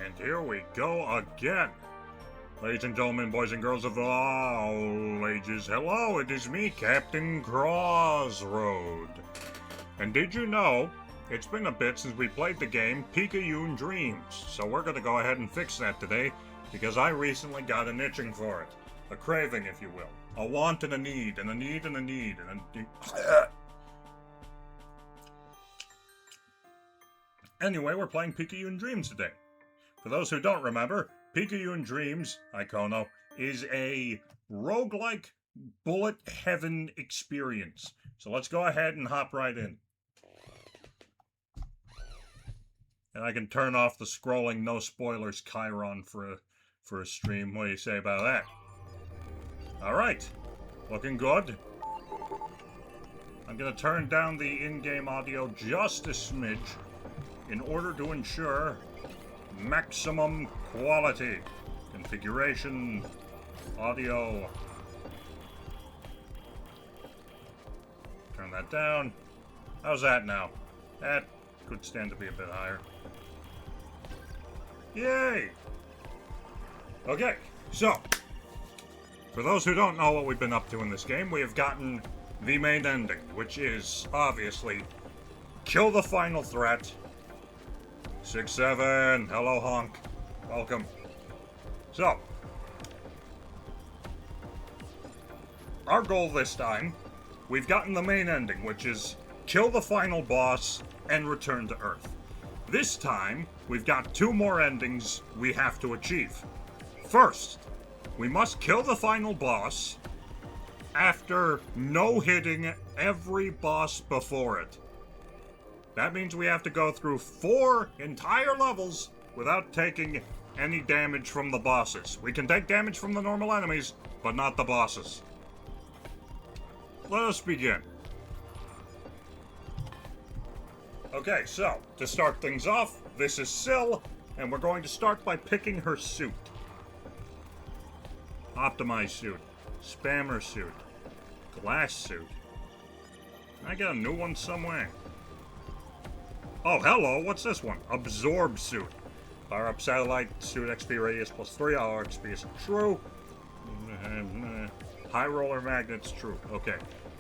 And here we go again. Ladies and gentlemen, boys and girls of all ages, hello, it is me, Captain Crossroad. And did you know, it's been a bit since we played the game Picayune Dreams, so we're going to go ahead and fix that today, because I recently got an itching for it. A craving, if you will. A want and a need, and a need and a need, and a need. Anyway, we're playing Picayune Dreams today. For those who don't remember, Picayune Dreams, Icono, is a roguelike bullet heaven experience. So let's go ahead and hop right in. And I can turn off the scrolling no spoilers Chiron for a stream. What do you say about that? Alright. Looking good. I'm gonna turn down the in-game audio just a smidge in order to ensure maximum quality. Configuration, audio. Turn that down. How's that now? That could stand to be a bit higher. Yay! Okay, so, for those who don't know what we've been up to in this game, we have gotten the main ending, which is, obviously, kill the final threat. 6-7, hello honk, welcome. So, our goal this time, we've gotten the main ending, which is kill the final boss and return to Earth. This time, we've got two more endings we have to achieve. First, we must kill the final boss after no-hitting every boss before it. That means we have to go through 4 entire levels without taking any damage from the bosses. We can take damage from the normal enemies, but not the bosses. Let us begin. Okay, so, to start things off, this is Syl, and we're going to start by picking her suit. Optimized suit, spammer suit, glass suit. I got a new one somewhere. Oh, hello, what's this one? Absorb suit. Power up satellite suit XP radius +3, all XP is true. High roller magnets, true. Okay,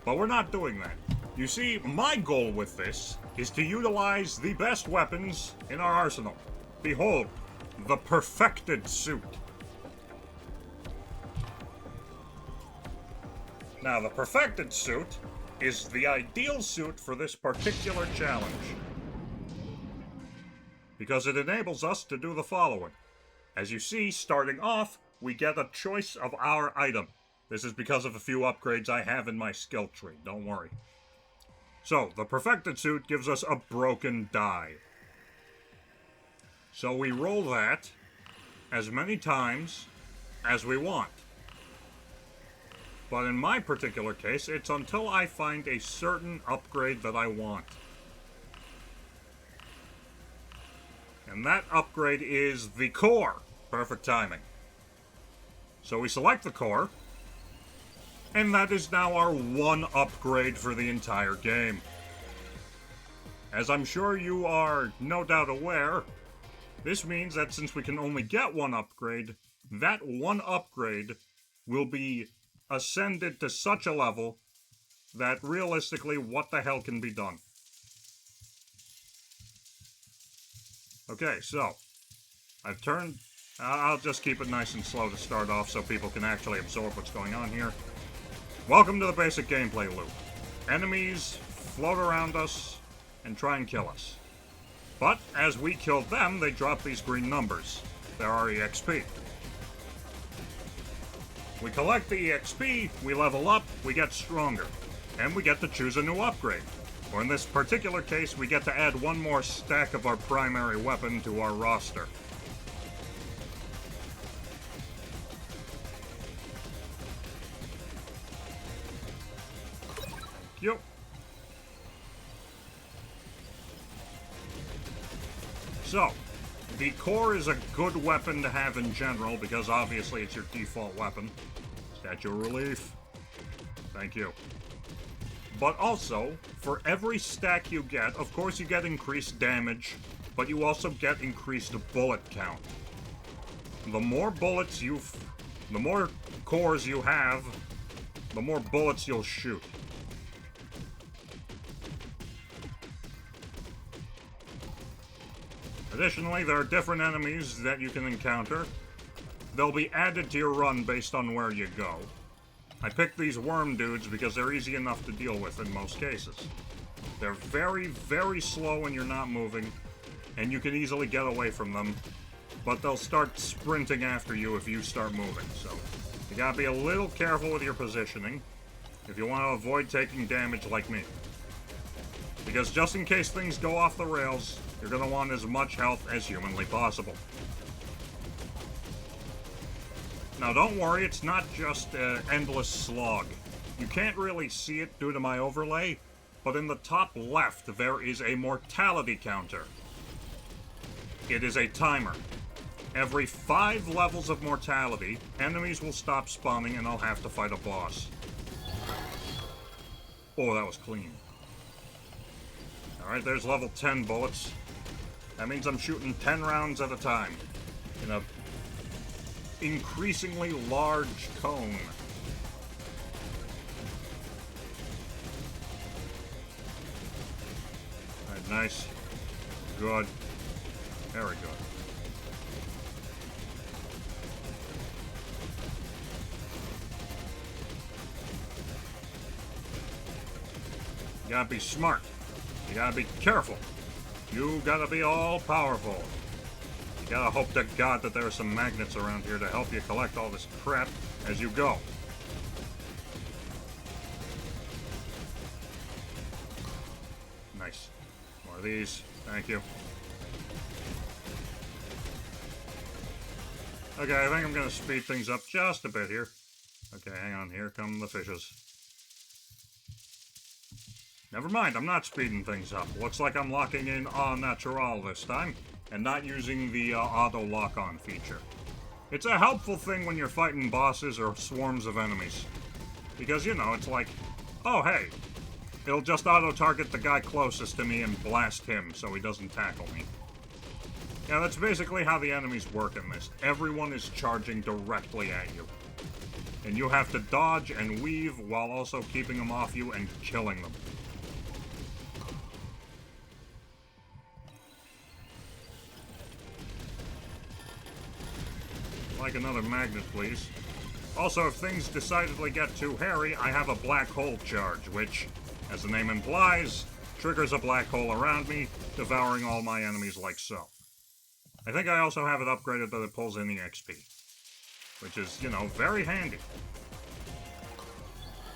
but we're not doing that. You see, my goal with this is to utilize the best weapons in our arsenal. Behold, the perfected suit. Now, the perfected suit is the ideal suit for this particular challenge, because it enables us to do the following. As you see, starting off, we get a choice of our item. This is because of a few upgrades I have in my skill tree, don't worry. So, the perfected suit gives us a broken die. So we roll that as many times as we want. But in my particular case, it's until I find a certain upgrade that I want. And that upgrade is the core. Perfect timing. So we select the core, and that is now our one upgrade for the entire game. As I'm sure you are no doubt aware, this means that since we can only get one upgrade, that one upgrade will be ascended to such a level that realistically, what the hell can be done? Okay, so, I've turned... I'll just keep it nice and slow to start off so people can actually absorb what's going on here. Welcome to the basic gameplay loop. Enemies float around us and try and kill us. But, as we kill them, they drop these green numbers. They're our EXP. We collect the EXP, we level up, we get stronger. And we get to choose a new upgrade. Or in this particular case, we get to add one more stack of our primary weapon to our roster. Yup. So, the core is a good weapon to have in general, because obviously it's your default weapon. Statue of Relief. Thank you. But also, for every stack you get, of course you get increased damage but you also get increased bullet count. The more bullets the more cores you have, the more bullets you'll shoot. Additionally, there are different enemies that you can encounter. They'll be added to your run based on where you go. I picked these worm dudes because they're easy enough to deal with in most cases. They're very, very slow when you're not moving, and you can easily get away from them, but they'll start sprinting after you if you start moving, so you gotta be a little careful with your positioning if you want to avoid taking damage like me. Because just in case things go off the rails, you're gonna want as much health as humanly possible. Now don't worry, it's not just an endless slog. You can't really see it due to my overlay, but in the top left there is a mortality counter. It is a timer. Every 5 levels of mortality, enemies will stop spawning and I'll have to fight a boss. Oh, that was clean. Alright, there's level 10 bullets. That means I'm shooting 10 rounds at a time in a increasingly large cone. Alright, nice. Good. Very good. You gotta be smart. You gotta be careful. You gotta be all-powerful. You gotta hope to God that there are some magnets around here to help you collect all this crap as you go. Nice. More of these. Thank you. Okay, I think I'm gonna speed things up just a bit here. Okay, hang on. Here come the fishes. Never mind, I'm not speeding things up. Looks like I'm locking in au natural this time, and not using the auto lock-on feature. It's a helpful thing when you're fighting bosses or swarms of enemies. Because, you know, it's like, oh hey, it'll just auto-target the guy closest to me and blast him so he doesn't tackle me. Yeah, that's basically how the enemies work in this. Everyone is charging directly at you. And you have to dodge and weave while also keeping them off you and killing them. Like another magnet, please. Also, if things decidedly get too hairy, I have a black hole charge, which, as the name implies, triggers a black hole around me, devouring all my enemies like so. I think I also have it upgraded that it pulls in the XP, which is, you know, very handy.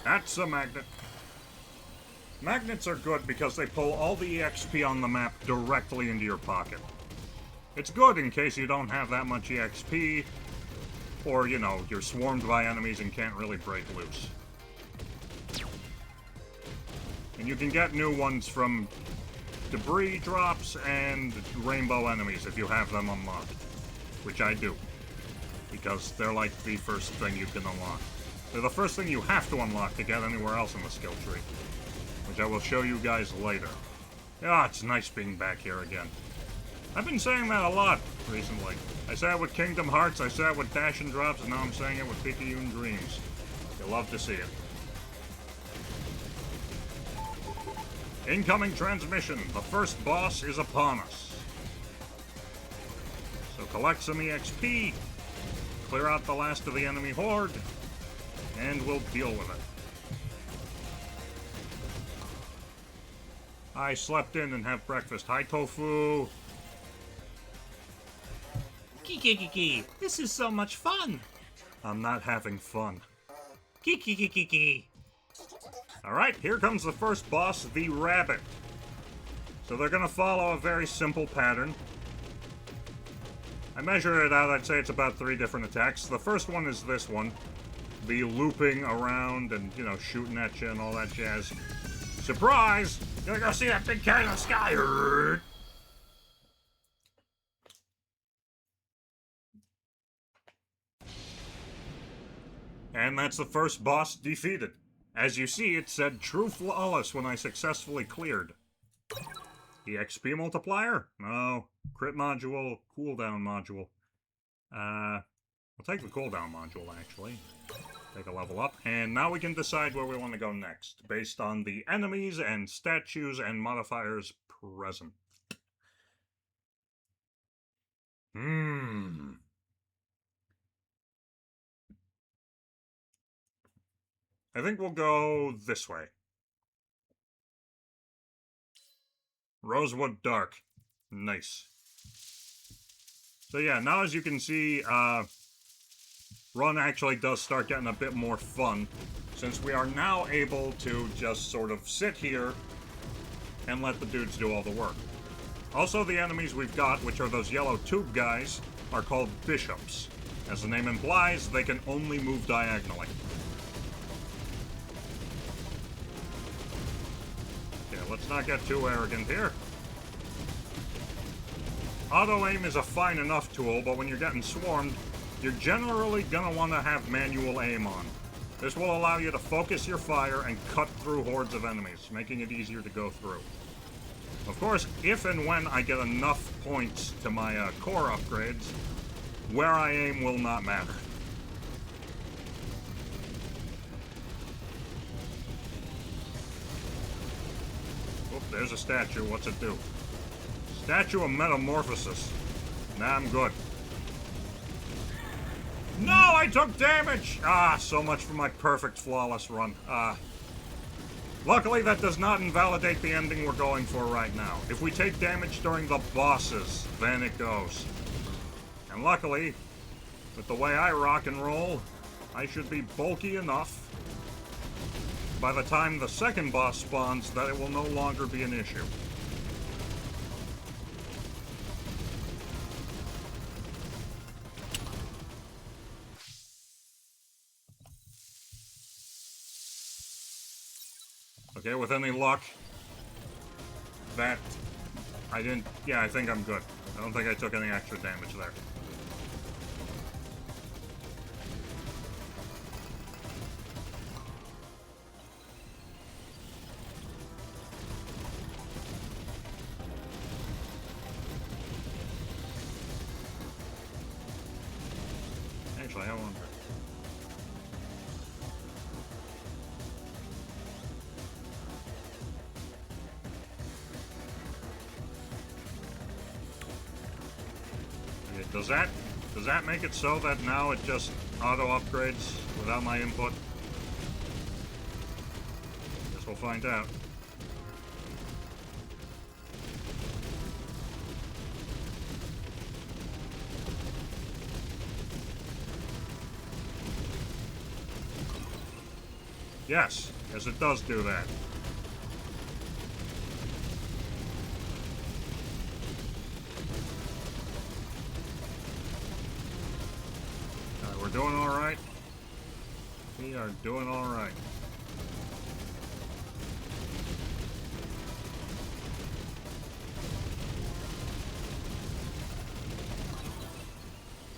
That's a magnet. Magnets are good because they pull all the EXP on the map directly into your pocket. It's good in case you don't have that much EXP, or, you know, you're swarmed by enemies and can't really break loose. And you can get new ones from debris drops and rainbow enemies if you have them unlocked. Which I do. Because they're like the first thing you can unlock. They're the first thing you have to unlock to get anywhere else in the skill tree. Which I will show you guys later. Yeah, it's nice being back here again. I've been saying that a lot recently. I said it with Kingdom Hearts, I said it with Dash and Drops, and now I'm saying it with Picayune Dreams. You'll love to see it. Incoming transmission. The first boss is upon us. So collect some EXP, clear out the last of the enemy horde, and we'll deal with it. I slept in and have breakfast. Hi, Tofu. Kiki, this is so much fun. I'm not having fun. Kiki. Alright, here comes the first boss, the rabbit. So they're gonna follow a very simple pattern. I measured it out, I'd say it's about 3 different attacks. The first one is this one. The looping around and, you know, shooting at you and all that jazz. Surprise! You're gonna go see that big cat in the sky! And that's the first boss defeated. As you see, it said True Flawless when I successfully cleared. EXP multiplier? No. Crit module, cooldown module. I'll take the cooldown module, actually. Take a level up. And now we can decide where we want to go next, based on the enemies and statues and modifiers present. I think we'll go this way. Rosewood Dark. Nice. So yeah, now as you can see, run actually does start getting a bit more fun, since we are now able to just sort of sit here and let the dudes do all the work. Also, the enemies we've got, which are those yellow tube guys, are called bishops. As the name implies, they can only move diagonally. Yeah, let's not get too arrogant here. Auto-aim is a fine enough tool, but when you're getting swarmed, you're generally gonna want to have manual aim on. This will allow you to focus your fire and cut through hordes of enemies, making it easier to go through. Of course, if and when I get enough points to my core upgrades, where I aim will not matter. Oop, there's a statue. What's it do? Statue of Metamorphosis. Nah, I'm good. No, I took damage! Ah, so much for my perfect flawless run. Luckily, that does not invalidate the ending we're going for right now. If we take damage during the bosses, then it goes. And luckily, with the way I rock and roll, I should be bulky enough by the time the second boss spawns that it will no longer be an issue. Okay, with any luck, that I didn't... Yeah, I think I'm good. I don't think I took any extra damage there. Actually, I wonder. Does that make it so that now it just auto upgrades without my input? Guess we'll find out. Yes, it does do that. We're doing alright. We are doing alright.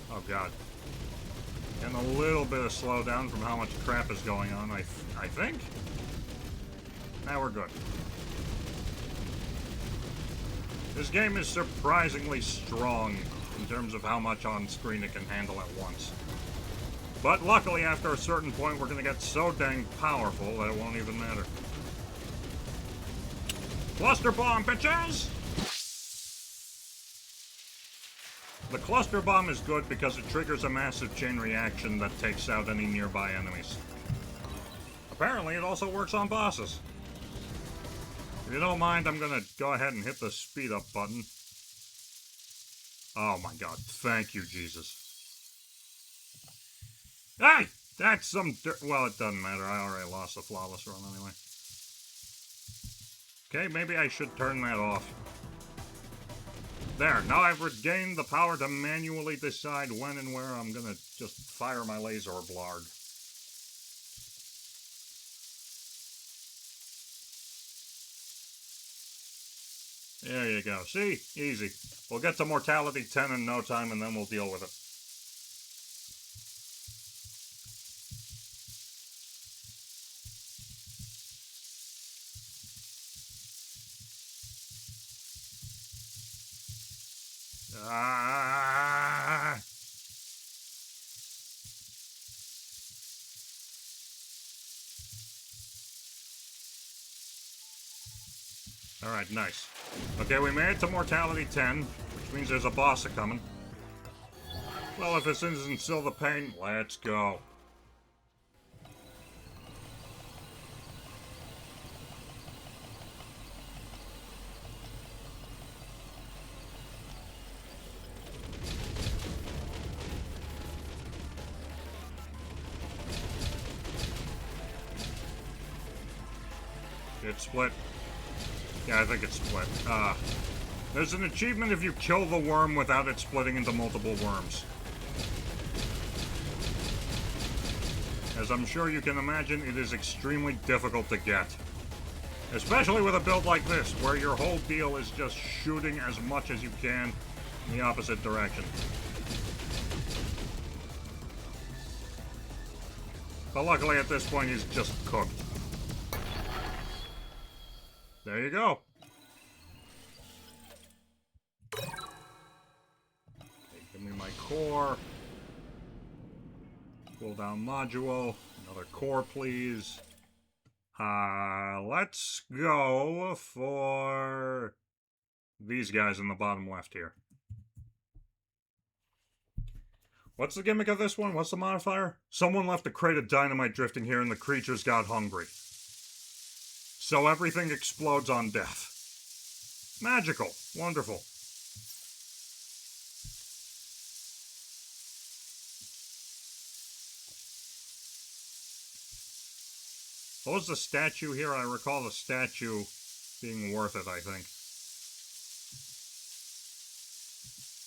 Oh god. Getting a little bit of slowdown from how much crap is going on, I think? Now we're good. This game is surprisingly strong in terms of how much on screen it can handle at once. But luckily, after a certain point, we're going to get so dang powerful that it won't even matter. Cluster bomb, bitches! The cluster bomb is good because it triggers a massive chain reaction that takes out any nearby enemies. Apparently, it also works on bosses. If you don't mind, I'm going to go ahead and hit the speed up button. Oh my god, thank you, Jesus. Hey! That's some dirt. Well, it doesn't matter. I already lost the flawless run anyway. Okay, maybe I should turn that off. There, now I've regained the power to manually decide when and where I'm gonna just fire my laser blarg. There you go. See? Easy. We'll get to Mortality 10 in no time, and then we'll deal with it. Ah! Alright, nice. Okay, we made it to Mortality 10, which means there's a boss a-coming. Well, if this isn't still the pain, let's go. It's split. Yeah, I think it's split. There's an achievement if you kill the worm without it splitting into multiple worms. As I'm sure you can imagine, it is extremely difficult to get. Especially with a build like this, where your whole deal is just shooting as much as you can in the opposite direction. But luckily at this point he's just cooked. There you go. Okay, give me my core. Cooldown module. Another core, please. Let's go for these guys in the bottom left here. What's the gimmick of this one? What's the modifier? Someone left a crate of dynamite drifting here and the creatures got hungry. So everything explodes on death. Magical. Wonderful. What was the statue here? I recall the statue being worth it, I think.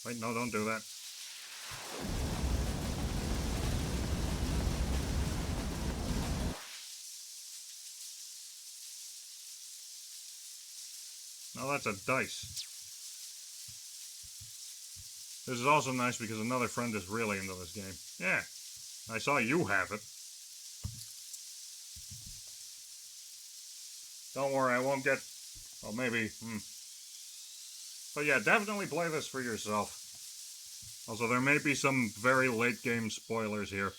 Wait, no, don't do that. No, that's a dice. This is also nice because another friend is really into this game. Yeah, I saw you have it. Don't worry, I won't get... Well, maybe... But yeah, definitely play this for yourself. Also, there may be some very late game spoilers here,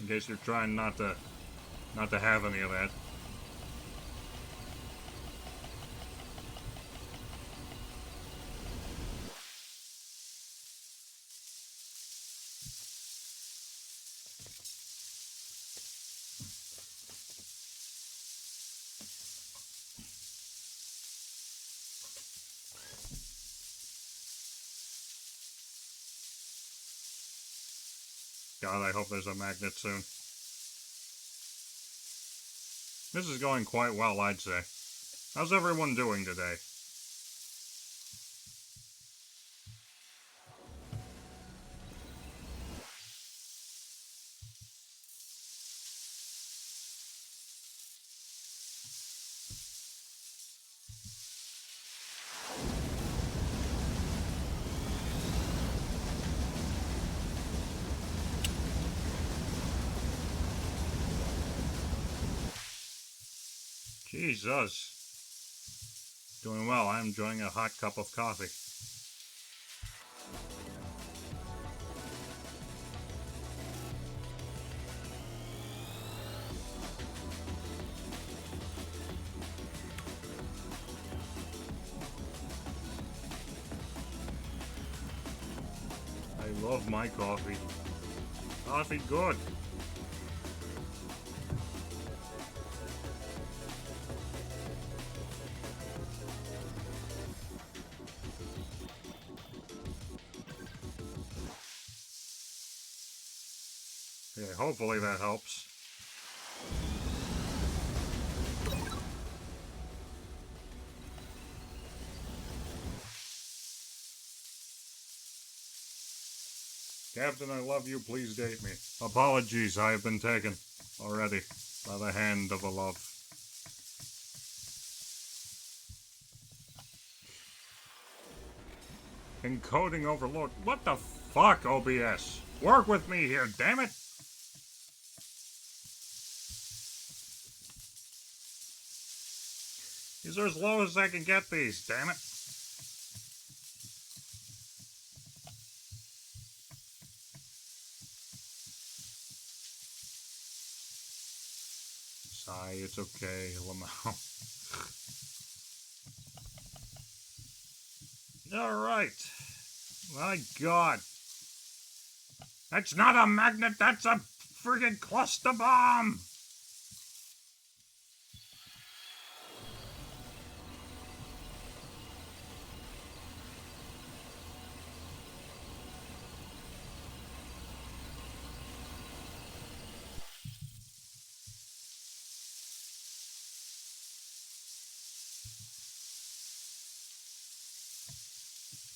in case you're trying not to have any of that. God, I hope there's a magnet soon. This is going quite well, I'd say. How's everyone doing today? Jesus. Doing well. I'm enjoying a hot cup of coffee. I love my coffee. Coffee good. Okay, hopefully that helps. Captain, I love you. Please date me. Apologies, I have been taken already by the hand of a love. Encoding overload. What the fuck, OBS? Work with me here, damn it! These are as low as I can get these, damn it. Sigh, it's okay, Lamau. Alright. My god. That's not a magnet, that's a friggin' cluster bomb!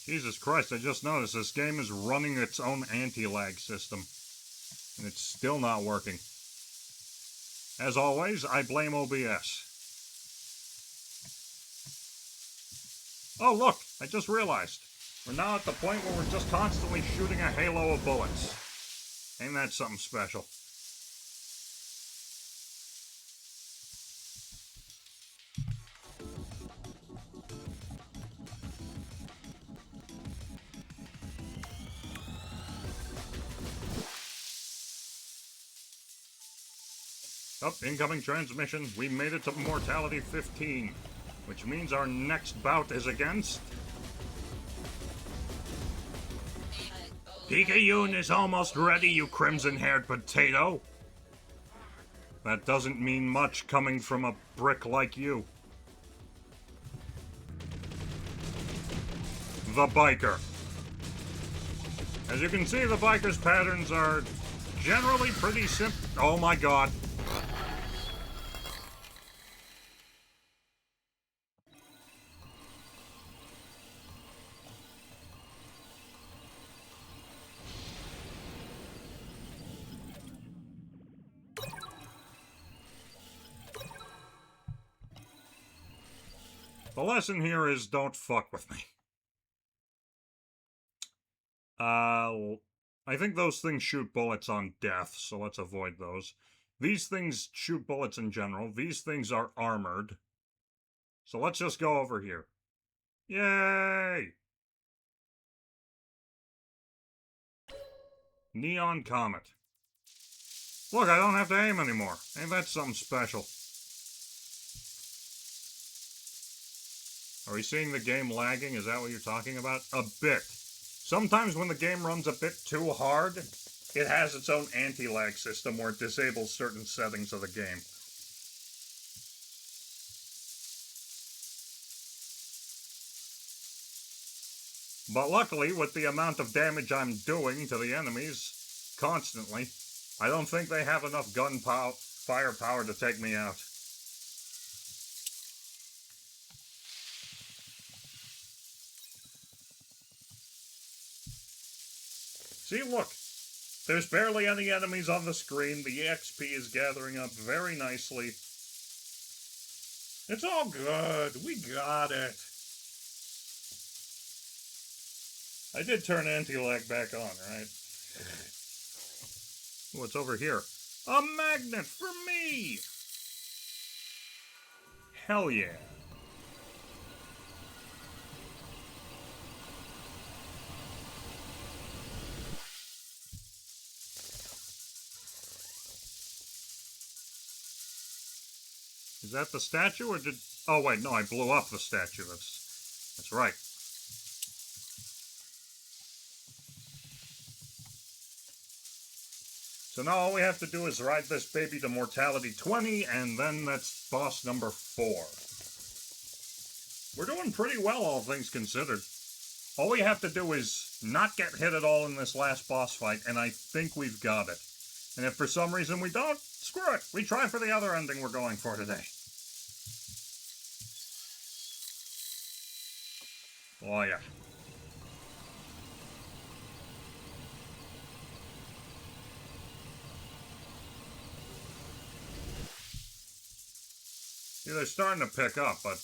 Jesus Christ, I just noticed this game is running its own anti-lag system. And it's still not working. As always, I blame OBS. Oh look, I just realized. We're now at the point where we're just constantly shooting a halo of bullets. Ain't that something special? Up, incoming transmission. We made it to Mortality 15, which means our next bout is against... Picayune is almost ready, you crimson-haired potato. That doesn't mean much coming from a brick like you. The biker. As you can see, the biker's patterns are generally pretty simple. Oh my god. The lesson here is don't fuck with me. I think those things shoot bullets on death, so let's avoid those. These things shoot bullets in general. These things are armored. So let's just go over here. Yay! Neon Comet. Look, I don't have to aim anymore. Ain't that something special? Are we seeing the game lagging? Is that what you're talking about? A bit. Sometimes when the game runs a bit too hard, it has its own anti-lag system where it disables certain settings of the game. But luckily, with the amount of damage I'm doing to the enemies constantly, I don't think they have enough firepower to take me out. See, look. There's barely any enemies on the screen. The EXP is gathering up very nicely. It's all good. We got it. I did turn anti-lag back on, right? What's over here? A magnet for me! Hell yeah. Is that the statue, or did... Oh, wait, no, I blew up the statue. That's right. So now all we have to do is ride this baby to Mortality 20, and then that's boss number 4. We're doing pretty well, all things considered. All we have to do is not get hit at all in this last boss fight, and I think we've got it. And if for some reason we don't, screw it. We try for the other ending we're going for today. Oh, yeah. See, they're starting to pick up, but...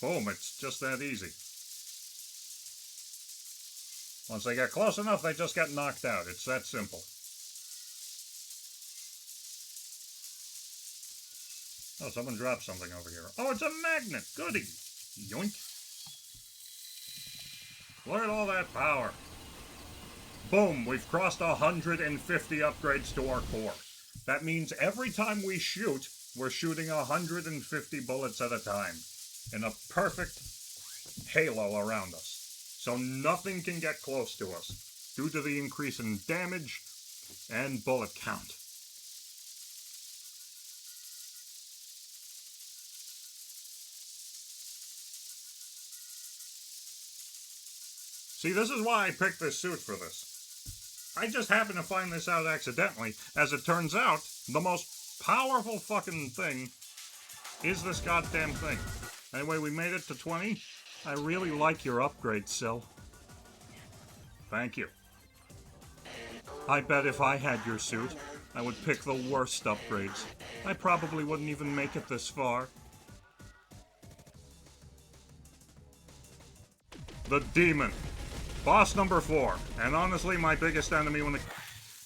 boom, it's just that easy. Once they get close enough, they just get knocked out. It's that simple. Oh, someone dropped something over here. Oh, it's a magnet! Goody! Yoink! Look at all that power. Boom, we've crossed 150 upgrades to our core. That means every time we shoot, we're shooting 150 bullets at a time in a perfect halo around us. So nothing can get close to us due to the increase in damage and bullet count. See, this is why I picked this suit for this. I just happened to find this out accidentally. As it turns out, the most powerful fucking thing is this goddamn thing. Anyway, we made it to 20. I really like your upgrade, Sil. Thank you. I bet if I had your suit, I would pick the worst upgrades. I probably wouldn't even make it this far. The Demon. Boss number 4. And honestly, my biggest enemy when it...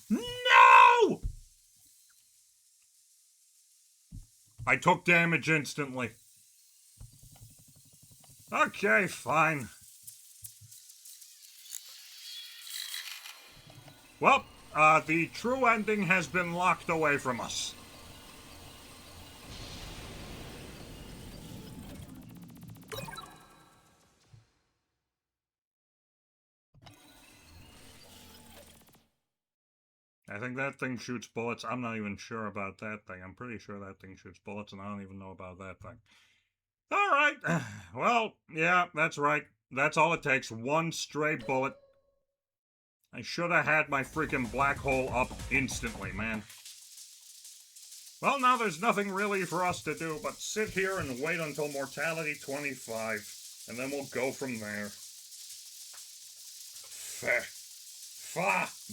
No! I took damage instantly. Okay, fine. Well, the true ending has been locked away from us. I think that thing shoots bullets. I'm not even sure about that thing. I'm pretty sure that thing shoots bullets, and I don't even know about that thing. Alright. Well, yeah, that's right. That's all it takes. One stray bullet. I should have had my freaking black hole up instantly, man. Well, now there's nothing really for us to do but sit here and wait until mortality 25, and then we'll go from there.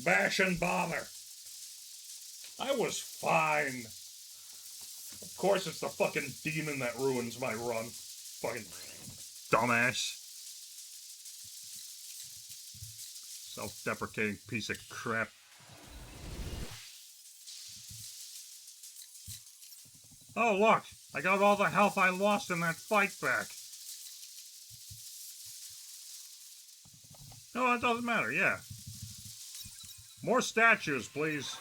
Bash and bother. I was fine. Of course it's the fucking demon that ruins my run. Fucking dumbass. Self-deprecating piece of crap. Oh, look! I got all the health I lost in that fight back. No, it doesn't matter, yeah. More statues, please.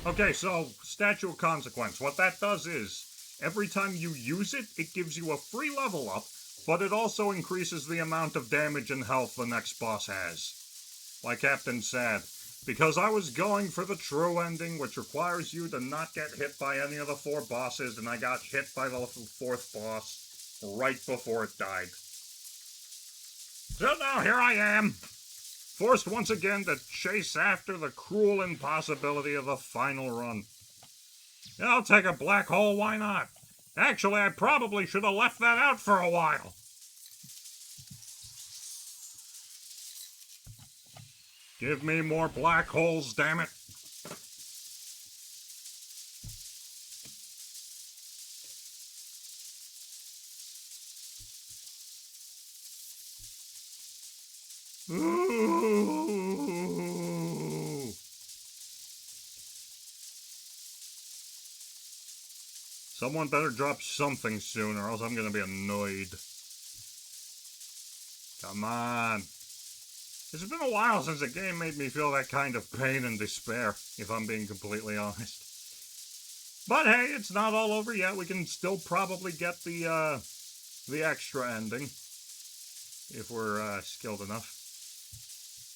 Okay, so, Statue of Consequence. What that does is, every time you use it, it gives you a free level up, but it also increases the amount of damage and health the next boss has. Like Captain Sad. Because I was going for the true ending, which requires you to not get hit by any of the 4 bosses, and I got hit by the 4th boss right before it died. So now here I am, forced once again to chase after the cruel impossibility of the final run. Yeah, I'll take a black hole, why not? Actually, I probably should have left that out for a while. Give me more black holes, damn it. Ooh. Someone better drop something soon, or else I'm gonna be annoyed. Come on. It's been a while since a game made me feel that kind of pain and despair, if I'm being completely honest. But hey, it's not all over yet. We can still probably get the extra ending, if we're skilled enough.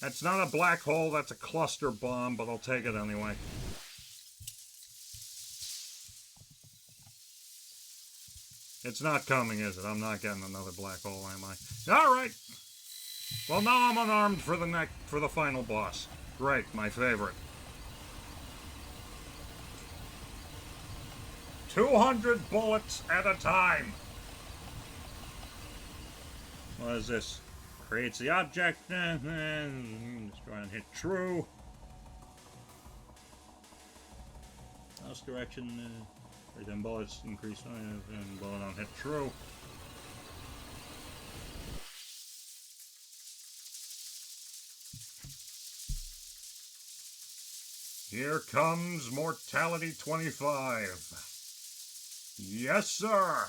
That's not a black hole, that's a cluster bomb, but I'll take it anyway. It's not coming, is it? I'm not getting another black hole, am I? Alright! Well, now I'm unarmed for the final boss. Great, my favorite. 200 bullets at a time! What is this? Creates the object. Let's try and hit true. Mouse direction. Right then bullets increase. And bullet on hit true. Here comes Mortality 25. Yes, sir.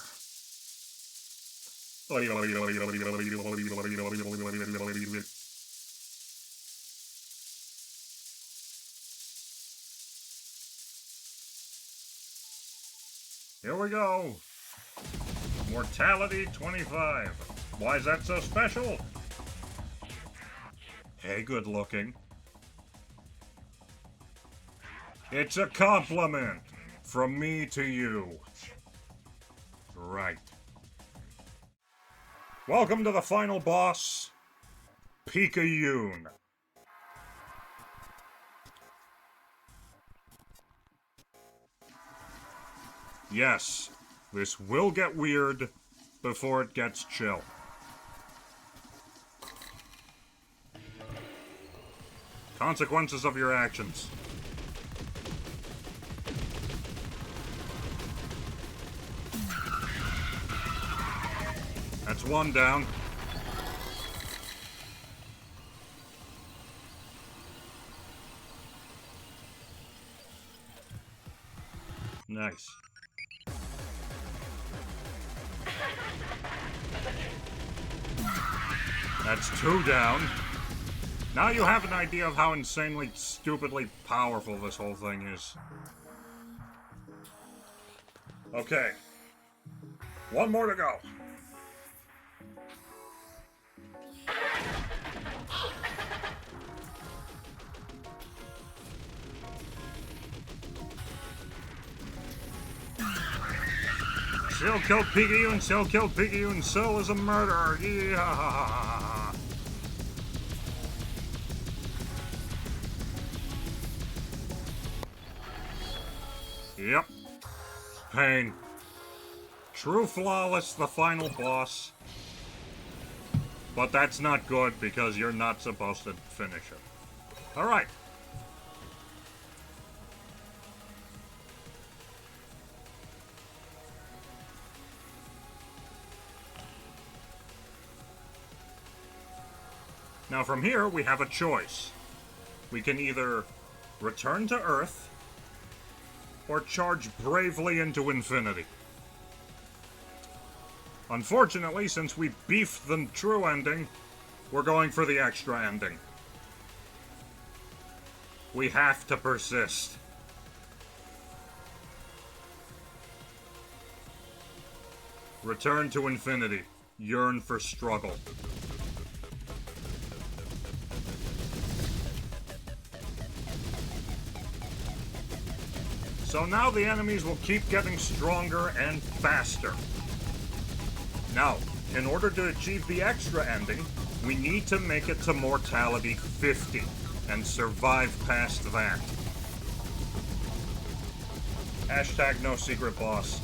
Here we go. Mortality 25. Why is that so special? Hey, good looking. It's a compliment from me to you. Right. Welcome to the final boss, Picayune. Yes, this will get weird before it gets chill. Consequences of your actions. That's one down. Nice. That's two down. Now you have an idea of how insanely, stupidly powerful this whole thing is. Okay. One more to go. Still killed Picayune, still killed Picayune, still is a murderer. Yeah. Yep. Pain. True Flawless, the final boss. But that's not good because you're not supposed to finish it. Alright. Now from here, we have a choice. We can either return to Earth or charge bravely into infinity. Unfortunately, since we beefed the true ending, we're going for the extra ending. We have to persist. Return to infinity. Yearn for struggle. So now the enemies will keep getting stronger and faster. Now, in order to achieve the extra ending, we need to make it to Mortality 50 and survive past that. Hashtag no secret boss.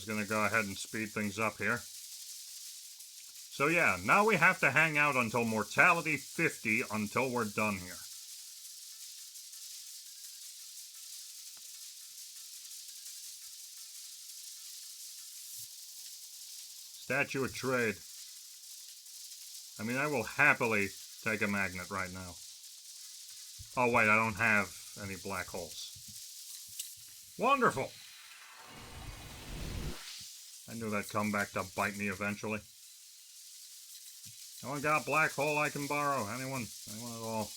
Gonna go ahead and speed things up here. So yeah, now we have to hang out until Mortality 50 until we're done here. Statue of Trade. I mean, I will happily take a magnet right now. Oh wait, I don't have any black holes. Wonderful! I knew that'd come back to bite me eventually. No one got a black hole I can borrow. Anyone at all.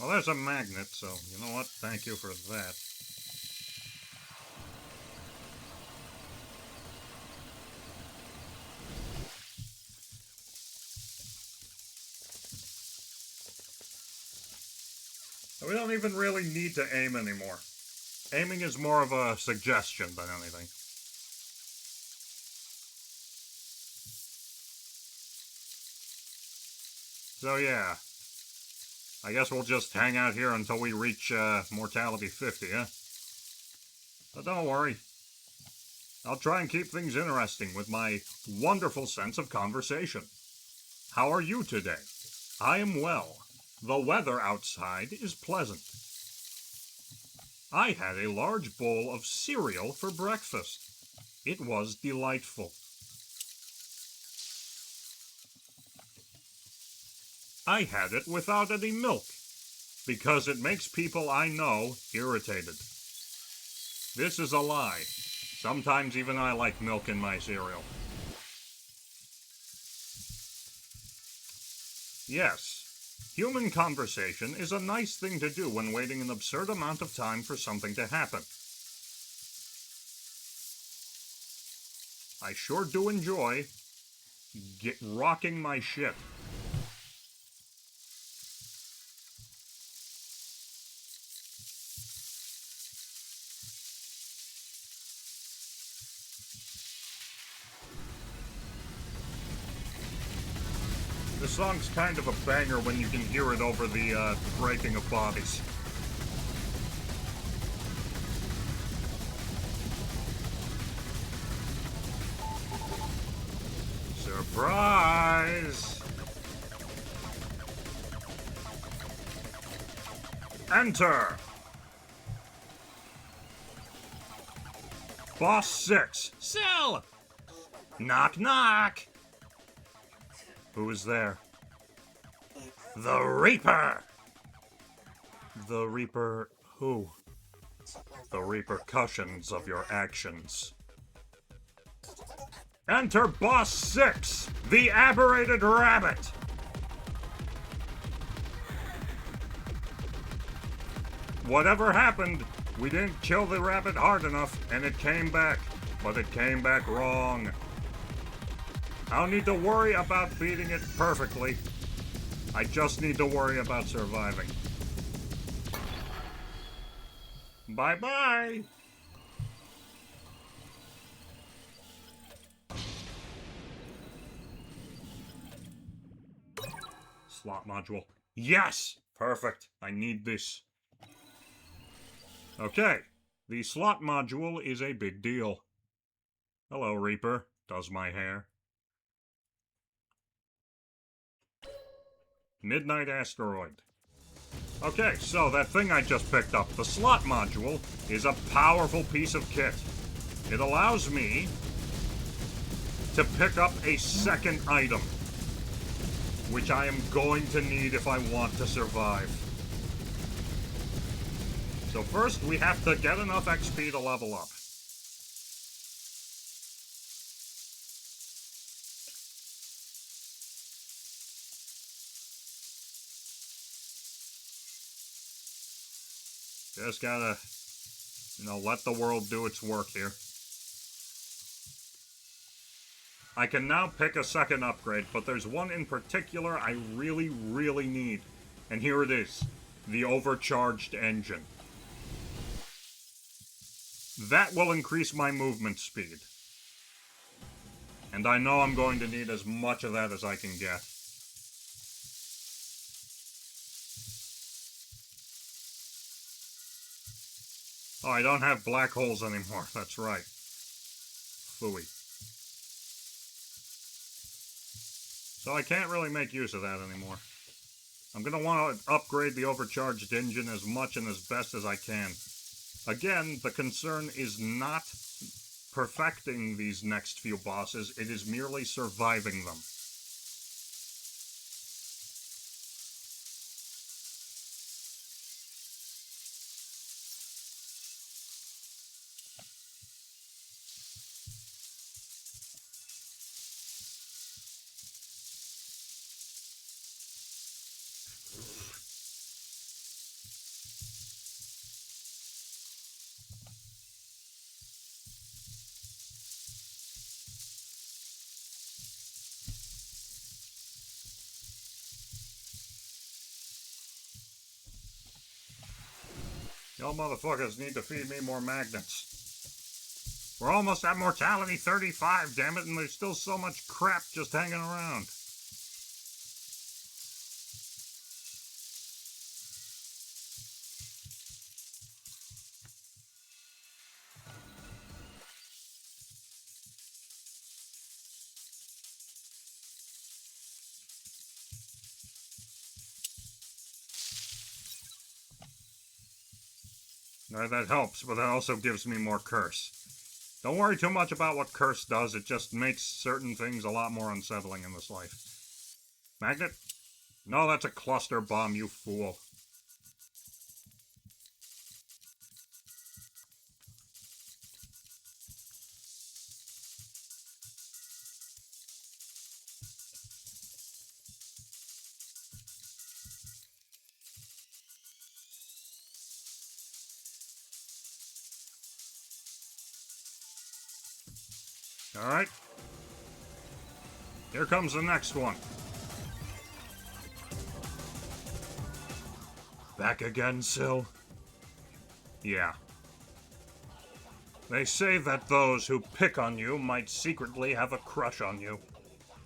Well, there's a magnet, so you know what? Thank you for that. We don't even really need to aim anymore. Aiming is more of a suggestion than anything. So yeah, I guess we'll just hang out here until we reach Mortality 50, huh? But don't worry. I'll try and keep things interesting with my wonderful sense of conversation. How are you today? I am well. The weather outside is pleasant. I had a large bowl of cereal for breakfast. It was delightful. I had it without any milk, because it makes people I know irritated. This is a lie. Sometimes even I like milk in my cereal. Yes, human conversation is a nice thing to do when waiting an absurd amount of time for something to happen. I sure do enjoy rocking my shit. The song's kind of a banger when you can hear it over the breaking of bodies. Surprise! Enter! Boss 6. Sell! Knock knock! Who is there? The Reaper! The Reaper who? The repercussions of your actions. Enter Boss 6, the Aberrated Rabbit! Whatever happened, we didn't kill the rabbit hard enough, and it came back. But it came back wrong. I don't need to worry about beating it perfectly. I just need to worry about surviving. Bye-bye! Slot module. Yes! Perfect. I need this. Okay. The slot module is a big deal. Hello, Reaper. Does my hair. Midnight Asteroid. Okay, so that thing I just picked up, the slot module, is a powerful piece of kit. It allows me to pick up a second item, which I am going to need if I want to survive. So first, we have to get enough XP to level up. Just gotta, let the world do its work here. I can now pick a second upgrade, but there's one in particular I really, really need. And here it is. The overcharged engine. That will increase my movement speed. And I know I'm going to need as much of that as I can get. Oh, I don't have black holes anymore. That's right. Phooey. So I can't really make use of that anymore. I'm going to want to upgrade the overcharged engine as much and as best as I can. Again, the concern is not perfecting these next few bosses, it is merely surviving them. Y'all motherfuckers need to feed me more magnets. We're almost at mortality 35, damn it, and there's still so much crap just hanging around. That helps, but that also gives me more curse. Don't worry too much about what curse does, it just makes certain things a lot more unsettling in this life. Magnet? No, that's a cluster bomb, you fool. Alright. Here comes the next one. Back again, Sil? Yeah. They say that those who pick on you might secretly have a crush on you.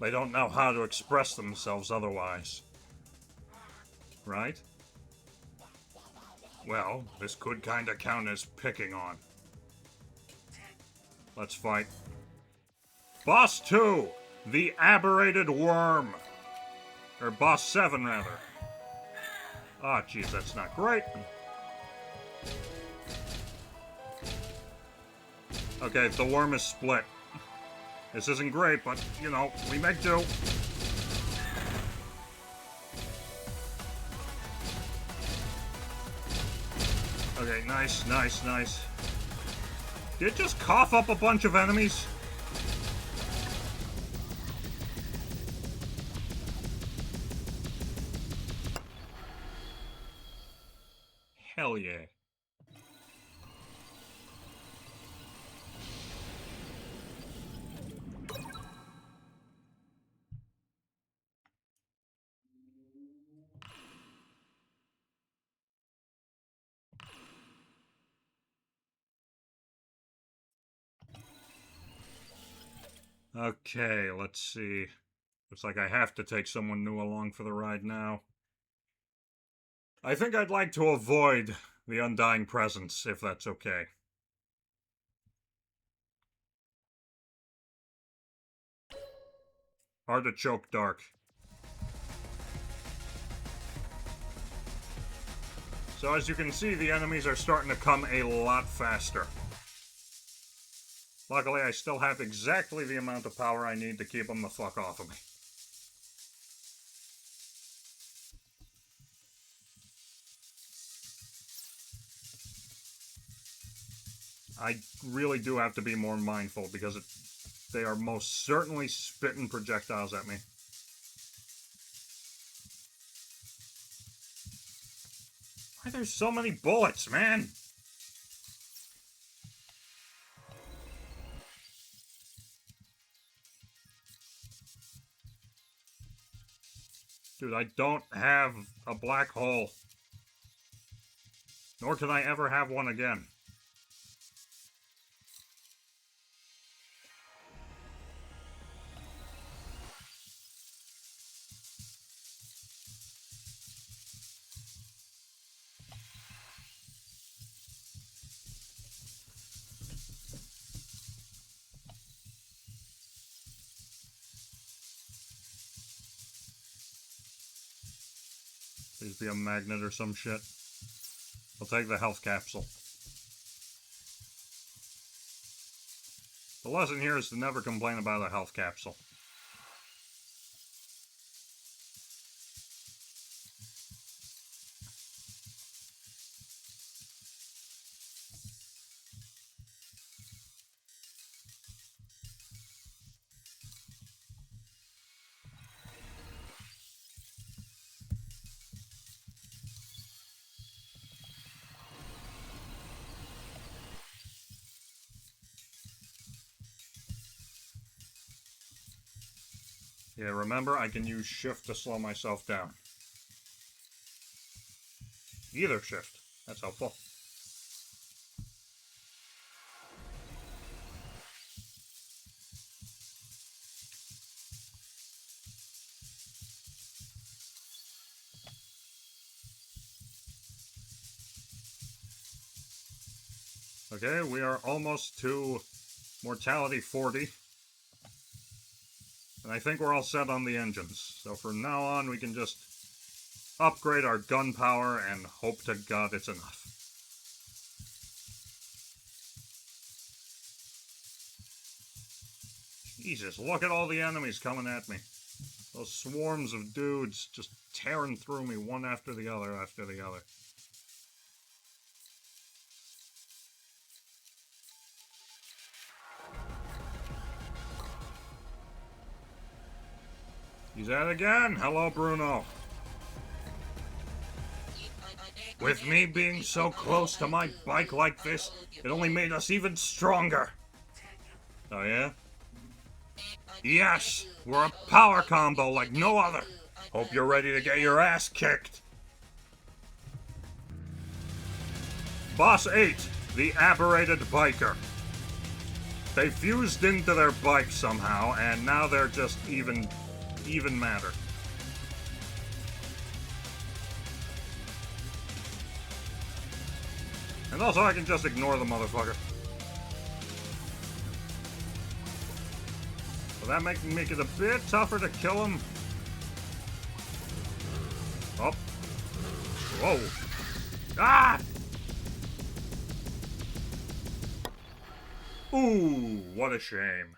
They don't know how to express themselves otherwise. Right? Well, this could kinda count as picking on. Let's fight. Boss 2! The Aberrated Worm! Or Boss 7, rather. Ah, jeez, that's not great. Okay, the worm is split. This isn't great, but, you know, we make do. Okay, nice, nice, nice. Did it just cough up a bunch of enemies? Hell yeah. Okay, let's see. Looks like I have to take someone new along for the ride now. I think I'd like to avoid the Undying Presence, if that's okay. Artichoke Dark. So as you can see, the enemies are starting to come a lot faster. Luckily, I still have exactly the amount of power I need to keep them the fuck off of me. I really do have to be more mindful because they are most certainly spitting projectiles at me. Why are there so many bullets, man? Dude, I don't have a black hole. Nor can I ever have one again. Please be a magnet or some shit. I'll take the health capsule. The lesson here is to never complain about a health capsule. Yeah, remember, I can use shift to slow myself down. Either shift. That's helpful. Okay, we are almost to Mortality 40. And I think we're all set on the engines. So from now on, we can just upgrade our gun power and hope to God it's enough. Jesus, look at all the enemies coming at me. Those swarms of dudes just tearing through me one after the other after the other. He's at it again. Hello, Bruno. With me being so close to my bike like this, it only made us even stronger. Oh, yeah? Yes, we're a power combo like no other. Hope you're ready to get your ass kicked. Boss 8, the aberrated biker. They fused into their bike somehow, and now they're just even matter. And also I can just ignore the motherfucker. Will that make it a bit tougher to kill him? Oh. Whoa. Ah! Ooh, what a shame.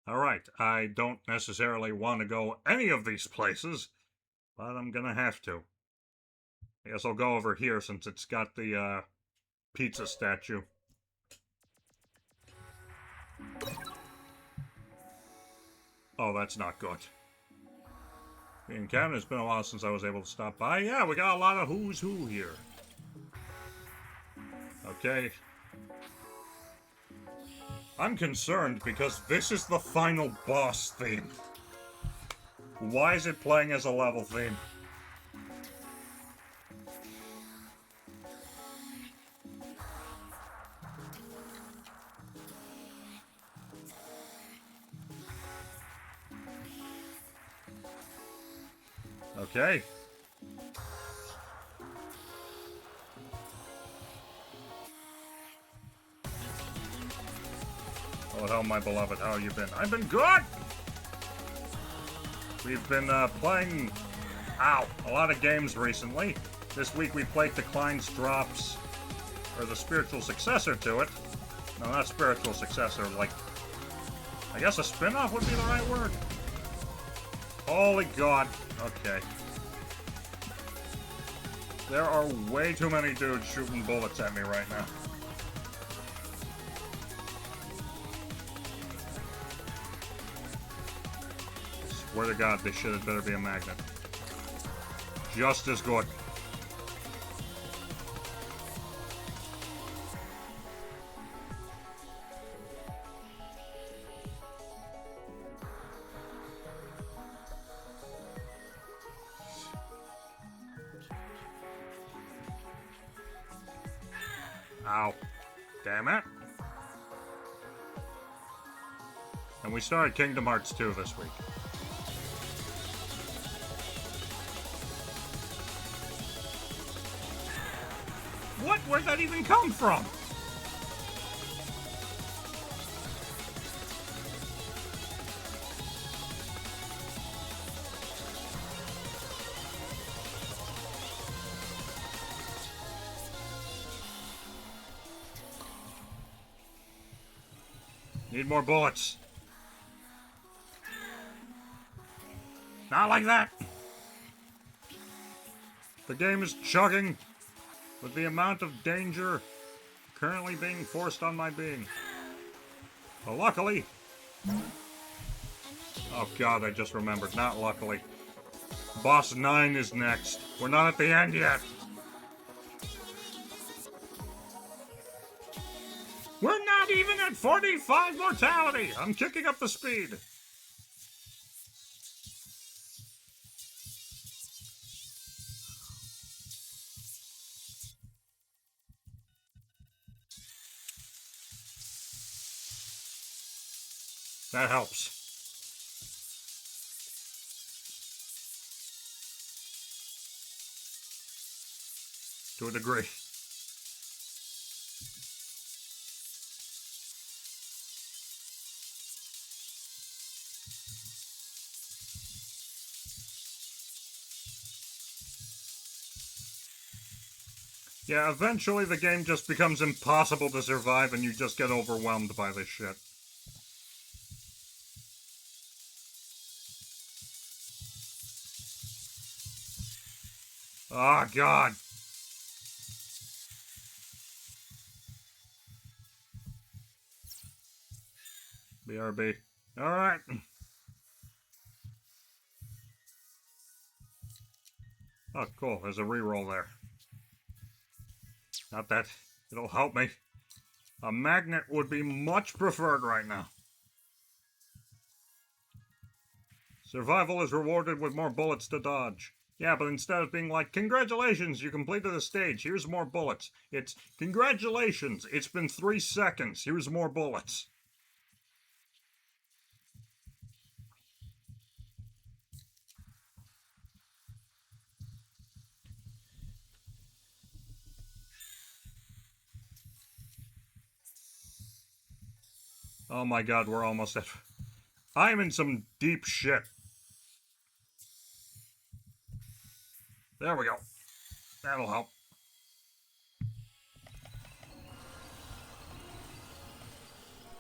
Alright, I don't necessarily want to go any of these places, but I'm gonna have to. I guess I'll go over here since it's got the, pizza statue. Oh, that's not good. In Canada, it's been a while since I was able to stop by. Yeah, we got a lot of who's who here. Okay. I'm concerned because this is the final boss theme. Why is it playing as a level theme? Okay. Oh, hello, my beloved. How have you been? I've been good! We've been, playing... Ow! A lot of games recently. This week we played Decline's Drops, or the spiritual successor to it. No, not spiritual successor, like... I guess a spin-off would be the right word. Holy God. Okay. There are way too many dudes shooting bullets at me right now. Swear to God, this shit had better be a magnet. Just as good. Ow. Damn it. And we started Kingdom Hearts 2 this week. What? Where'd that even come from? Need more bullets. Not like that. The game is chugging with the amount of danger currently being forced on my being. But luckily... Oh God, I just remembered. Not luckily. Boss 9 is next. We're not at the end yet. We're not even at 45 mortality! I'm kicking up the speed. That helps. To a degree. Yeah, eventually the game just becomes impossible to survive and you just get overwhelmed by this shit. Oh, God. BRB. Alright. Oh, cool. There's a reroll there. Not that it'll help me. A magnet would be much preferred right now. Survival is rewarded with more bullets to dodge. Yeah, but instead of being like, congratulations, you completed the stage, here's more bullets. It's, congratulations, it's been 3 seconds, here's more bullets. Oh my god, we're almost at... I'm in some deep shit. There we go. That'll help.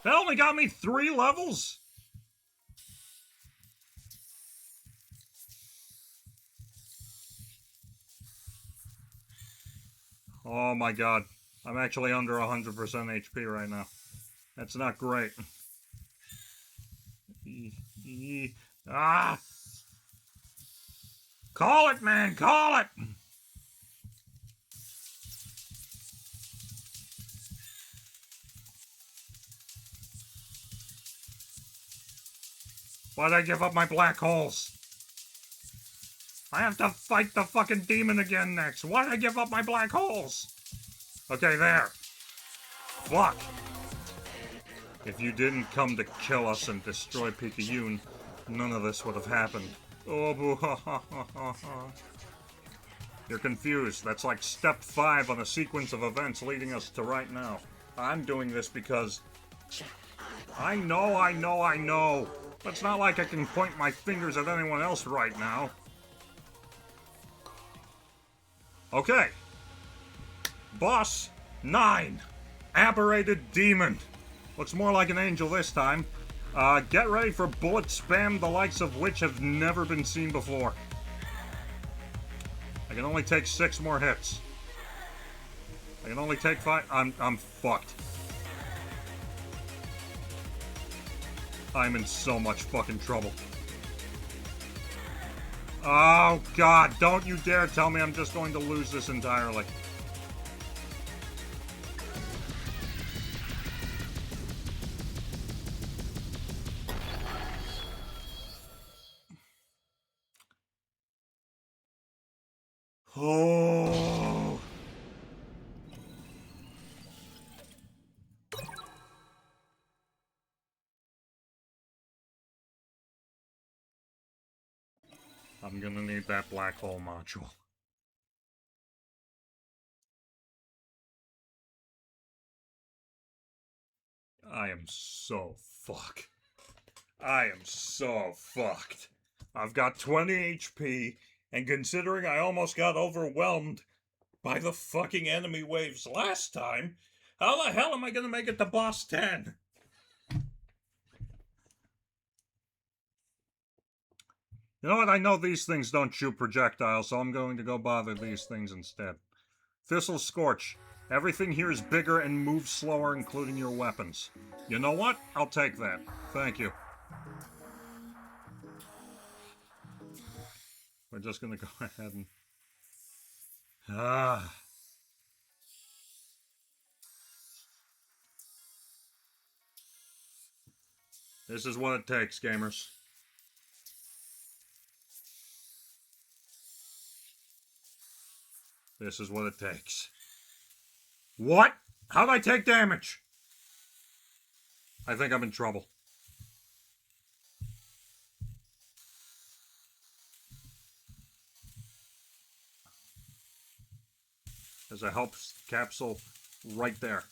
That only got me 3 levels? Oh my god. I'm actually under 100% HP right now. That's not great. Ah! Call it, man! Call it! Why'd I give up my black holes? I have to fight the fucking demon again next. Why'd I give up my black holes? Okay, there. Fuck. If you didn't come to kill us and destroy Picayune, none of this would have happened. Oh, boo ha ha ha ha ha. You're confused. That's like step 5 on a sequence of events leading us to right now. I'm doing this because... I know. But it's not like I can point my fingers at anyone else right now. Okay. Boss 9. Aberrated Demon. Looks more like an angel this time. Get ready for bullet spam, the likes of which have never been seen before. I can only take 6 more hits. I can only take 5. I'm fucked. I'm in so much fucking trouble. Oh, God, don't you dare tell me I'm just going to lose this entirely. Oh. I'm gonna need that black hole module. I am so fucked. I am so fucked. I've got 20 HP, and considering I almost got overwhelmed by the fucking enemy waves last time, how the hell am I gonna make it to boss 10? You know what? I know these things don't shoot projectiles, so I'm going to go bother these things instead. Thistle Scorch. Everything here is bigger and moves slower, including your weapons. You know what? I'll take that. Thank you. We're just gonna go ahead and... This is what it takes, gamers. This is what it takes. What? How'd I take damage? I think I'm in trouble. There's a help capsule right there.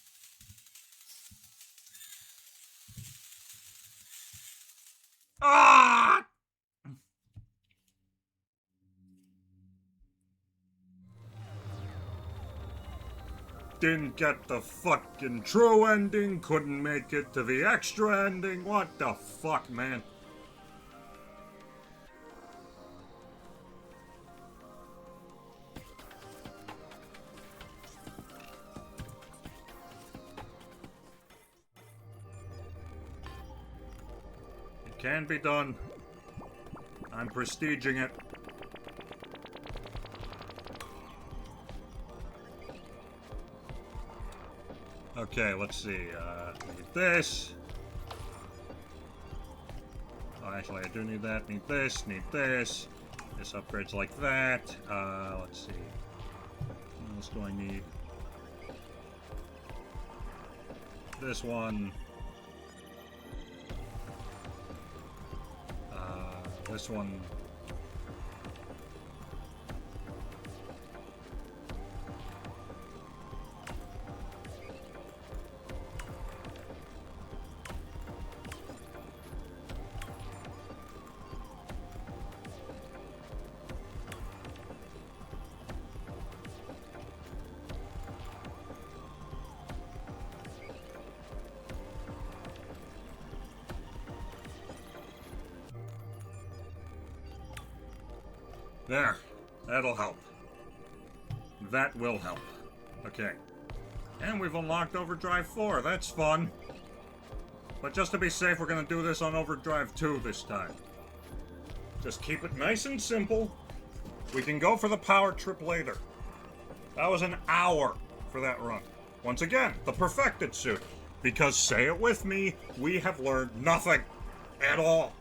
Ah! didn't get the fucking true ending, couldn't make it to the extra ending. What the fuck, man? It can be done. I'm prestiging it. Okay, let's see. Need this. Oh, actually, I do need that. Need this. Need this. This upgrades like that. Let's see. What else do I need? This one. This one. There. That'll help. That will help. Okay. And we've unlocked Overdrive 4. That's fun. But just to be safe, we're going to do this on Overdrive 2 this time. Just keep it nice and simple. We can go for the power trip later. That was an hour for that run. Once again, the perfected suit. Because, say it with me, we have learned nothing. At all.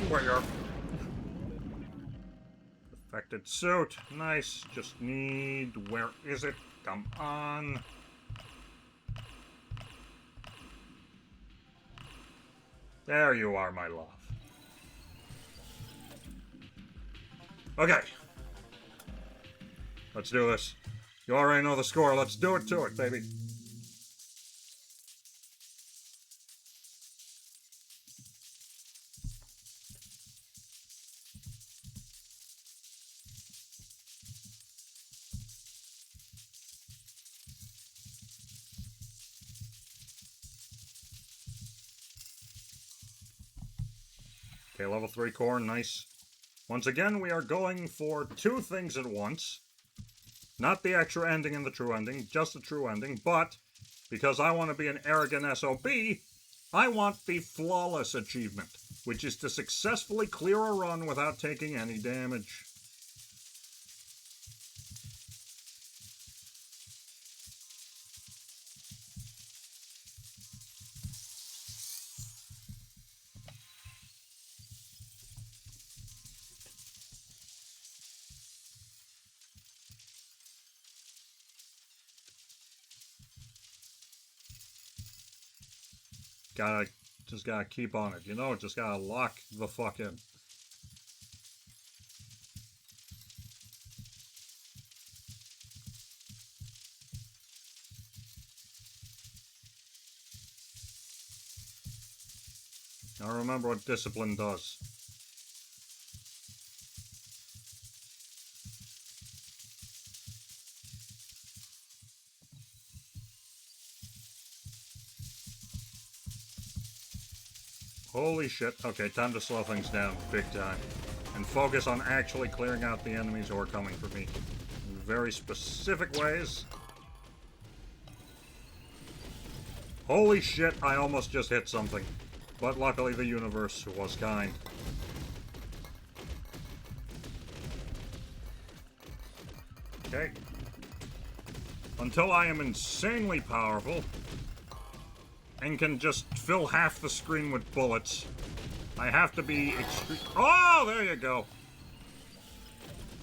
Where? Perfected suit. Nice. Just need... Where is it? Come on. There you are, my love. Okay. Let's do this. You already know the score. Let's do it to it, baby. Okay, level 3 core, nice. Once again, we are going for 2 things at once. Not the extra ending and the true ending, just the true ending, but because I want to be an arrogant SOB, I want the flawless achievement, which is to successfully clear a run without taking any damage. Just gotta keep on it, you know? Just gotta lock the fuck in. Now remember what discipline does. Holy shit. Okay, time to slow things down big time. And focus on actually clearing out the enemies who are coming for me. In very specific ways. Holy shit, I almost just hit something. But luckily the universe was kind. Okay. Until I am insanely powerful and can just fill half the screen with bullets, I have to be extreme. Oh, there you go.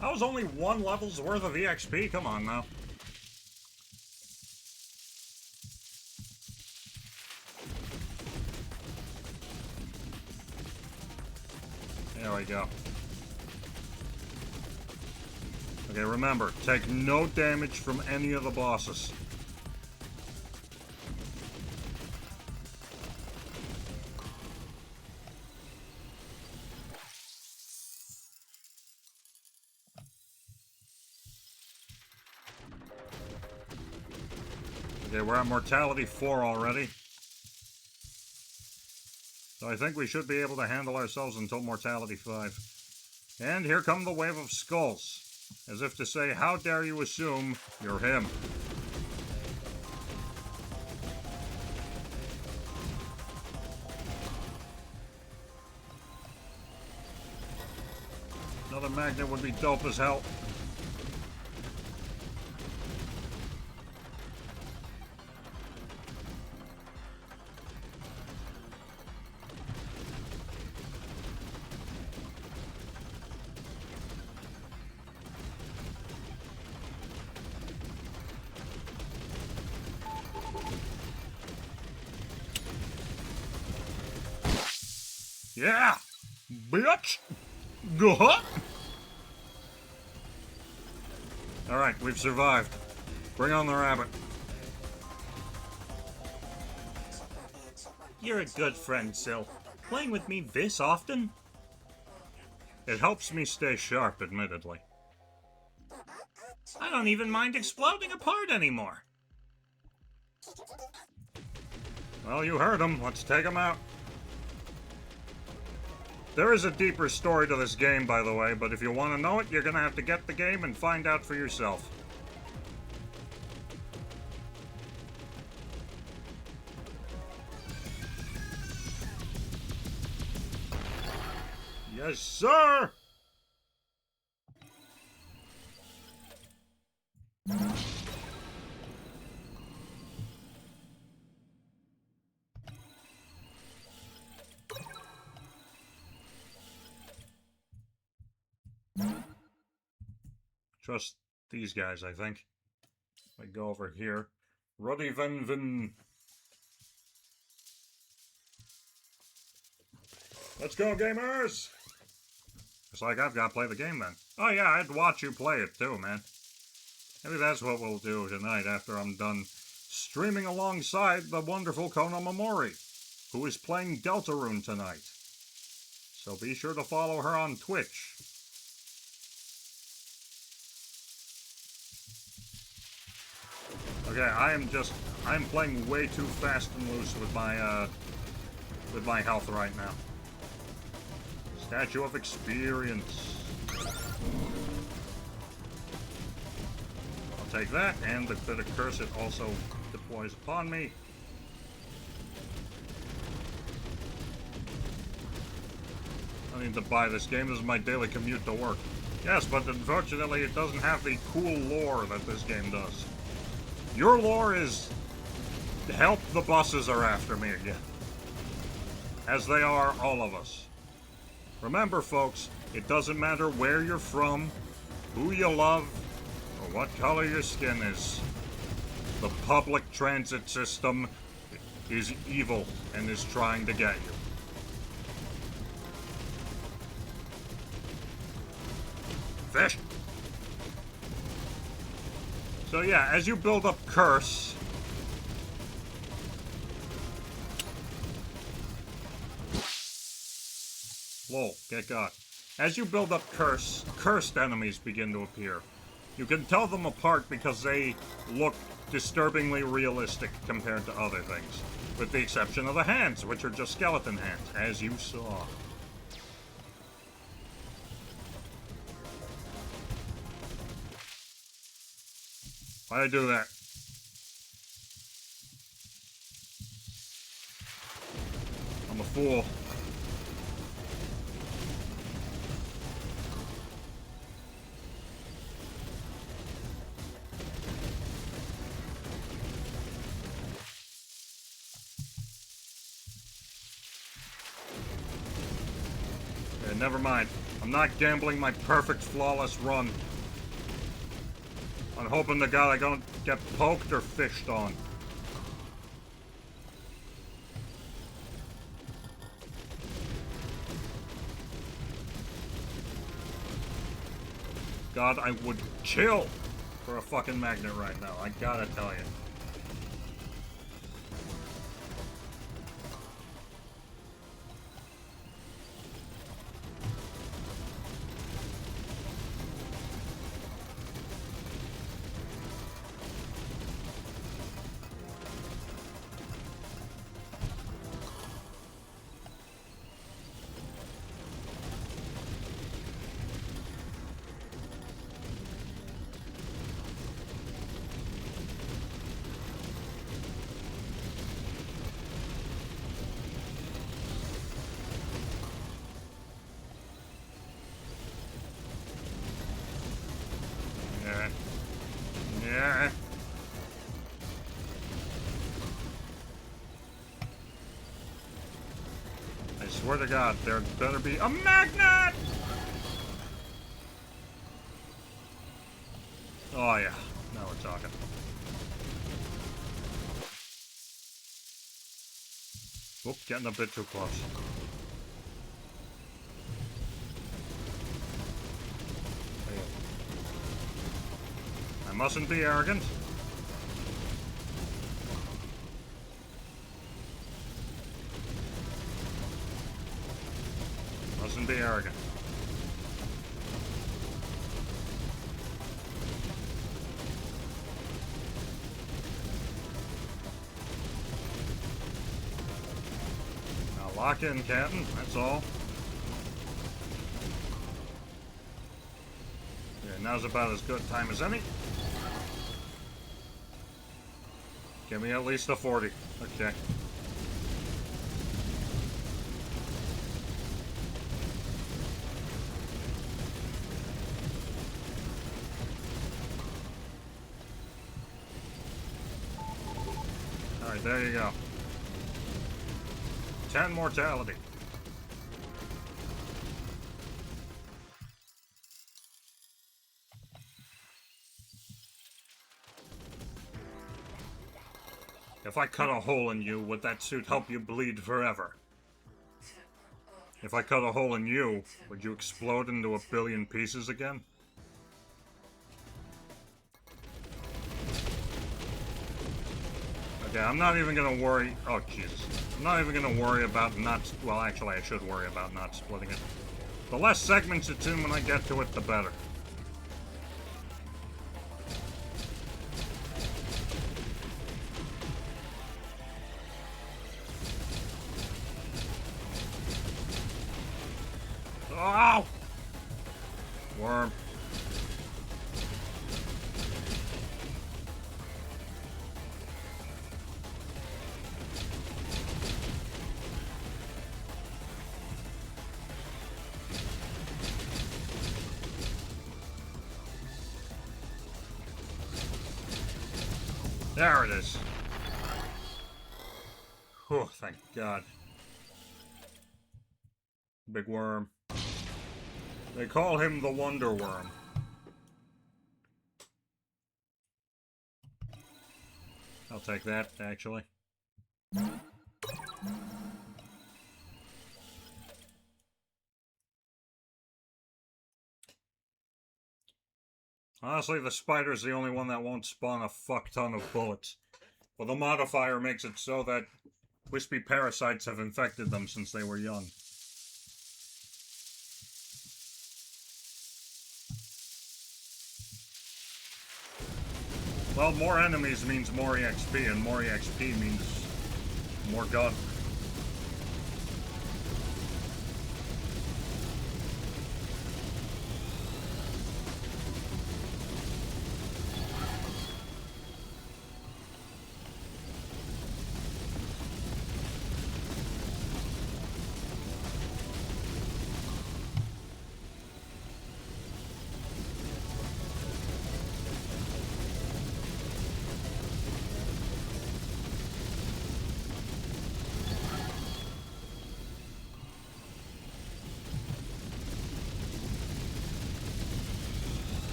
That was only 1 level's worth of EXP. Come on now. There we go. Okay, remember, take no damage from any of the bosses. Okay, we're at mortality 4 already. So I think we should be able to handle ourselves until mortality 5. And here come the wave of skulls. As if to say, how dare you assume you're him. Another magnet would be dope as hell. Yeah! Bitch! Gah! Alright, we've survived. Bring on the rabbit. You're a good friend, Sil. Playing with me this often? It helps me stay sharp, admittedly. I don't even mind exploding apart anymore. Well, you heard him. Let's take him out. There is a deeper story to this game, by the way, but if you want to know it, you're going to have to get the game and find out for yourself. Yes, sir! Trust these guys, I think. I go over here. Ruddy Van Vin. Let's go, gamers! It's like I've got to play the game then. Oh yeah, I'd watch you play it too, man. Maybe that's what we'll do tonight after I'm done streaming alongside the wonderful Kona Momori, who is playing Deltarune tonight. So be sure to follow her on Twitch. Okay, I'm playing way too fast and loose with my health right now. Statue of Experience. I'll take that, and the bit of curse it also deploys upon me. I need to buy this game. This is my daily commute to work. Yes, but unfortunately it doesn't have the cool lore that this game does. Your lore is, help, the buses are after me again. As they are all of us. Remember, folks, it doesn't matter where you're from, who you love, or what color your skin is. The public transit system is evil and is trying to get you. Fish! So yeah, as you build up curse... Lol, get got. As you build up curse, cursed enemies begin to appear. You can tell them apart because they look disturbingly realistic compared to other things. With the exception of the hands, which are just skeleton hands, as you saw. Why'd I do that? I'm a fool. Okay, never mind. I'm not gambling my perfect, flawless run. I'm hoping to God I don't get poked or fished on. God, I would kill for a fucking magnet right now. I gotta tell you. swear to God, there better be a magnet! Oh yeah, now we're talking. Oop, getting a bit too close. I mustn't be arrogant. Mustn't be arrogant. Now lock in, Captain. That's all. Yeah, now's about as good time as any. Give me at least a 40. Okay. Alright, there you go. 10 mortality. If I cut a hole in you, would that suit help you bleed forever? If I cut a hole in you, would you explode into a billion pieces again? Okay, I'm not even gonna worry. Oh, Jesus. I'm not even gonna worry about not. Well, actually, I should worry about not splitting it. The less segments it's in when I get to it, the better. Oh! Worm. There it is. Oh, thank God. Big worm. They call him the Wonder Worm. I'll take that, actually. Honestly, the spider's the only one that won't spawn a fuck ton of bullets. Well, the modifier makes it so that wispy parasites have infected them since they were young. Well, more enemies means more EXP, and more EXP means more gun.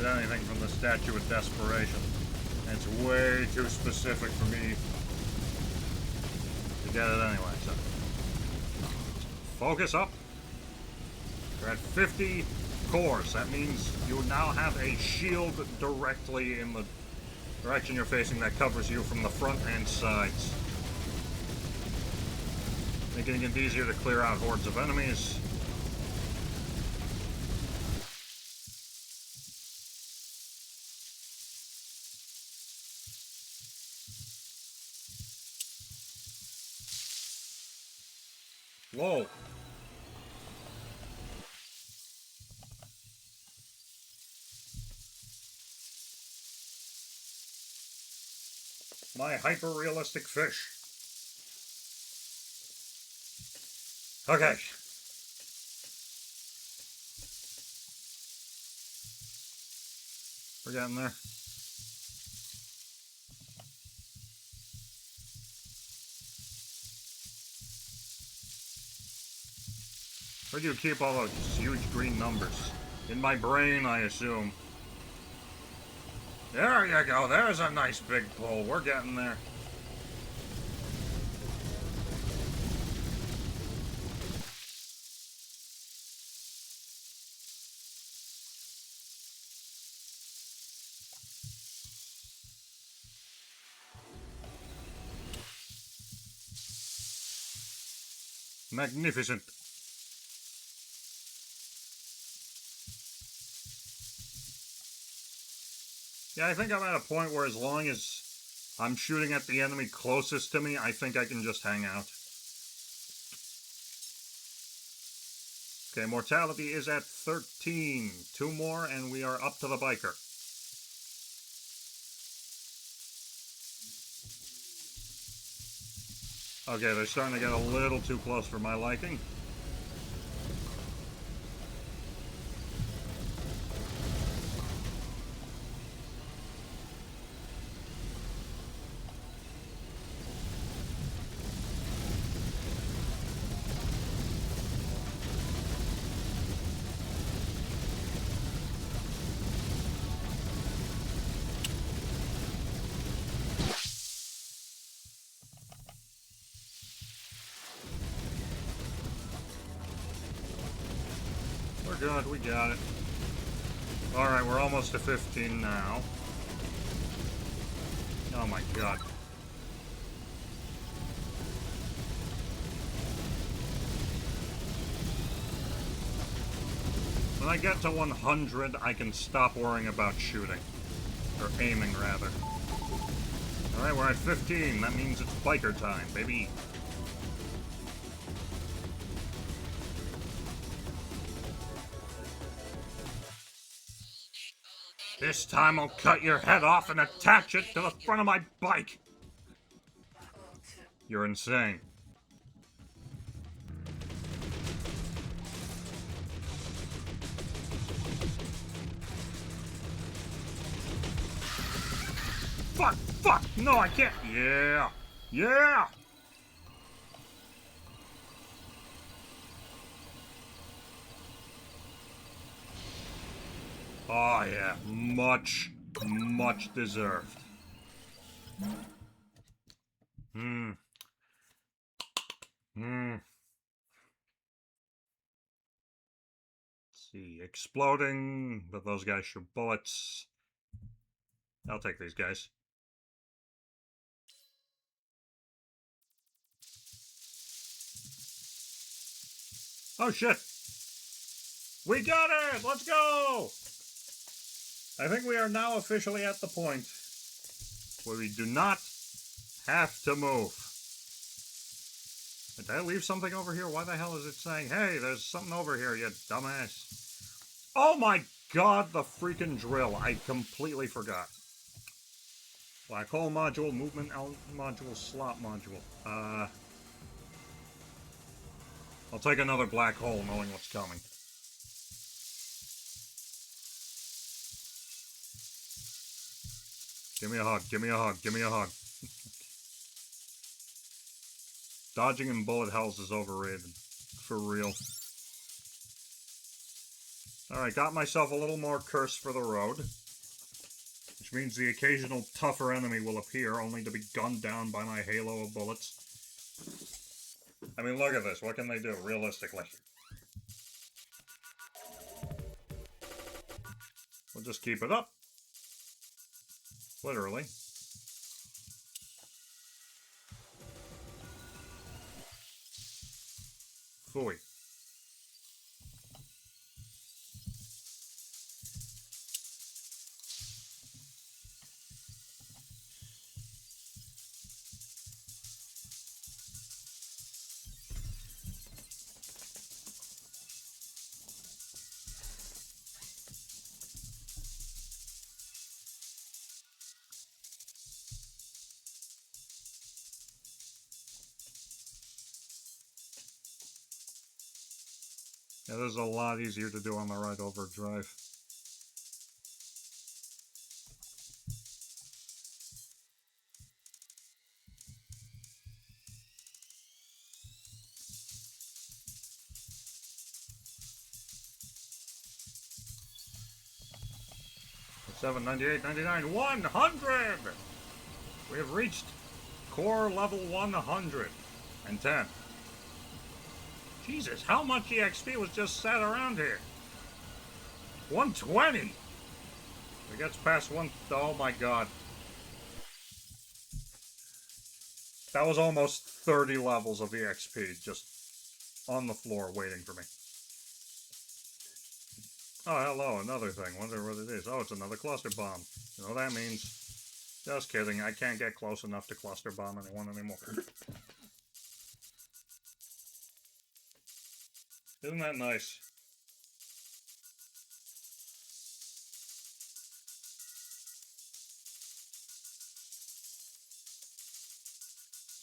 Anything from the Statue of Desperation. It's way too specific for me to get it anyway, so. Focus up. You're at 50 cores. That means you now have a shield directly in the direction you're facing that covers you from the front and sides, making it easier to clear out hordes of enemies. Whoa. my hyper-realistic fish. Okay. We're getting there. Where do you keep all those huge green numbers? In my brain, I assume. There you go. There's a nice big pull. We're getting there. Magnificent. Yeah, I think I'm at a point where as long as I'm shooting at the enemy closest to me, I think I can just hang out. Okay, mortality is at 13. 2 more and we are up to the biker. Okay, they're starting to get a little too close for my liking. We're good, we got it. Alright, we're almost to 15 now. Oh my god. When I get to 100, I can stop worrying about shooting. Or aiming, rather. Alright, we're at 15. That means it's biker time, baby. This time I'll cut your head off and attach it to the front of my bike. You're insane. Fuck! Fuck! No, I can't! Yeah! Yeah! Oh, yeah. Much, much deserved. Let's see. Exploding, but those guys shoot bullets. I'll take these guys. Oh, shit! We got it! Let's go! I think we are now officially at the point where we do not have to move. Did I leave something over here? Why the hell is it saying, hey, there's something over here, you dumbass? Oh my god, the freaking drill. I completely forgot. Black hole module, movement module, slot module. I'll take another black hole knowing what's coming. Give me a hug, give me a hug, give me a hug. Dodging in bullet hells is overrated. For real. Alright, got myself a little more curse for the road. Which means the occasional tougher enemy will appear, only to be gunned down by my halo of bullets. I mean, look at this. What can they do, realistically? We'll just keep it up. Literally. Phooey. Yeah, this is a lot easier to do on the right overdrive. Seven, 98, 99, 100! We have reached core level 110. Jesus, how much EXP was just sat around here? 120! It gets past one. Oh my god. That was almost 30 levels of EXP just on the floor waiting for me. Oh, hello, another thing. Wonder what it is. Oh, it's another cluster bomb. You know what that means? Just kidding. I can't get close enough to cluster bomb anyone anymore. Isn't that nice?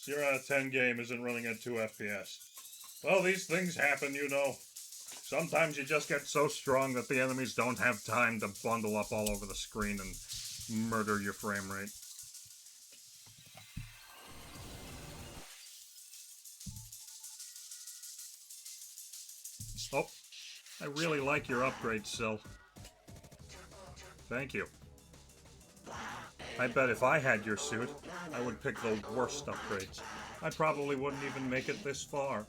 Zero out of 10 game isn't running at 2 FPS. Well, these things happen, you know. Sometimes you just get so strong that the enemies don't have time to bundle up all over the screen and murder your frame rate. Oh, I really like your upgrade, Sil. Thank you. I bet if I had your suit, I would pick the worst upgrades. I probably wouldn't even make it this far.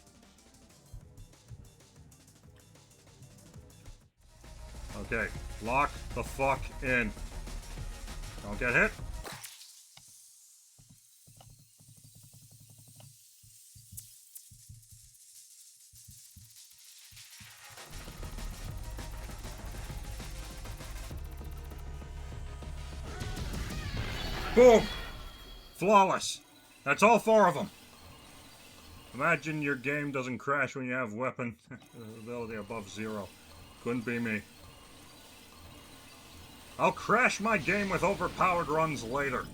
Okay, lock the fuck in. Don't get hit. Boom! Flawless. That's all 4 of them. Imagine your game doesn't crash when you have weapon ability above 0. Couldn't be me. I'll crash my game with overpowered runs later.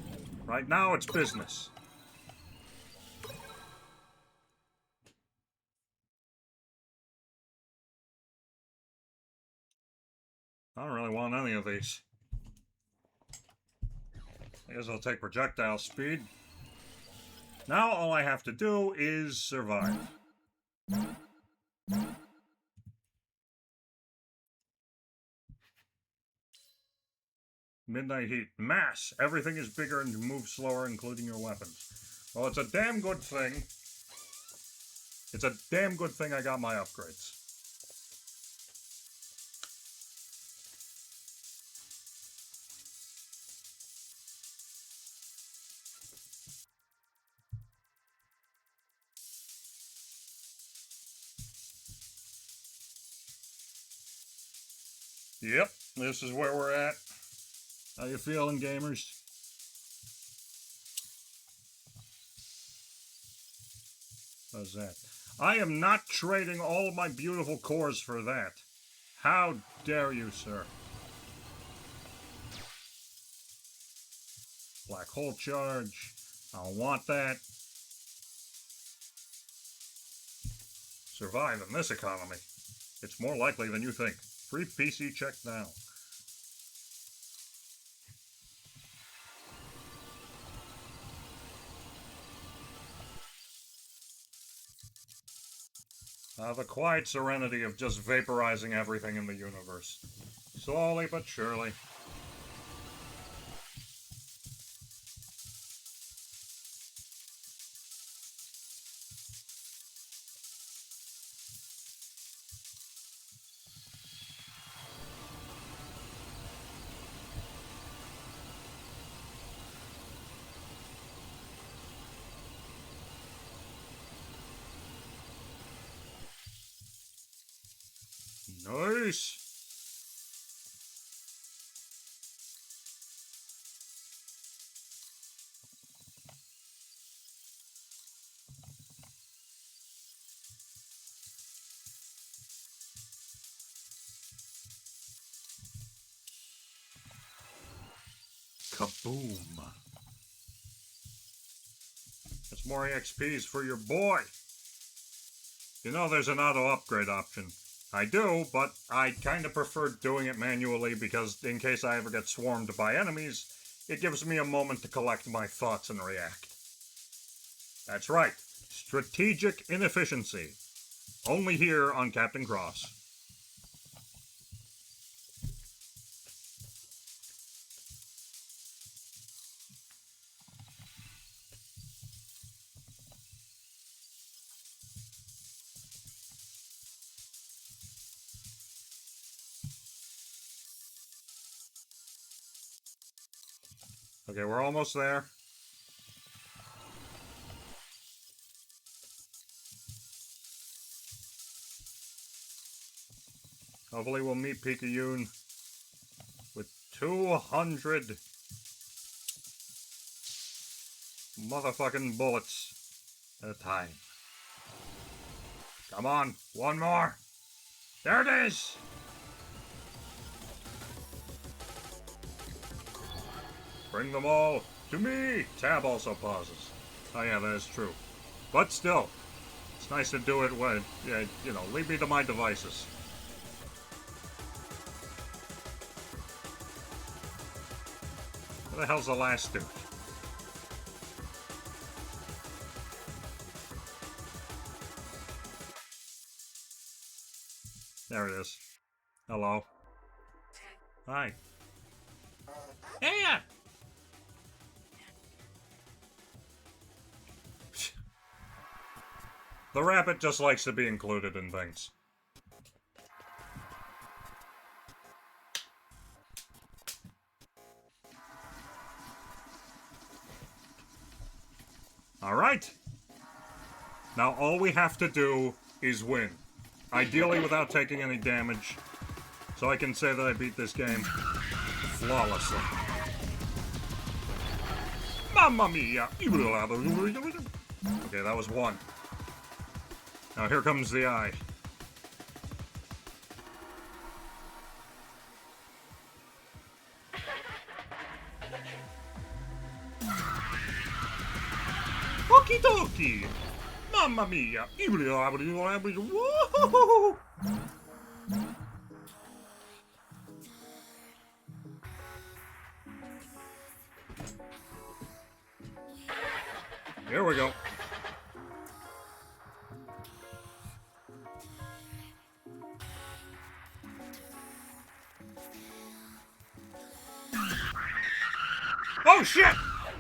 Right now, it's business. I don't really want any of these. I guess I'll take projectile speed. Now all I have to do is survive. Midnight heat. Mass. Everything is bigger and moves slower, including your weapons. Well, it's a damn good thing. It's a damn good thing I got my upgrades. Yep, this is where we're at. How you feeling, gamers? How's that? I am not trading all of my beautiful cores for that. How dare you, sir? Black hole charge. I don't want that. Survive in this economy. It's more likely than you think. Free PC check now. The quiet serenity of just vaporizing everything in the universe. Slowly but surely. Nice! Kaboom! That's more EXPs for your boy! You know there's an auto upgrade option. I do, but I kind of prefer doing it manually because in case I ever get swarmed by enemies, it gives me a moment to collect my thoughts and react. That's right, strategic inefficiency. Only here on Captain Cross. Okay, we're almost there. Hopefully we'll meet Picayune with 200 motherfucking bullets at a time. Come on, one more. There it is! Bring them all to me! Tab also pauses. Oh yeah, that is true. But still, it's nice to do it when, you know, leave me to my devices. Where the hell's the last dude? There it is. Hello. Hi. Hey! The rabbit just likes to be included in things. Alright. Now all we have to do is win. Ideally without taking any damage. So I can say that I beat this game flawlessly. Mamma mia! Okay, that was one. Now here comes the eye. Okie dokie! Mamma mia! Woo! Here we go. Oh shit!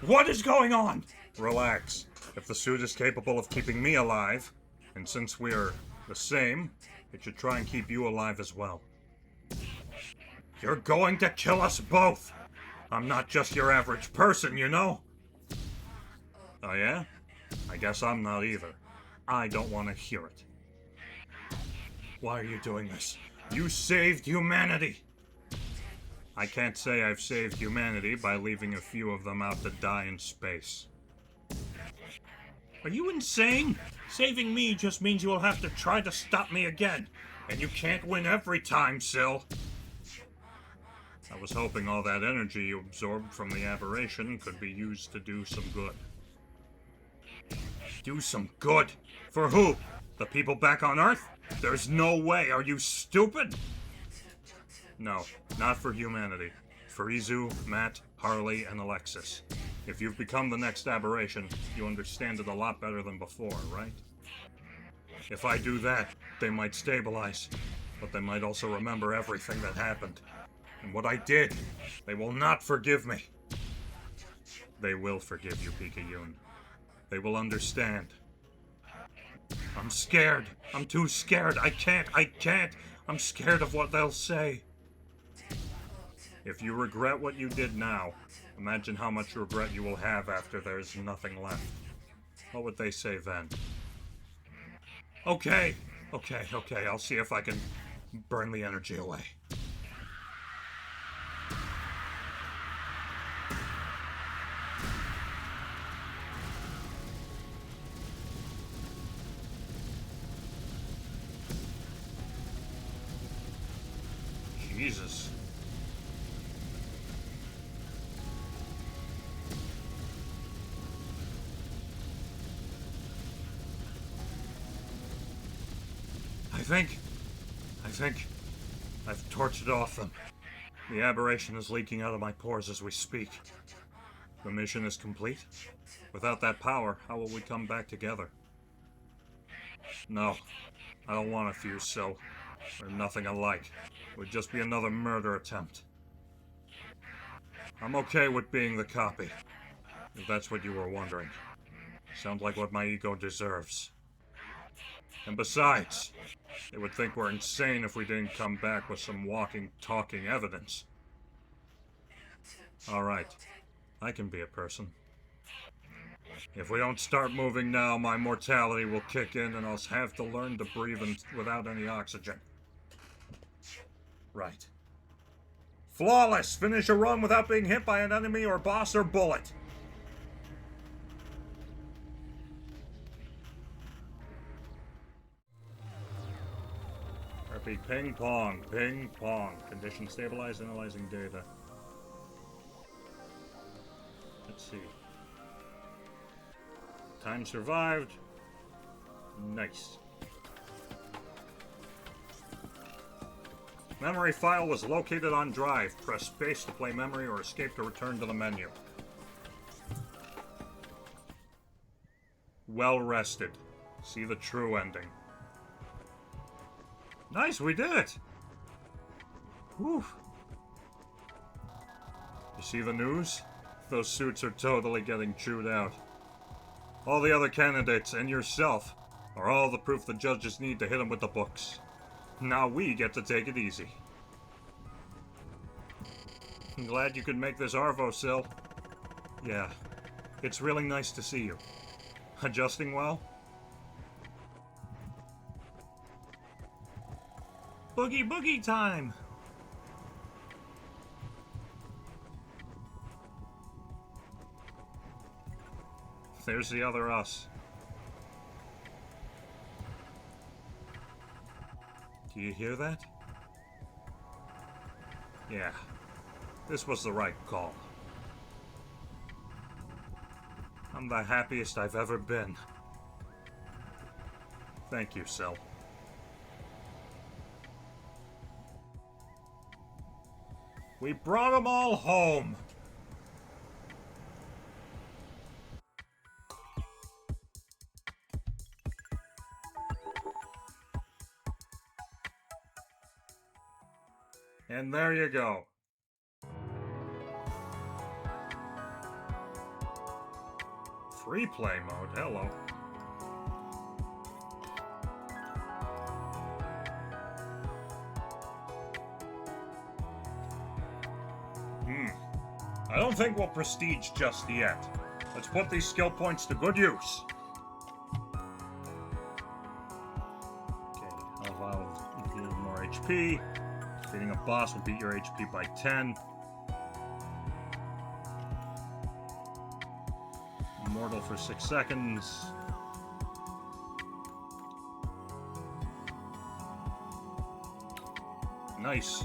What is going on? Relax. If the suit is capable of keeping me alive, and since we're the same, it should try and keep you alive as well. You're going to kill us both! I'm not just your average person, you know? Oh yeah? I guess I'm not either. I don't want to hear it. Why are you doing this? You saved humanity! I can't say I've saved humanity by leaving a few of them out to die in space. Are you insane? Saving me just means you will have to try to stop me again. And you can't win every time, Syl. I was hoping all that energy you absorbed from the aberration could be used to do some good. Do some good? For who? The people back on Earth? There's no way. Are you stupid? No, not for humanity. For Izu, Matt, Harley, and Alexis. If you've become the next aberration, you understand it a lot better than before, right? If I do that, they might stabilize, but they might also remember everything that happened. And what I did. They will not forgive me. They will forgive you, Picayune. They will understand. I'm scared. I'm too scared. I can't. I'm scared of what they'll say. If you regret what you did now, imagine how much regret you will have after there's nothing left. What would they say then? Okay. I'll see if I can burn the energy away. Jesus. think I've torched it off them. The aberration is leaking out of my pores as we speak. The mission is complete. Without that power, how will we come back together? No, I don't want a fuse, so we're nothing alike. It would just be another murder attempt. I'm okay with being the copy, if that's what you were wondering. Sounds like what my ego deserves. And besides, they would think we're insane if we didn't come back with some walking, talking evidence. Alright, I can be a person. If we don't start moving now, my mortality will kick in and I'll have to learn to breathe without any oxygen. Right. Flawless! Finish a run without being hit by an enemy or boss or bullet. Repeat, ping pong, ping pong. Condition stabilized, analyzing data. Let's see. Time survived. Nice. Memory file was located on drive. Press space to play memory or escape to return to the menu. Well rested. See the true ending. Nice, we did it! Whew. You see the news? Those suits are totally getting chewed out. All the other candidates, and yourself, are all the proof the judges need to hit them with the books. Now we get to take it easy. I'm glad you could make this Arvo, Sil. Yeah, it's really nice to see you. Adjusting well? Boogie boogie time! There's the other us. Do you hear that? Yeah, this was the right call. I'm the happiest I've ever been. Thank you, Sil. We brought them all home! And there you go. Free play mode, hello. I don't think we'll prestige just yet. Let's put these skill points to good use. Okay, I'll give more HP. Defeating a boss will beat your HP by 10. Immortal for 6 seconds. Nice.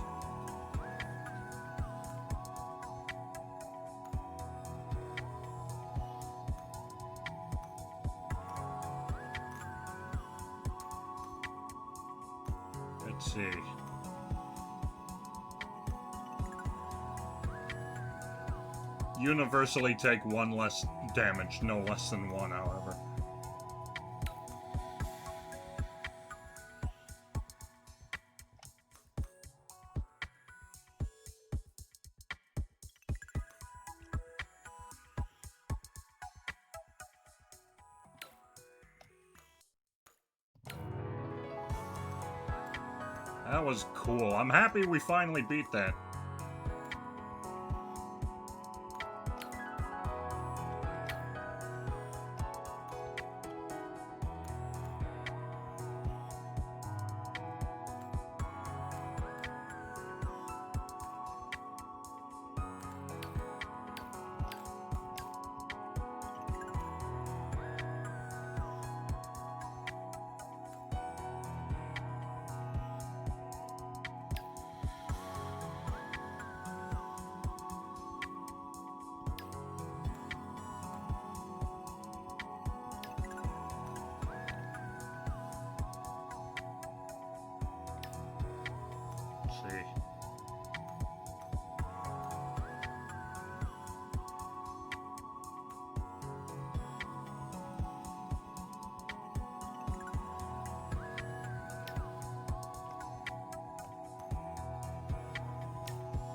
Let's see. Universally take 1 less damage, no less than 1, however. That was cool. I'm happy we finally beat that.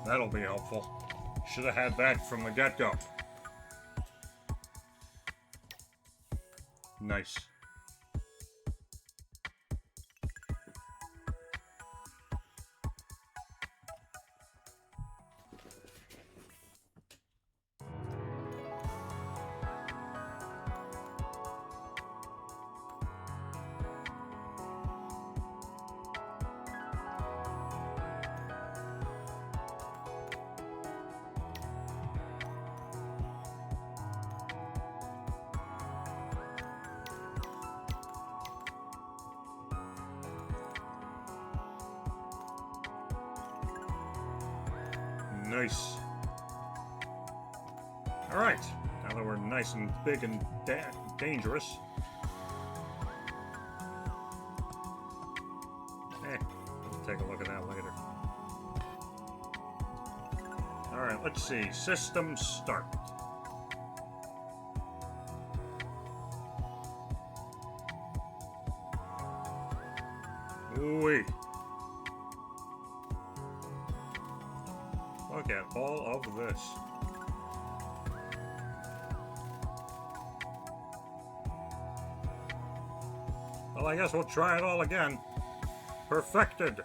That'll be helpful. Should have had that from the get-go. Nice. Nice. Alright, now that we're nice and big and dangerous. We'll take a look at that later. Alright, let's see. System start. Ooh-wee. Look at all of this. Well, I guess we'll try it all again. Perfected.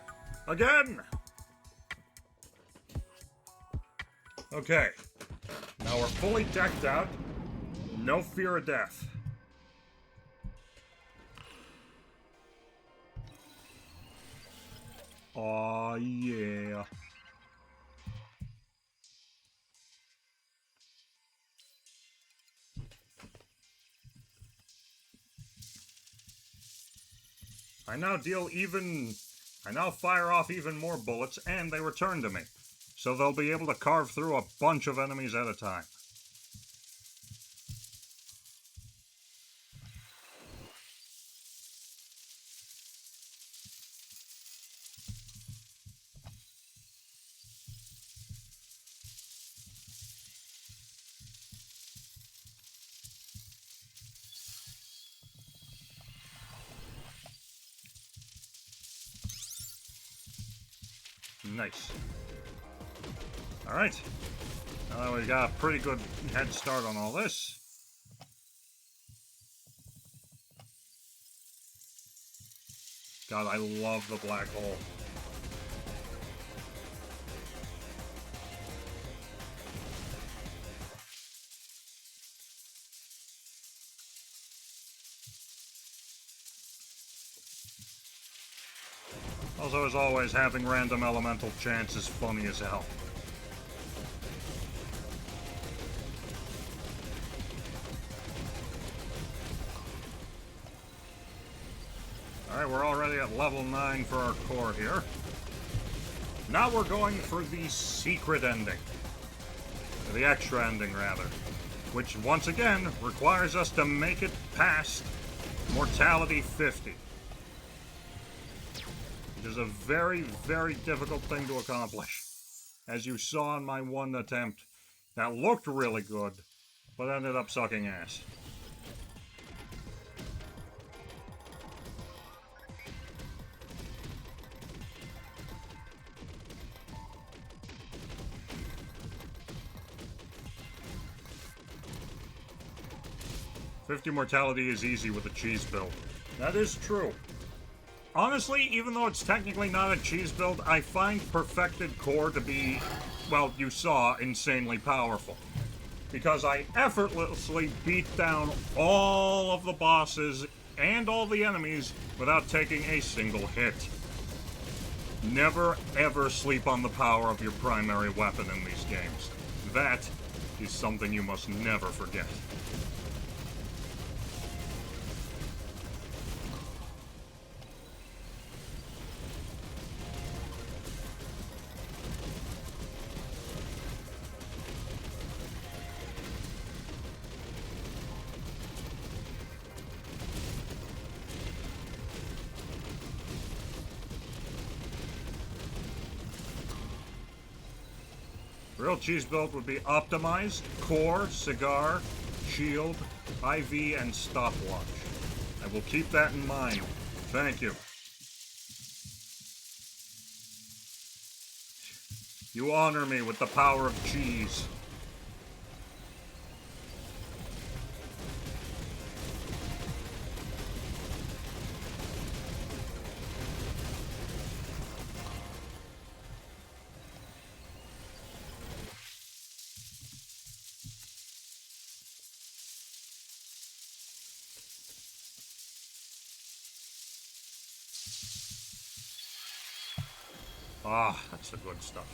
Again! Okay. Now we're fully decked out. No fear of death. Aw, yeah. I now fire off even more bullets, and they return to me. So they'll be able to carve through a bunch of enemies at a time. Nice. Alright. Now that we got a pretty good head start on all this. God, I love the black hole. Also, as always, having random elemental chance is funny as hell. Alright, we're already at level 9 for our core here. Now we're going for the secret ending. The extra ending, rather. Which, once again, requires us to make it past Mortality 50. Which is a very, very difficult thing to accomplish. As you saw in my one attempt, that looked really good, but ended up sucking ass. "50 mortality is easy with a cheese build." That is true. Honestly, even though it's technically not a cheese build, I find Perfected Core to be, well, you saw, insanely powerful. Because I effortlessly beat down all of the bosses and all the enemies without taking a single hit. Never, ever sleep on the power of your primary weapon in these games. That is something you must never forget. Real cheese build would be optimized, core, cigar, shield, IV, and stopwatch. I will keep that in mind. Thank you. You honor me with the power of cheese. Ah, that's the good stuff.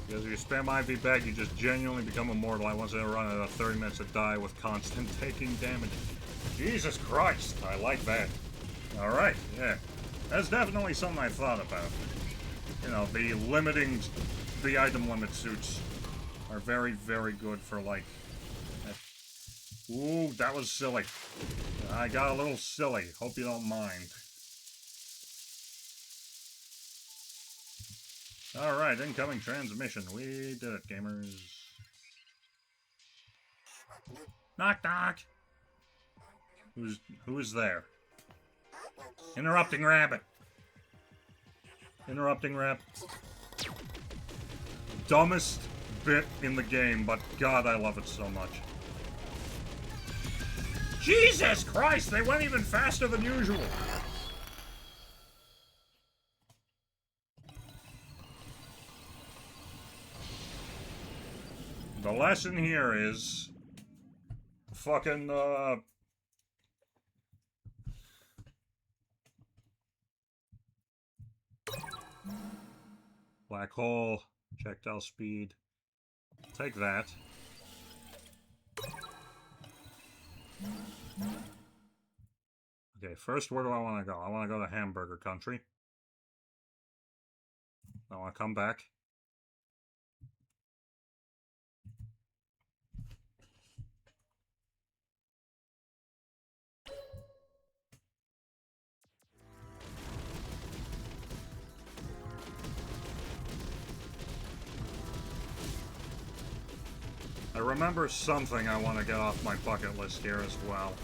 Because if you spam IV bag, you just genuinely become immortal. I once had a run at 30 minutes to die with constant taking damage. Jesus Christ, I like that. Alright, yeah. That's definitely something I thought about. You know, the limiting, the item limit suits are very, very good for, like... Ooh, that was silly. I got a little silly. Hope you don't mind. Alright, incoming transmission. We did it, gamers. Knock, knock! Who's there? Interrupting rabbit. Interrupting rabbit. Dumbest bit in the game, but God, I love it so much. Jesus Christ, they went even faster than usual. The lesson here is fucking, black hole, projectile speed. Take that. Okay, first, where do I want to go? I want to go to Hamburger Country. I want to come back. I remember something I want to get off my bucket list here as well.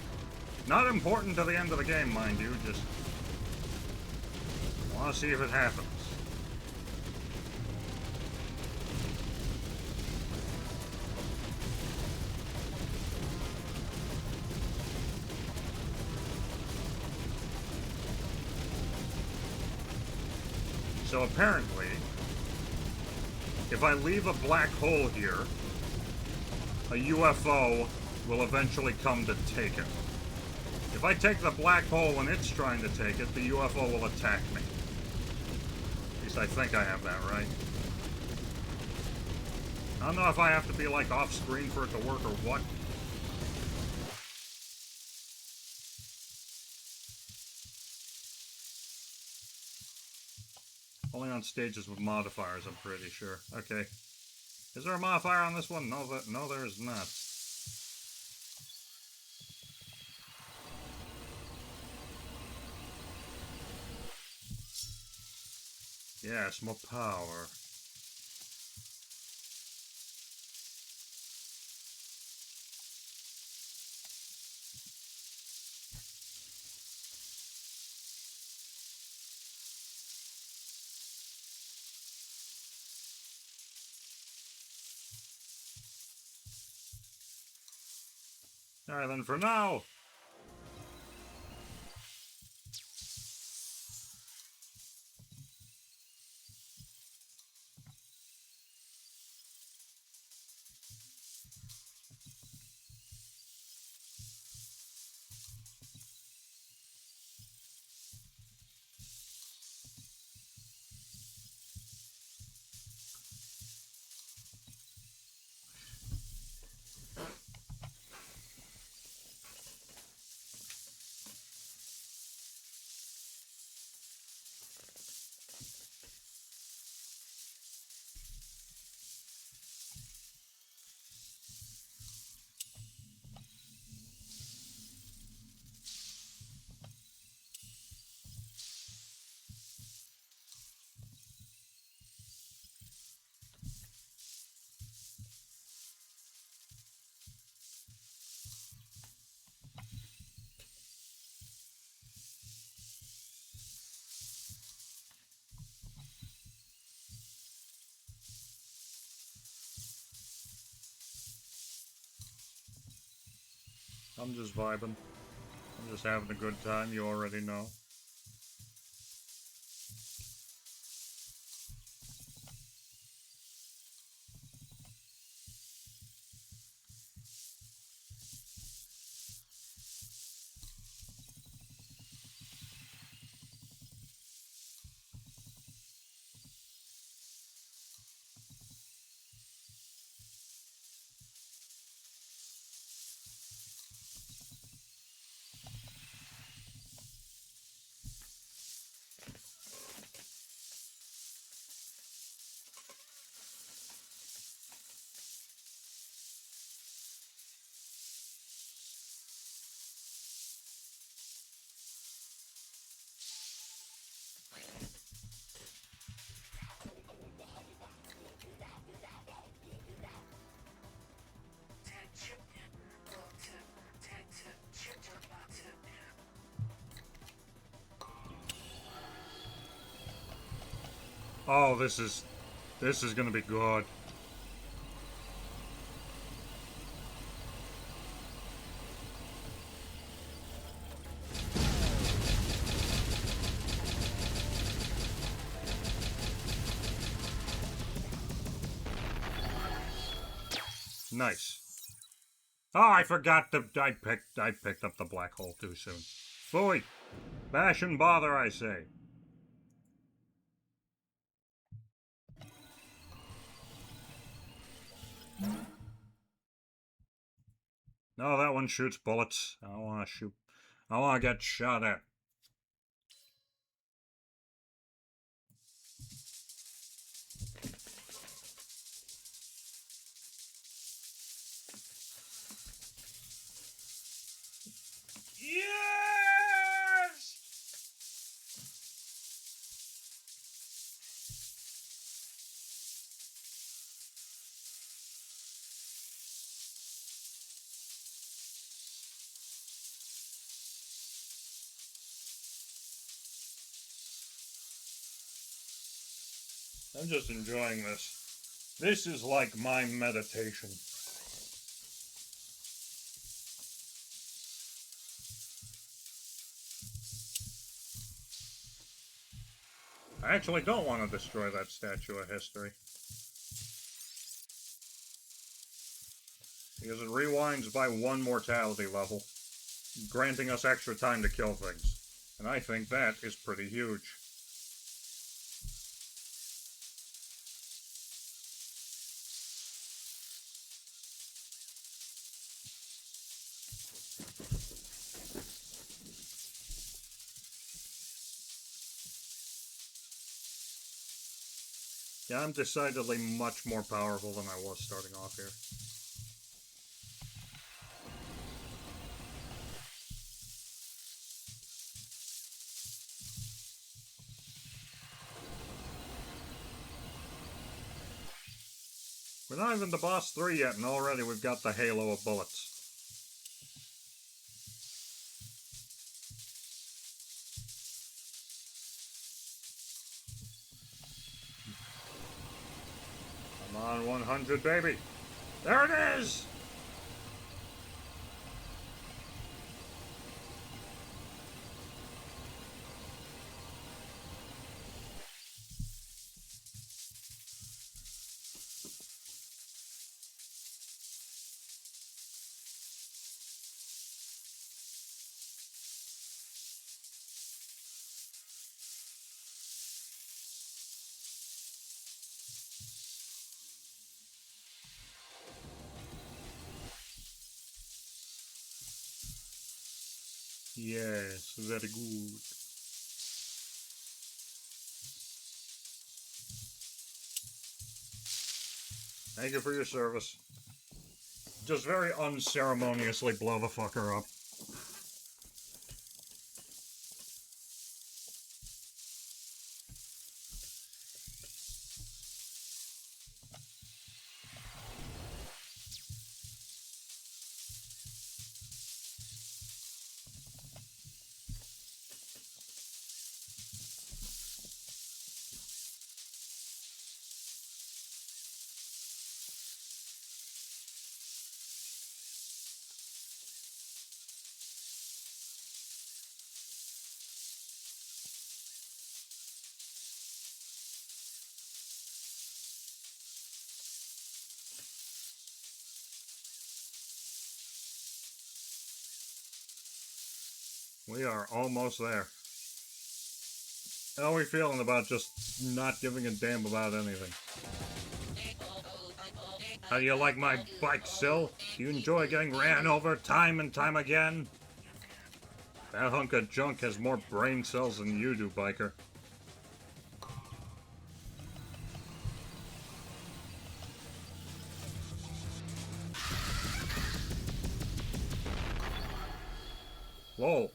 Not important to the end of the game, mind you, just want to see if it happens. So apparently, if I leave a black hole here, a UFO will eventually come to take it. If I take the black hole when it's trying to take it, the UFO will attack me. At least I think I have that right. I don't know if I have to be, like, off-screen for it to work or what. Only on stages with modifiers, I'm pretty sure. Okay. Is there a modifier on this one? No, there is not. Yes, more power. Alright, then for now. I'm just vibing. I'm just having a good time, you already know. Oh, this is gonna be good. Nice. Oh, I forgot to. I picked up the black hole too soon. Phooey. Bash and bother, I say. No, that one shoots bullets. I don't want to shoot. I want to get shot at. Yes! I'm just enjoying this. This is like my meditation. I actually don't want to destroy that statue of history. Because it rewinds by one mortality level, granting us extra time to kill things. And I think that is pretty huge. Yeah, I'm decidedly much more powerful than I was starting off here. We're not even to boss 3 yet, and already we've got the halo of bullets. Come on, 100, baby! There it is! Yes, very good. Thank you for your service. Just very unceremoniously blow the fucker up. We are almost there. How are we feeling about just not giving a damn about anything? How do you like my bike, Sil? Do you enjoy getting ran over time and time again? That hunk of junk has more brain cells than you do, biker. Whoa.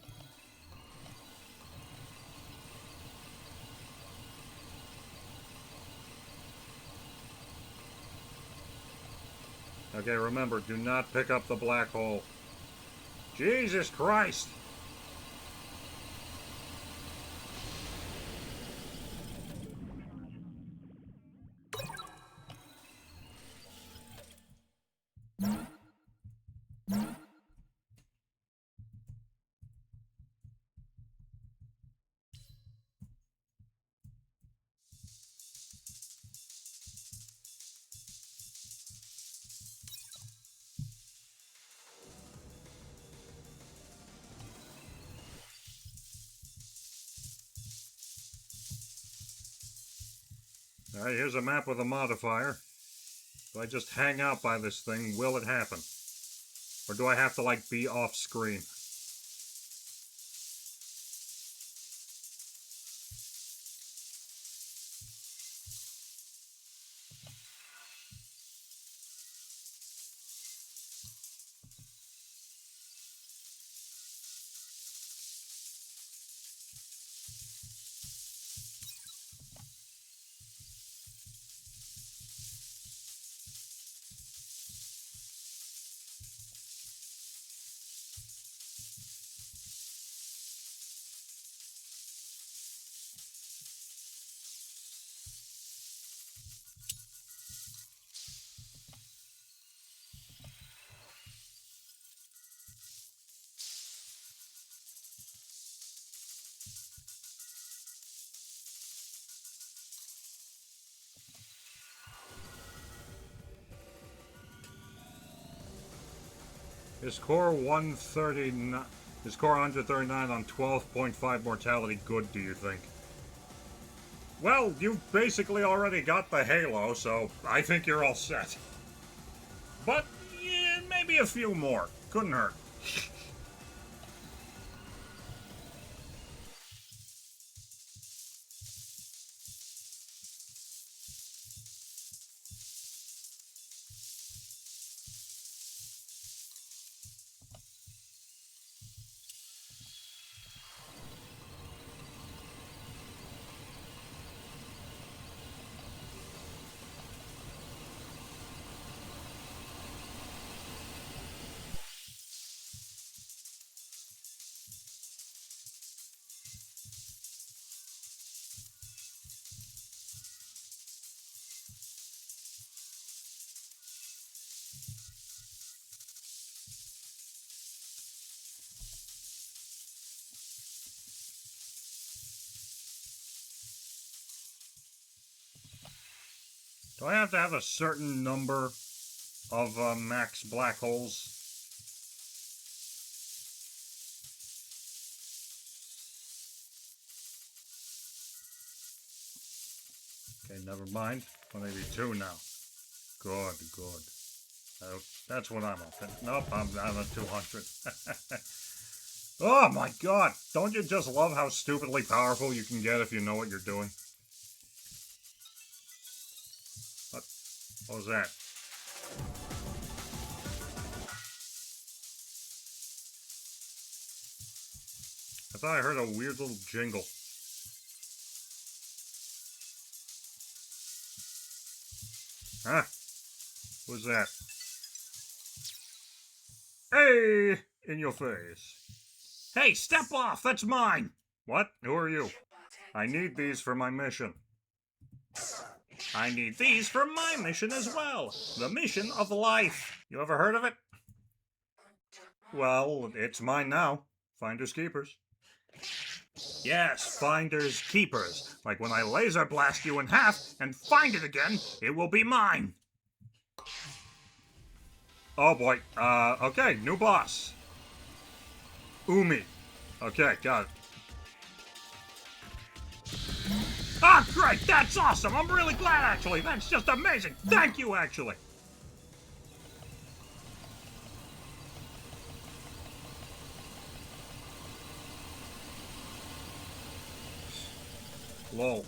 Okay, remember, do not pick up the black hole. Jesus Christ! Alright, here's a map with a modifier. Do I just hang out by this thing? Will it happen? Or do I have to, like, be off screen? Is core 139... Is core 139 on 12.5 mortality good, do you think? Well, you've basically already got the halo, so I think you're all set. But, yeah, maybe a few more. Couldn't hurt. Do I have to have a certain number of max black holes? Okay, never mind. 182 now. Good, good. That's what I'm up at. Nope, I'm at 200. Oh my god! Don't you just love how stupidly powerful you can get if you know what you're doing? What was that? I thought I heard a weird little jingle. Huh? What was that? Hey! In your face. Hey, step off! That's mine! What? Who are you? I need these for my mission. I need these for my mission as well. The mission of life. You ever heard of it? Well, it's mine now. Finders keepers. Yes, finders keepers. Like when I laser blast you in half and find it again, it will be mine. Oh boy. Okay, new boss. Umi. Okay, got it. Ah, great! That's awesome! I'm really glad, actually! That's just amazing! Thank you, actually! Lol.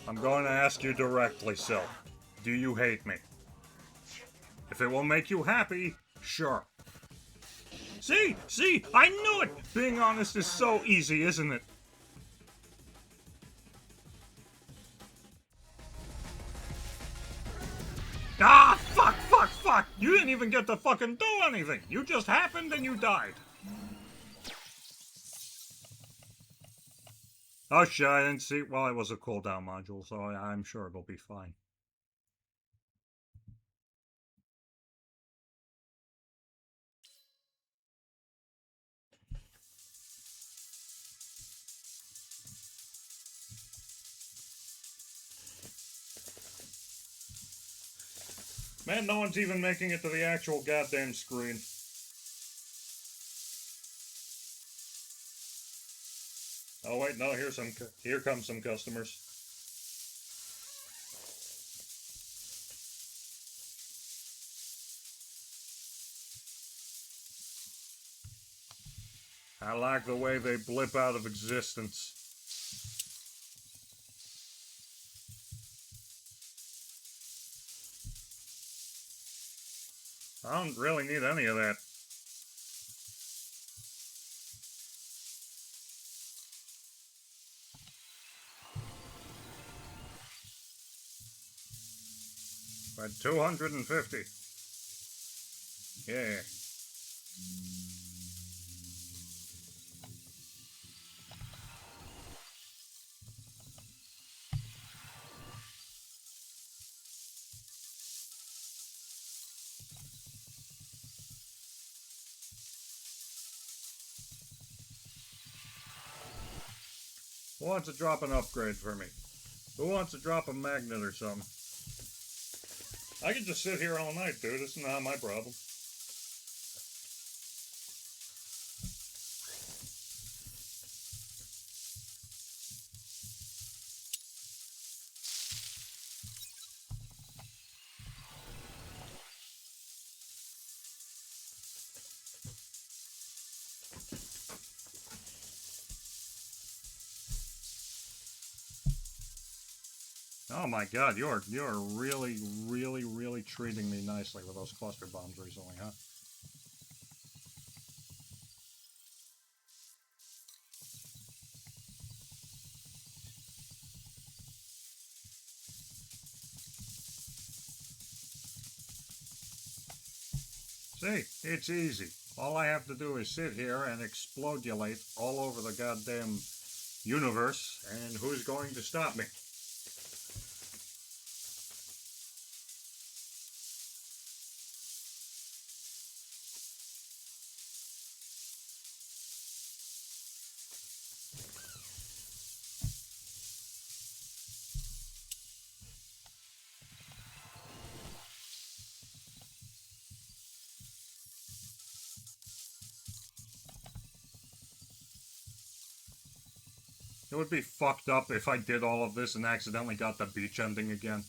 I'm going to ask you directly, Sil. Do you hate me? If it will make you happy, sure. See? See? I knew it! Being honest is so easy, isn't it? Ah, fuck, fuck, fuck! You didn't even get to fucking do anything! You just happened and you died. Oh shit, I didn't see. Well, it was a cooldown module, so I'm sure it'll be fine. Man, no one's even making it to the actual goddamn screen. Oh wait, no, here comes some customers. I like the way they blip out of existence. I don't really need any of that. But 250. Yeah. Who wants to drop an upgrade for me? Who wants to drop a magnet or something? I can just sit here all night, dude. It's not my problem. Oh my god, you're really, really, really treating me nicely with those cluster bombs recently, huh? See, it's easy. All I have to do is sit here and explodulate all over the goddamn universe, and who's going to stop me? It would be fucked up if I did all of this and accidentally got the beach ending again.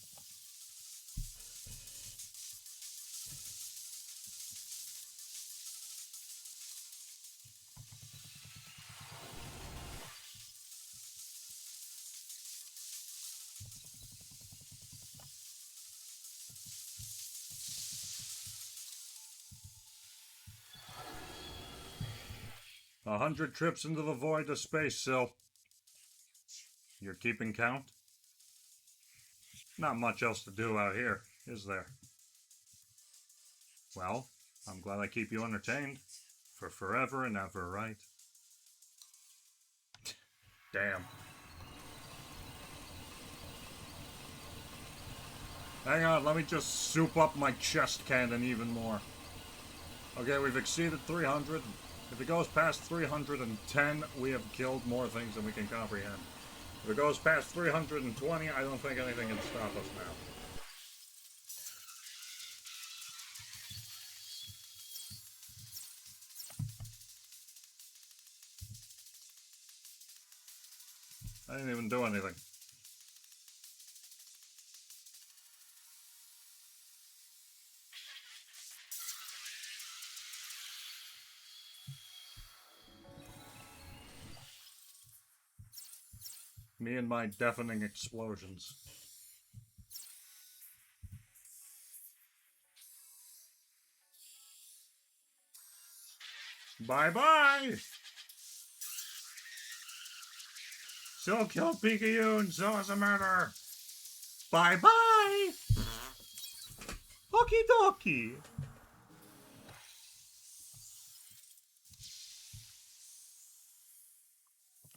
100 trips into the void of space, Sil. You're keeping count? Not much else to do out here, is there? Well, I'm glad I keep you entertained. For forever and ever, right? Damn. Hang on, let me just soup up my chest cannon even more. Okay, we've exceeded 300. If it goes past 310, we have killed more things than we can comprehend. If it goes past 320, I don't think anything can stop us now. I didn't even do anything. Me and my deafening explosions. Bye-bye! So kill Picayune, so is a murder! Bye-bye! Okie dokie!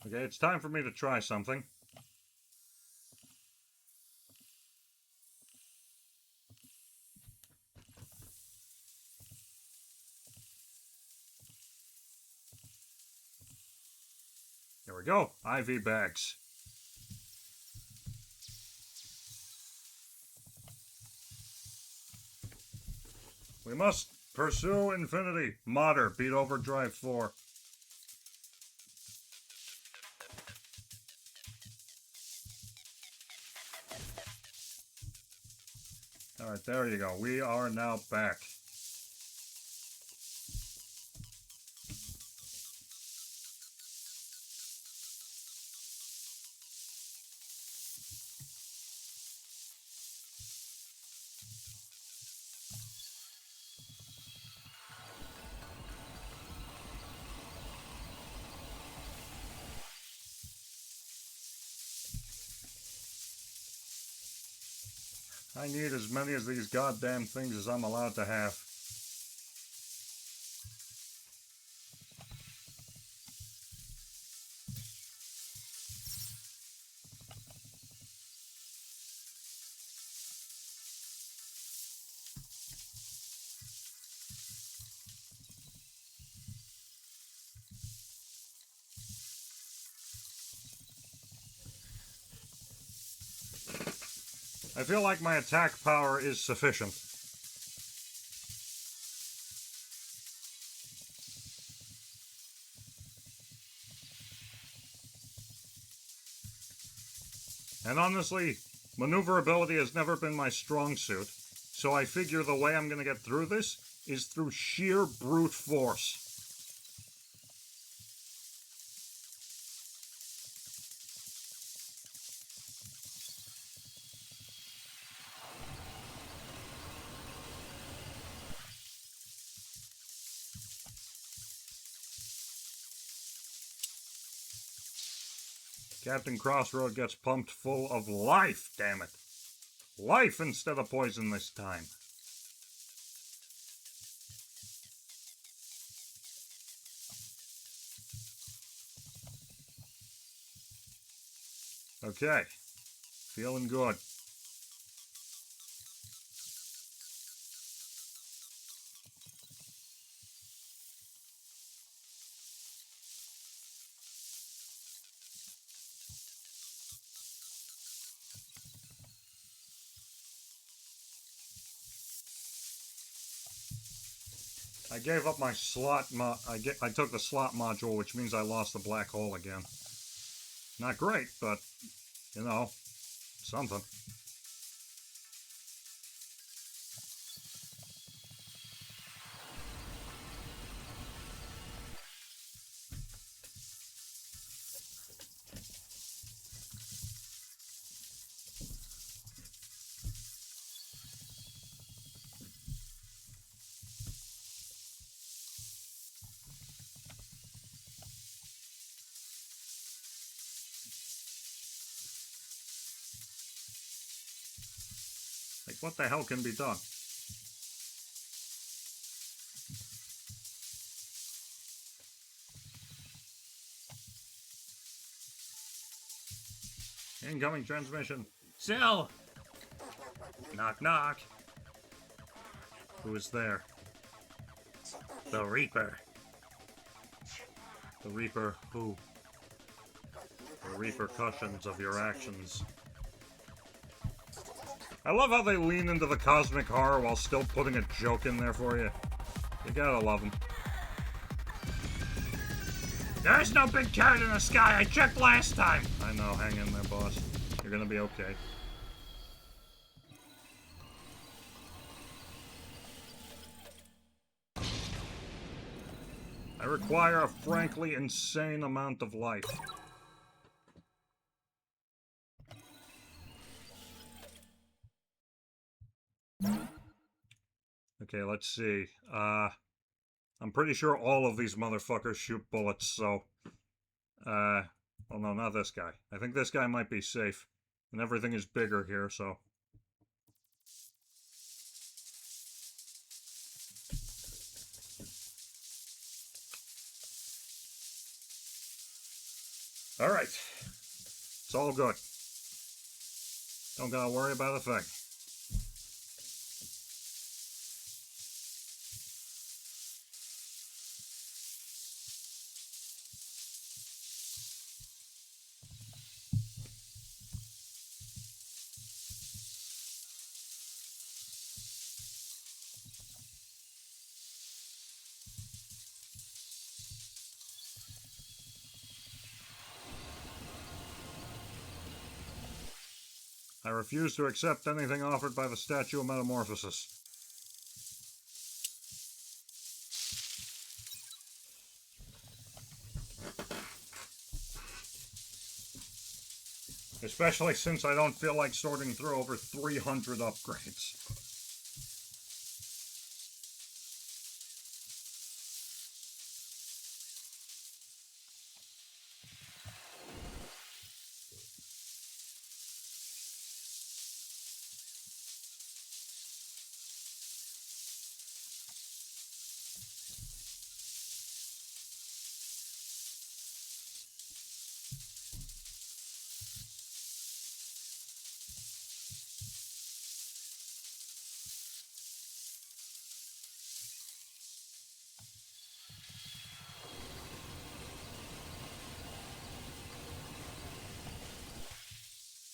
Okay, it's time for me to try something. There we go. IV bags. We must pursue infinity. Modder, beat overdrive 4. Alright, there you go. We are now back. I need as many of these goddamn things as I'm allowed to have. I feel like my attack power is sufficient. And honestly, maneuverability has never been my strong suit, so I figure the way I'm gonna get through this is through sheer brute force. Captain Crossroad gets pumped full of life, damn it. Life instead of poison this time. Okay. Feeling good. I gave up my slot I took the slot module, which means I lost the black hole again. Not great, but, you know, something. Like, what the hell can be done? Incoming transmission. Cell! Knock, knock. Who is there? The Reaper. The Reaper who? The repercussions of your actions. I love how they lean into the cosmic horror while still putting a joke in there for you. You gotta love them. There is no big carrot in the sky. I checked last time. I know. Hang in there, boss. You're gonna be okay. I require a frankly insane amount of life. Okay, let's see. I'm pretty sure all of these motherfuckers shoot bullets, so... well, no, not this guy. I think this guy might be safe. And everything is bigger here, so... Alright. It's all good. Don't gotta worry about a thing. I refuse to accept anything offered by the Statue of Metamorphosis. Especially since I don't feel like sorting through over 300 upgrades.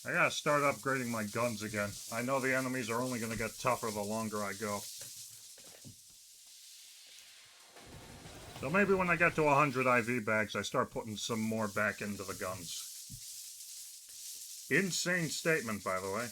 I gotta start upgrading my guns again. I know the enemies are only gonna get tougher the longer I go. So maybe when I get to 100 IV bags, I start putting some more back into the guns. Insane statement, by the way.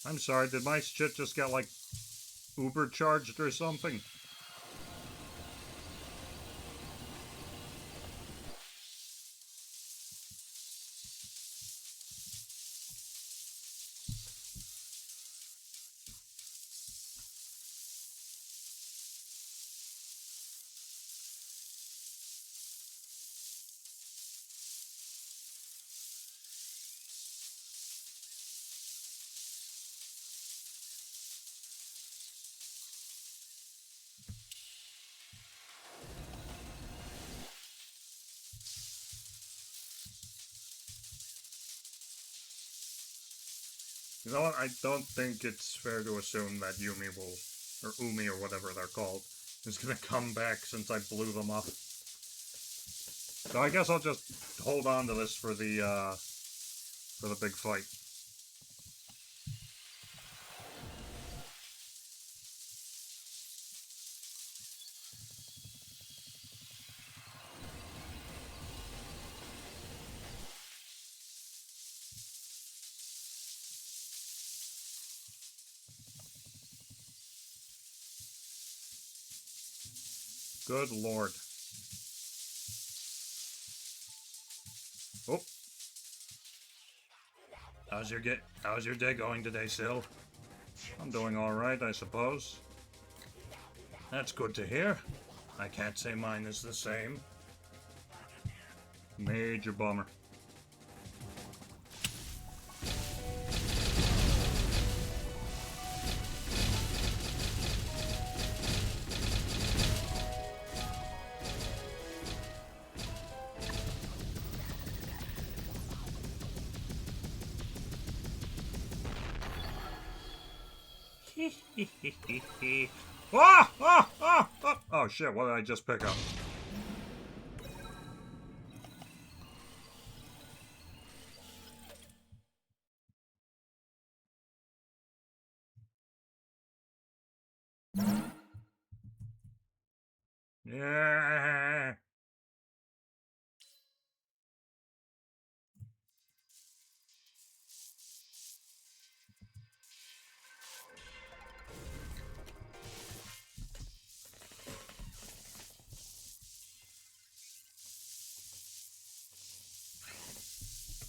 I'm sorry, did my shit just get, like, Uber charged or something? You know what? I don't think it's fair to assume that Yumi will, or Umi or whatever they're called, is gonna come back since I blew them up. So I guess I'll just hold on to this for the big fight. Good lord. Oh. How's your day going today, Sil? I'm doing alright, I suppose. That's good to hear. I can't say mine is the same. Major bummer. Ah! Ah! Ah! Ah! Oh shit, what did I just pick up? Yeah.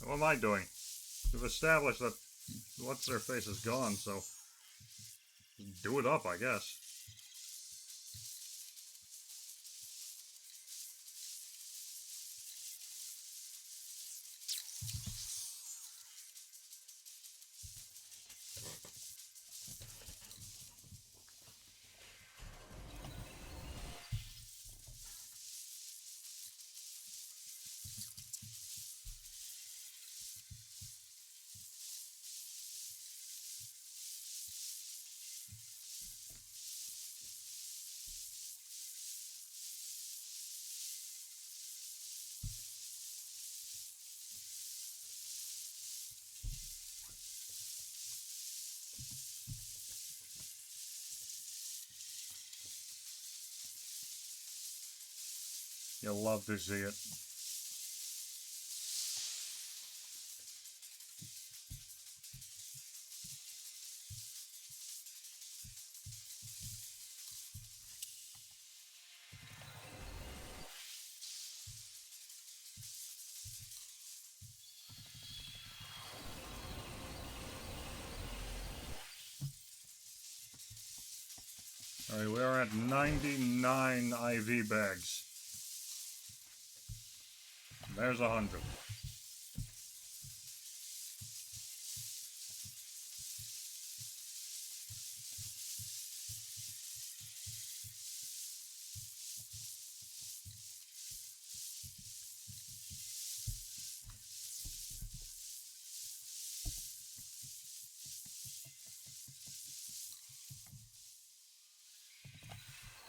What am I doing? We've established that what's their face is gone, so do it up, I guess. You'll love to see it. Alright, we're at 99 IV bags. There's 100.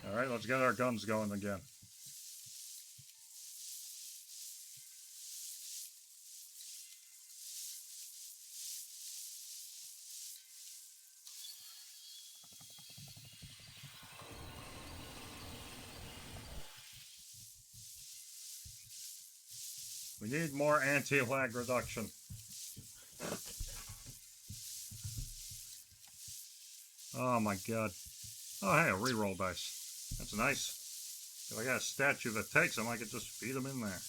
Alright, let's get our guns going again. We need more anti-lag reduction. Oh my god. Oh hey, a reroll dice. That's nice. If I got a statue that takes them, I could just feed them in there.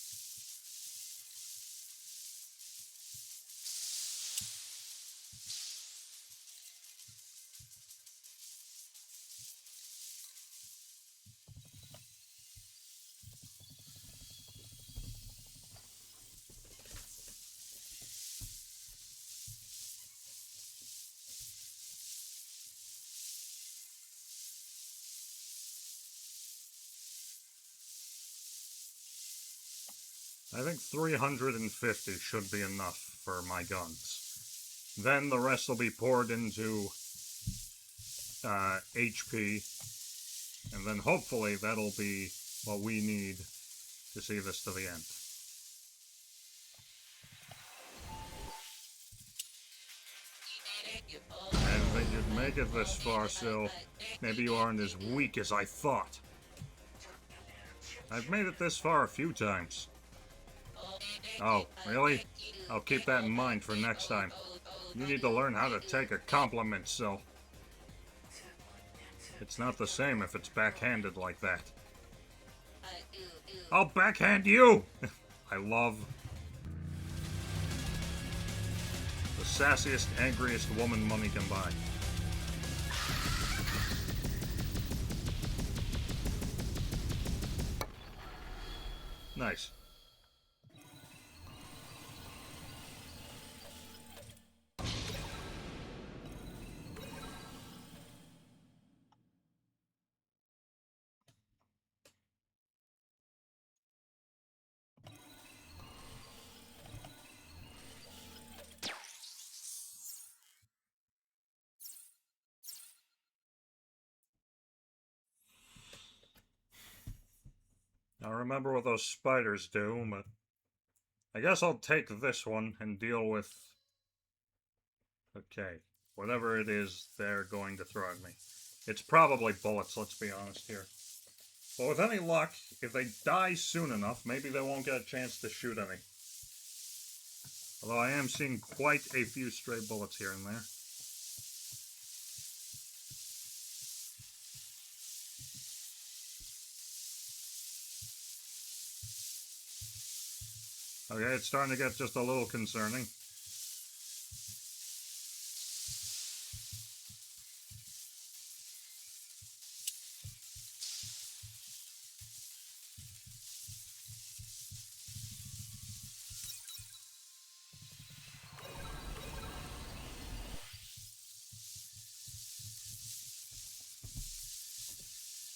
I think 350 should be enough for my guns. Then the rest will be poured into HP, and then hopefully that'll be what we need to see this to the end. I didn't think you'd make it this far, Sil. Maybe you aren't as weak as I thought. I've made it this far a few times. Oh, really? I'll keep that in mind for next time. You need to learn how to take a compliment, Sil. It's not the same if it's backhanded like that. I'll backhand you! I love the sassiest, angriest woman money can buy. Nice. remember what those spiders do, but I guess I'll take this one and deal with... Okay, whatever it is they're going to throw at me. It's probably bullets, let's be honest here. But with any luck, if they die soon enough, maybe they won't get a chance to shoot any. Although I am seeing quite a few stray bullets here and there. Okay, it's starting to get just a little concerning.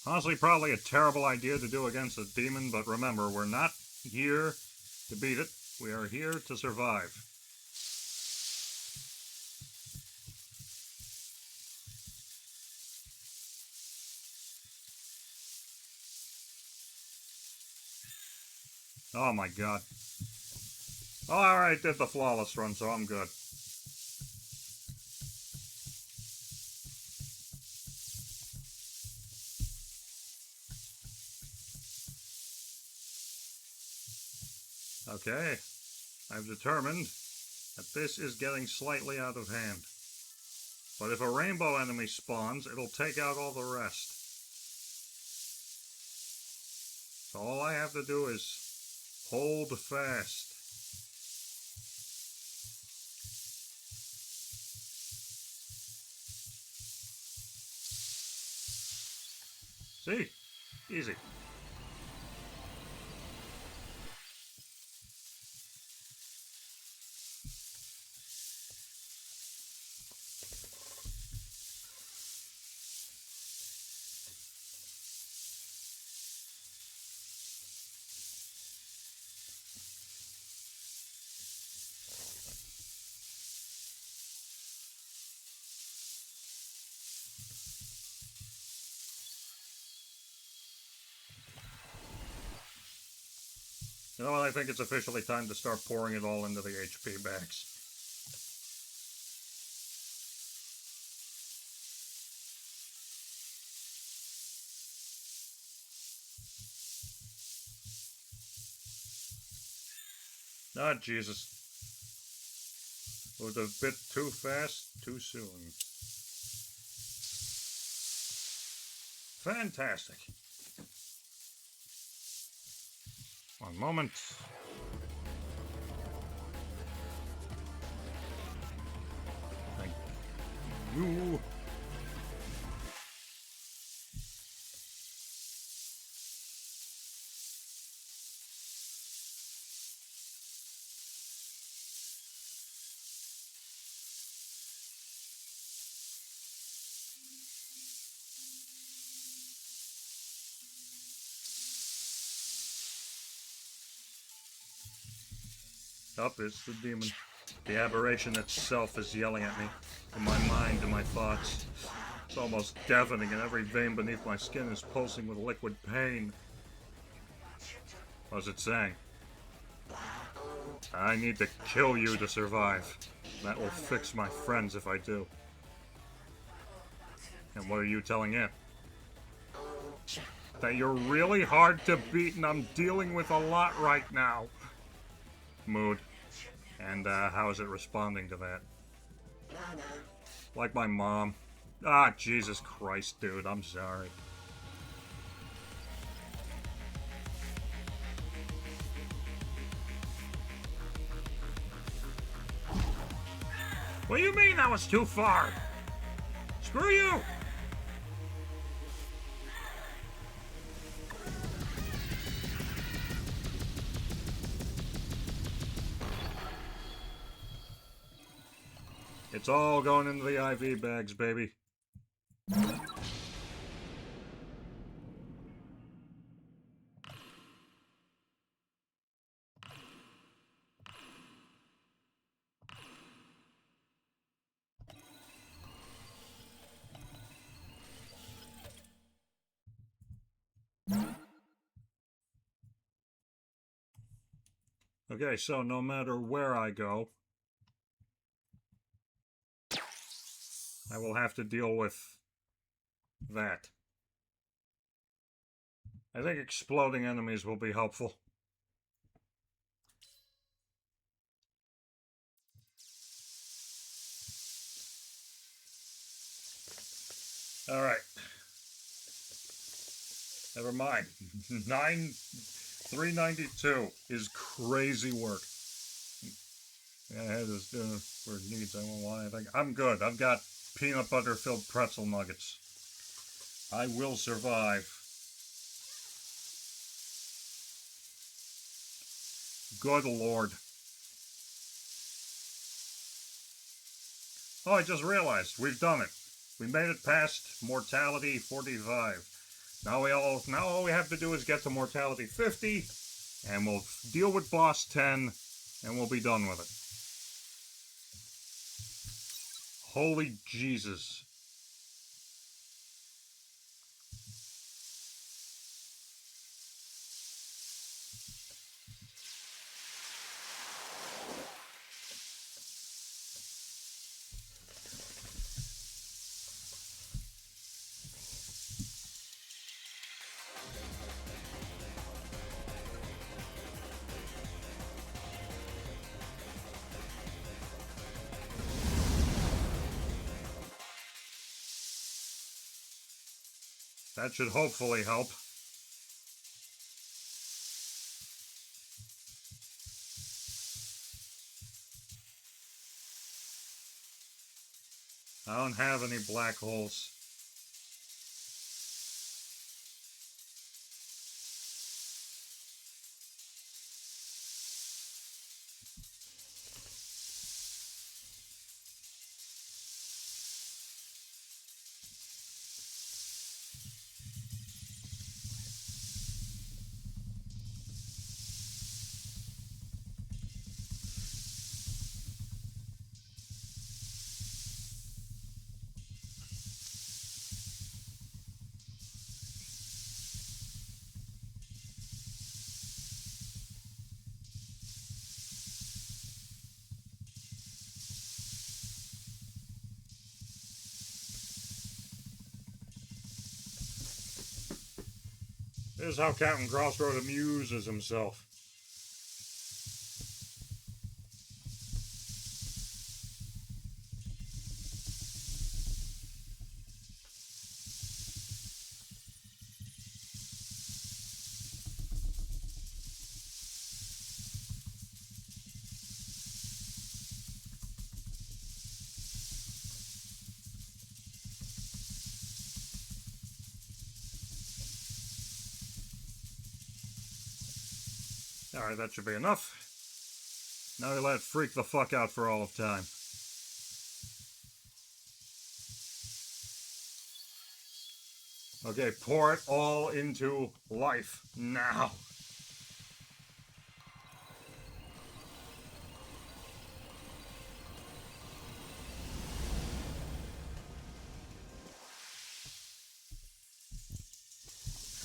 Honestly, probably a terrible idea to do against a demon, but remember, we're not here to beat it. We are here to survive. Oh my god. Oh, alright, did the flawless run, so I'm good. Okay, I've determined that this is getting slightly out of hand. But if a rainbow enemy spawns, it'll take out all the rest. So all I have to do is hold fast. See? Easy. You know what, I think it's officially time to start pouring it all into the HP bags. Ah, Jesus. It was a bit too fast, too soon. Fantastic. One moment. Thank you. Up is the demon. The aberration itself is yelling at me. In my mind and my thoughts. It's almost deafening, and every vein beneath my skin is pulsing with liquid pain. What's it saying? I need to kill you to survive. That will fix my friends if I do. And what are you telling it? That you're really hard to beat and I'm dealing with a lot right now. Mood. And how is it responding to that? Like my mom. Ah, Jesus Christ, dude, I'm sorry. What do you mean that was too far? Screw you! It's all going into the IV bags, baby. Okay, so no matter where I go, I will have to deal with that. I think exploding enemies will be helpful. Alright. Never mind. 392 is crazy work. Yeah, I had this for needs. I won't want anything. I'm good. I've got peanut butter filled pretzel nuggets. I will survive. Good lord. Oh, I just realized we've done it. We made it past mortality 45. Now all we have to do is get to mortality 50, and we'll deal with boss 10, and we'll be done with it. Holy Jesus. That should hopefully help. I don't have any black holes. This is how Captain Crossroad amuses himself. Alright, that should be enough. Now we let it freak the fuck out for all of time. Okay, pour it all into life now.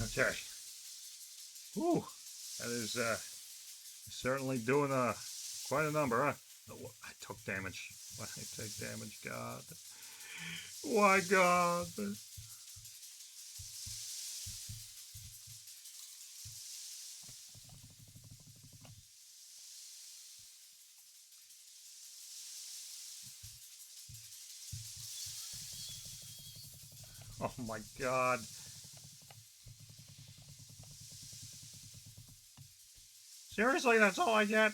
Okay. Whew. That is certainly doing quite a number, huh? Oh, I took damage. Why did I take damage? God. Why, God? Oh my God. Seriously, that's all I get?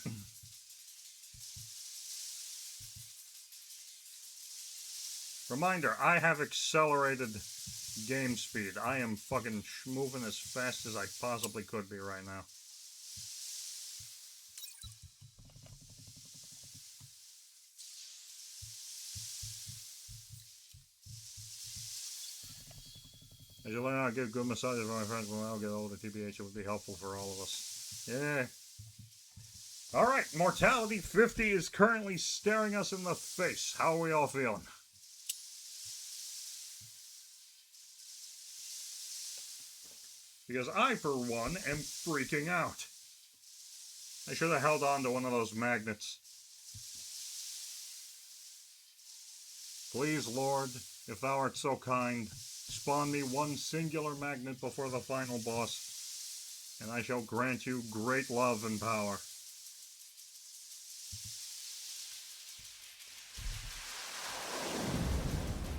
Reminder, I have accelerated game speed. I am fucking moving as fast as I possibly could be right now. As you learn how to give good massages for my friends when I'll get older, TBH, it would be helpful for all of us. Yeah. Alright, mortality 50 is currently staring us in the face. How are we all feeling? Because I, for one, am freaking out. I should have held on to one of those magnets. Please, Lord, if thou art so kind, spawn me one singular magnet before the final boss, and I shall grant you great love and power.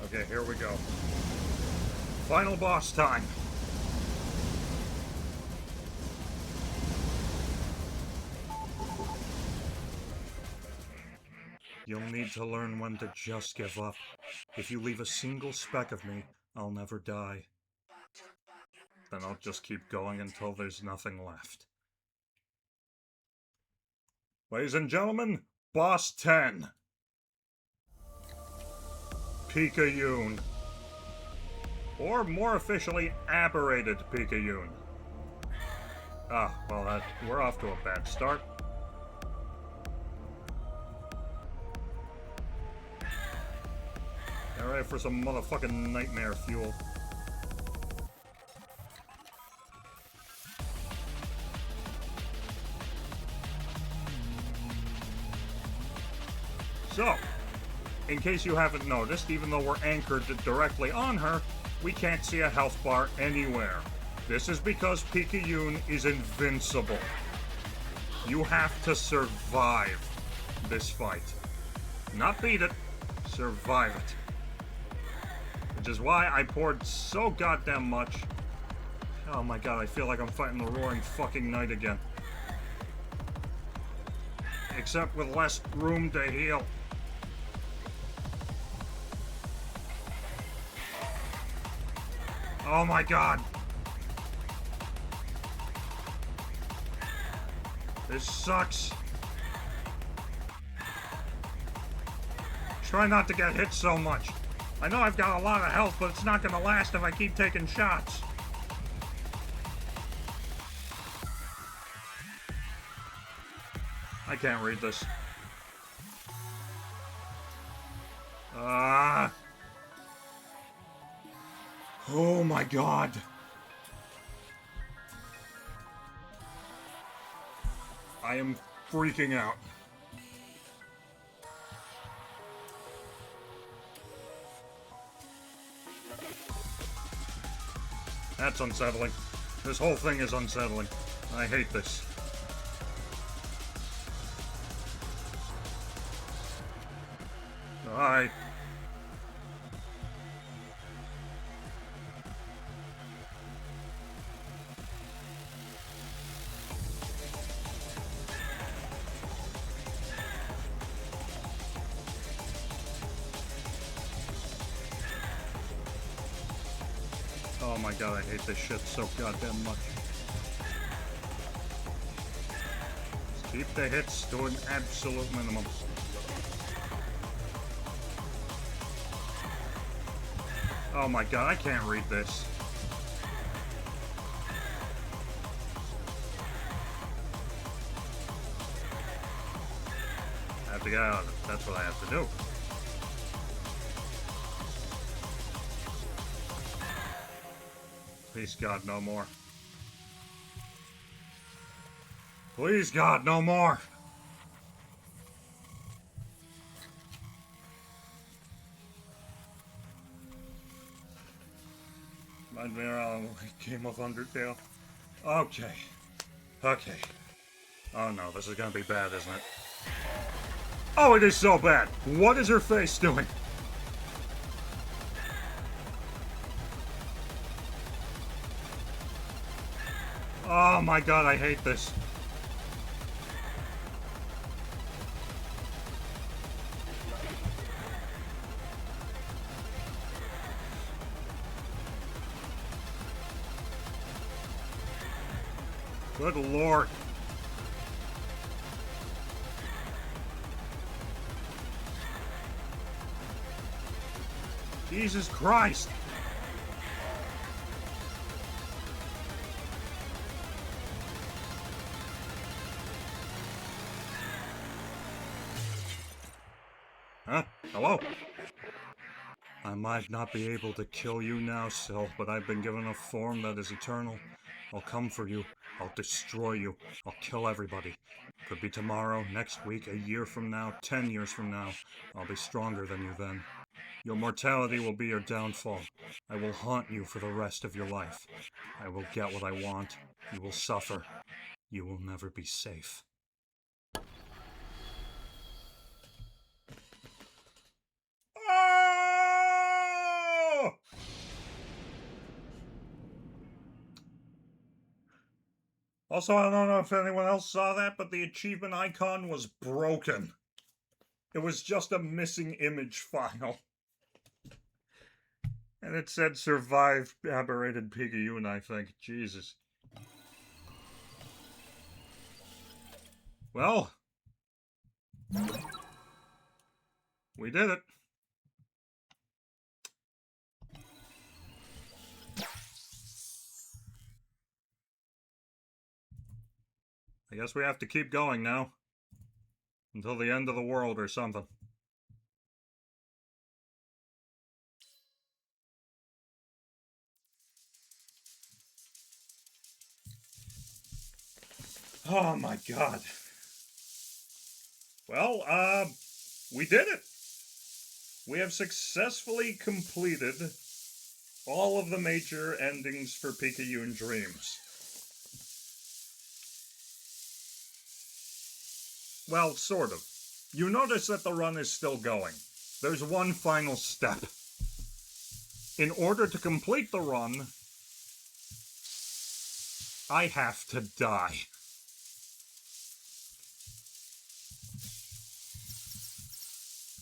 Okay, here we go. Final boss time. You'll need to learn when to just give up. If you leave a single speck of me, I'll never die. Then I'll just keep going until there's nothing left. Ladies and gentlemen, Boss 10. Picayune. Or more officially, aberrated Picayune. Ah, well, we're off to a bad start. Alright, for some motherfucking nightmare fuel. So, in case you haven't noticed, even though we're anchored directly on her, we can't see a health bar anywhere. This is because Picayune is invincible. You have to survive this fight. Not beat it, survive it. Which is why I poured so goddamn much. Oh my god, I feel like I'm fighting the roaring fucking night again. Except with less room to heal. Oh my god. This sucks. Try not to get hit so much. I know I've got a lot of health, but it's not gonna last if I keep taking shots. I can't read this. Oh my god. I am freaking out. That's unsettling. This whole thing is unsettling. I hate this. Die. Oh my god, I hate this shit so goddamn much. Just keep the hits to an absolute minimum. Oh my god, I can't read this. I have to get out of it. That's what I have to do. Please, God, no more. Please, God, no more. Reminds me around Game of Undertale. Okay. Okay. Oh no, this is gonna be bad, isn't it? Oh, it is so bad. What is her face doing? Oh my god, I hate this. Good lord. Jesus Christ. Huh? Hello? I might not be able to kill you now, Sil, but I've been given a form that is eternal. I'll come for you. I'll destroy you. I'll kill everybody. Could be tomorrow, next week, a year from now, 10 years from now. I'll be stronger than you then. Your mortality will be your downfall. I will haunt you for the rest of your life. I will get what I want. You will suffer. You will never be safe. Oh! Also, I don't know if anyone else saw that, but the achievement icon was broken. It was just a missing image file. And it said survive aberrated Picayune, I think. Jesus. Well, we did it. I guess we have to keep going now. Until the end of the world or something. Oh my god. Well, we did it. We have successfully completed all of the major endings for Picayune Dreams. Well, sort of. You notice that the run is still going. There's one final step. In order to complete the run, I have to die.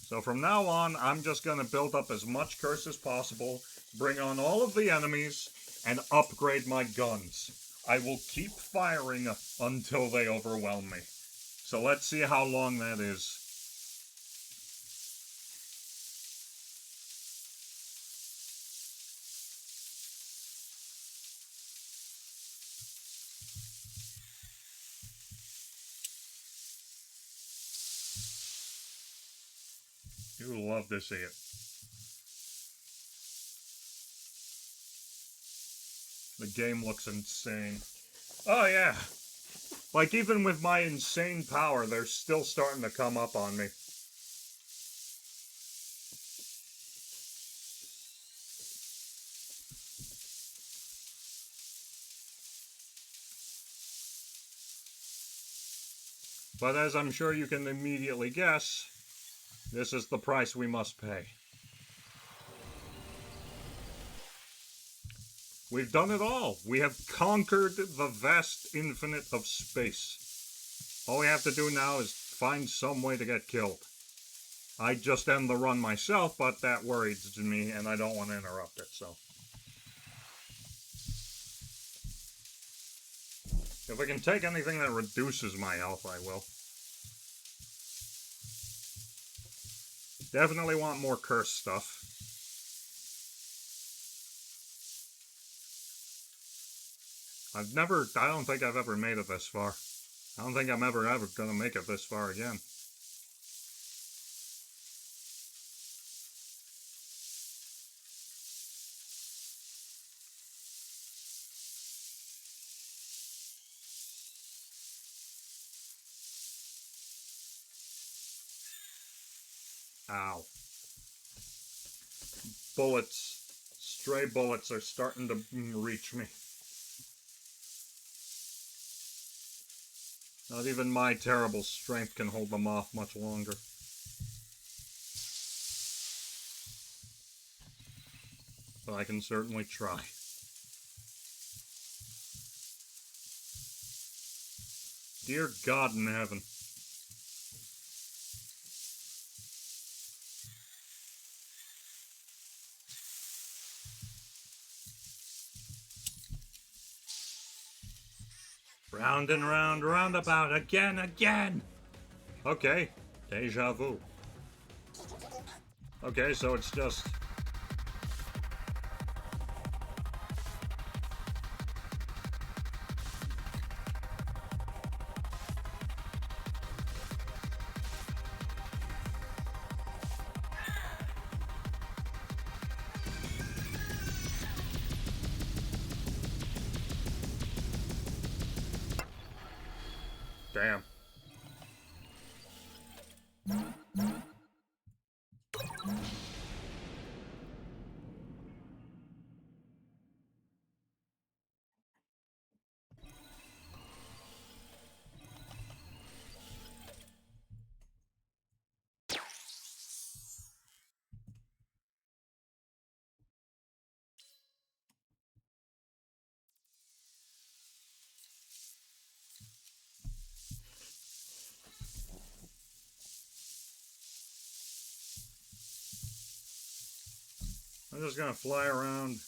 So from now on, I'm just going to build up as much curse as possible, bring on all of the enemies, and upgrade my guns. I will keep firing until they overwhelm me. So let's see how long that is. You'll love to see it. The game looks insane. Oh yeah. Like, even with my insane power, they're still starting to come up on me. But as I'm sure you can immediately guess, this is the price we must pay. We've done it all. We have conquered the vast infinite of space. All we have to do now is find some way to get killed. I'd just end the run myself, but that worries me, and I don't want to interrupt it, so. If I can take anything that reduces my health, I will. Definitely want more curse stuff. I don't think I've ever made it this far. I don't think I'm ever gonna make it this far again. Ow. Bullets. Stray bullets are starting to reach me. Not even my terrible strength can hold them off much longer. But I can certainly try. Dear God in heaven. Round and round, roundabout, again! Okay, deja vu. Okay, so it's just... Damn. I'm just gonna fly around,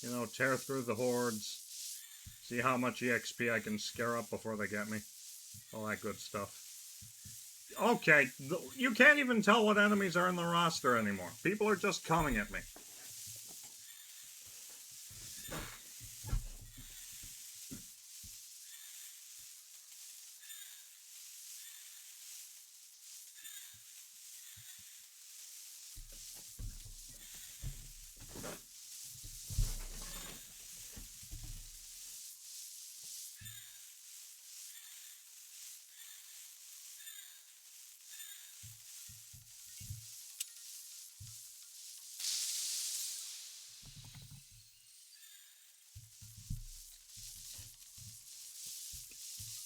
you know, tear through the hordes, see how much EXP I can scare up before they get me. All that good stuff. Okay, you can't even tell what enemies are in the roster anymore. People are just coming at me.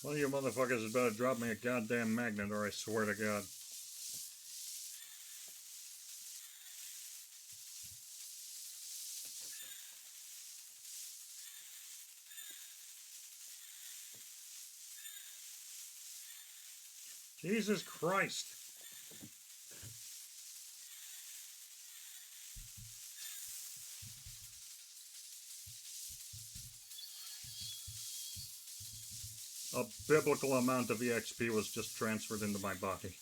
One of you motherfuckers is about to drop me a goddamn magnet, or I swear to God. Jesus Christ. A biblical amount of EXP was just transferred into my body.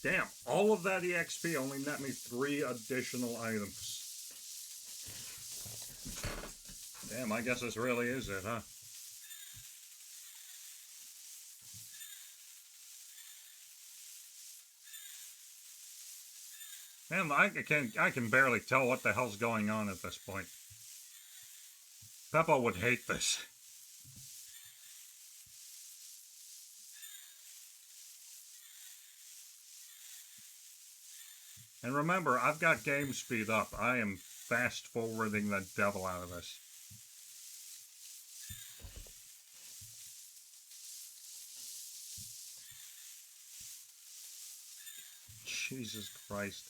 Damn, all of that EXP only net me 3 additional items. Damn, I guess this really is it, huh? Man, I can barely tell what the hell's going on at this point. Peppa would hate this. And remember, I've got game speed up. I am fast forwarding the devil out of this. Jesus Christ.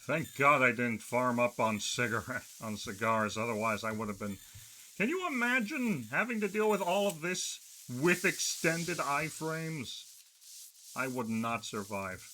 Thank God I didn't farm up on cigars, otherwise I would have been... Can you imagine having to deal with all of this with extended iframes? I would not survive.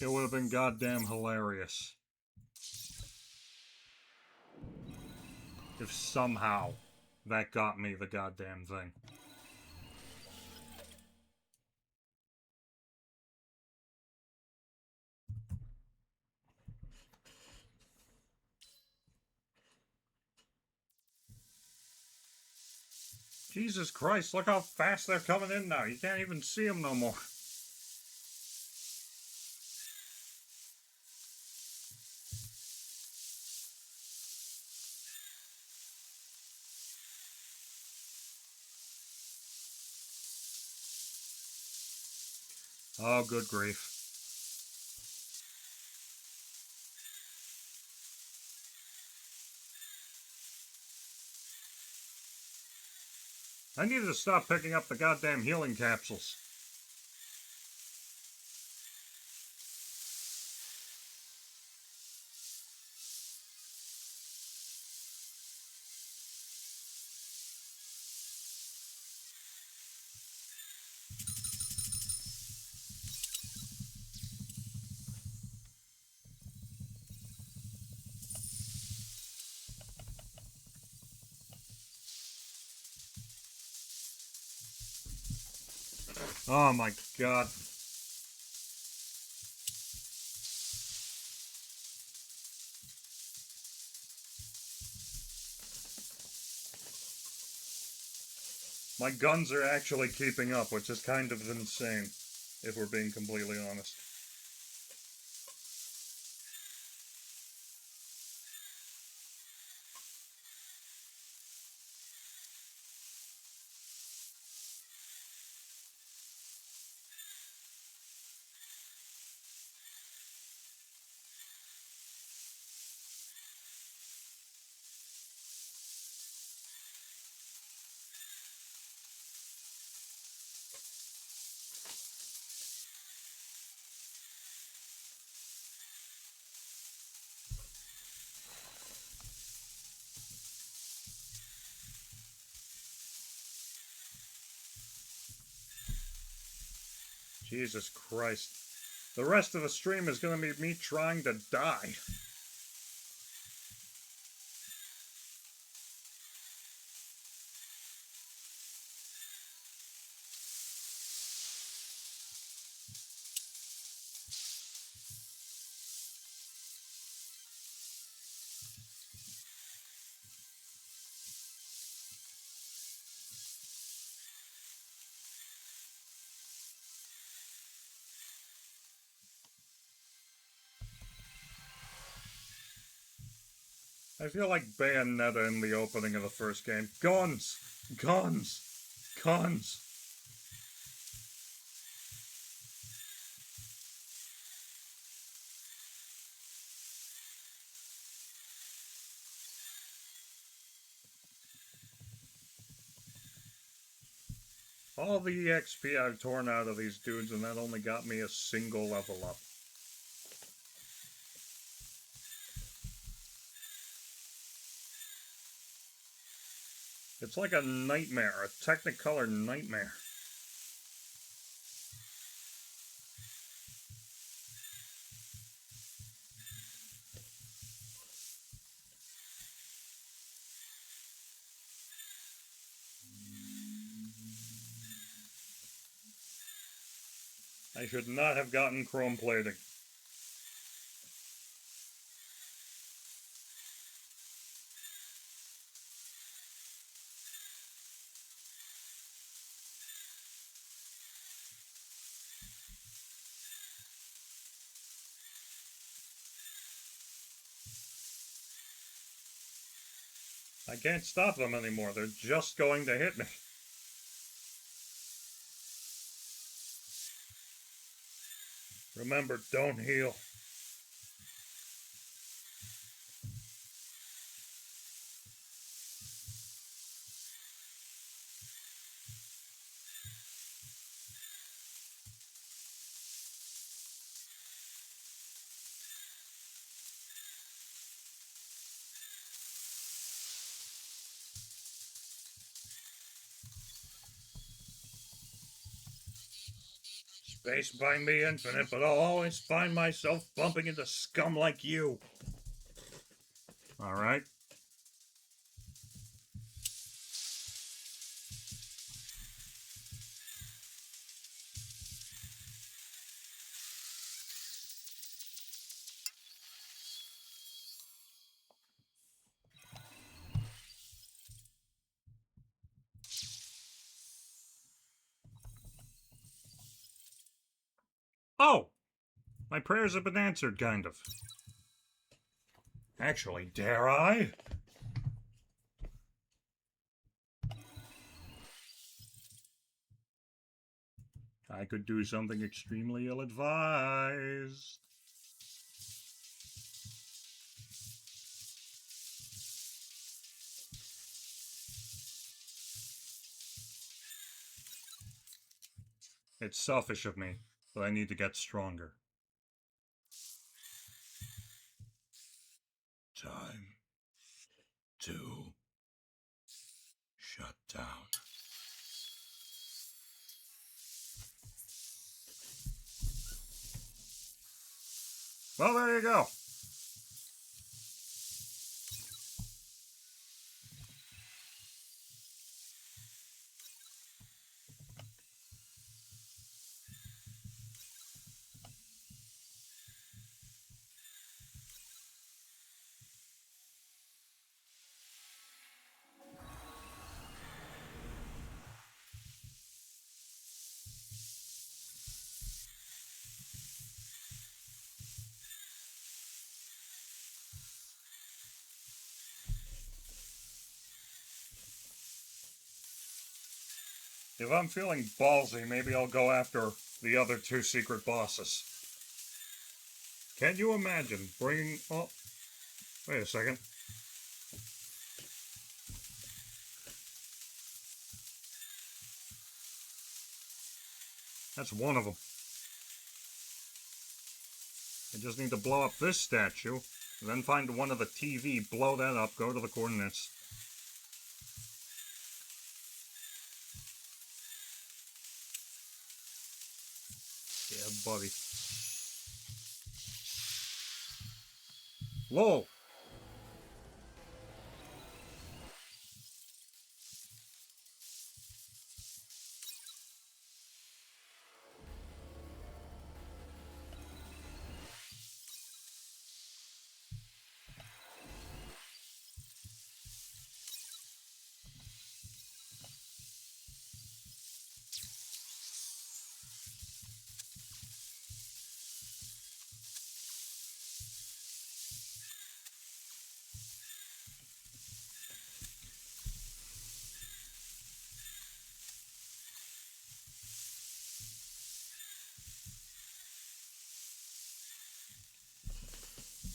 It would have been goddamn hilarious if somehow that got me the goddamn thing. Jesus Christ, look how fast they're coming in now. You can't even see them no more. Oh, good grief. I need to stop picking up the goddamn healing capsules. Oh my god. My guns are actually keeping up, which is kind of insane, if we're being completely honest. Jesus Christ. The rest of the stream is gonna be me trying to die. I feel like Bayonetta in the opening of the first game. Guns! Guns! Guns! All the EXP I've torn out of these dudes, and that only got me a single level up. It's like a nightmare, a Technicolor nightmare. I should not have gotten chrome plating. I can't stop them anymore. They're just going to hit me. Remember, don't heal. Space might be infinite, but I'll always find myself bumping into scum like you. Alright. Oh! My prayers have been answered, kind of. Actually, dare I? I could do something extremely ill-advised. It's selfish of me, but I need to get stronger. Time to shut down. Well, there you go. If I'm feeling ballsy, maybe I'll go after the other two secret bosses. Can you imagine bringing... Oh, wait a second. That's one of them. I just need to blow up this statue, then find one of the TV, blow that up, go to the coordinates. Yeah, buddy. Whoa!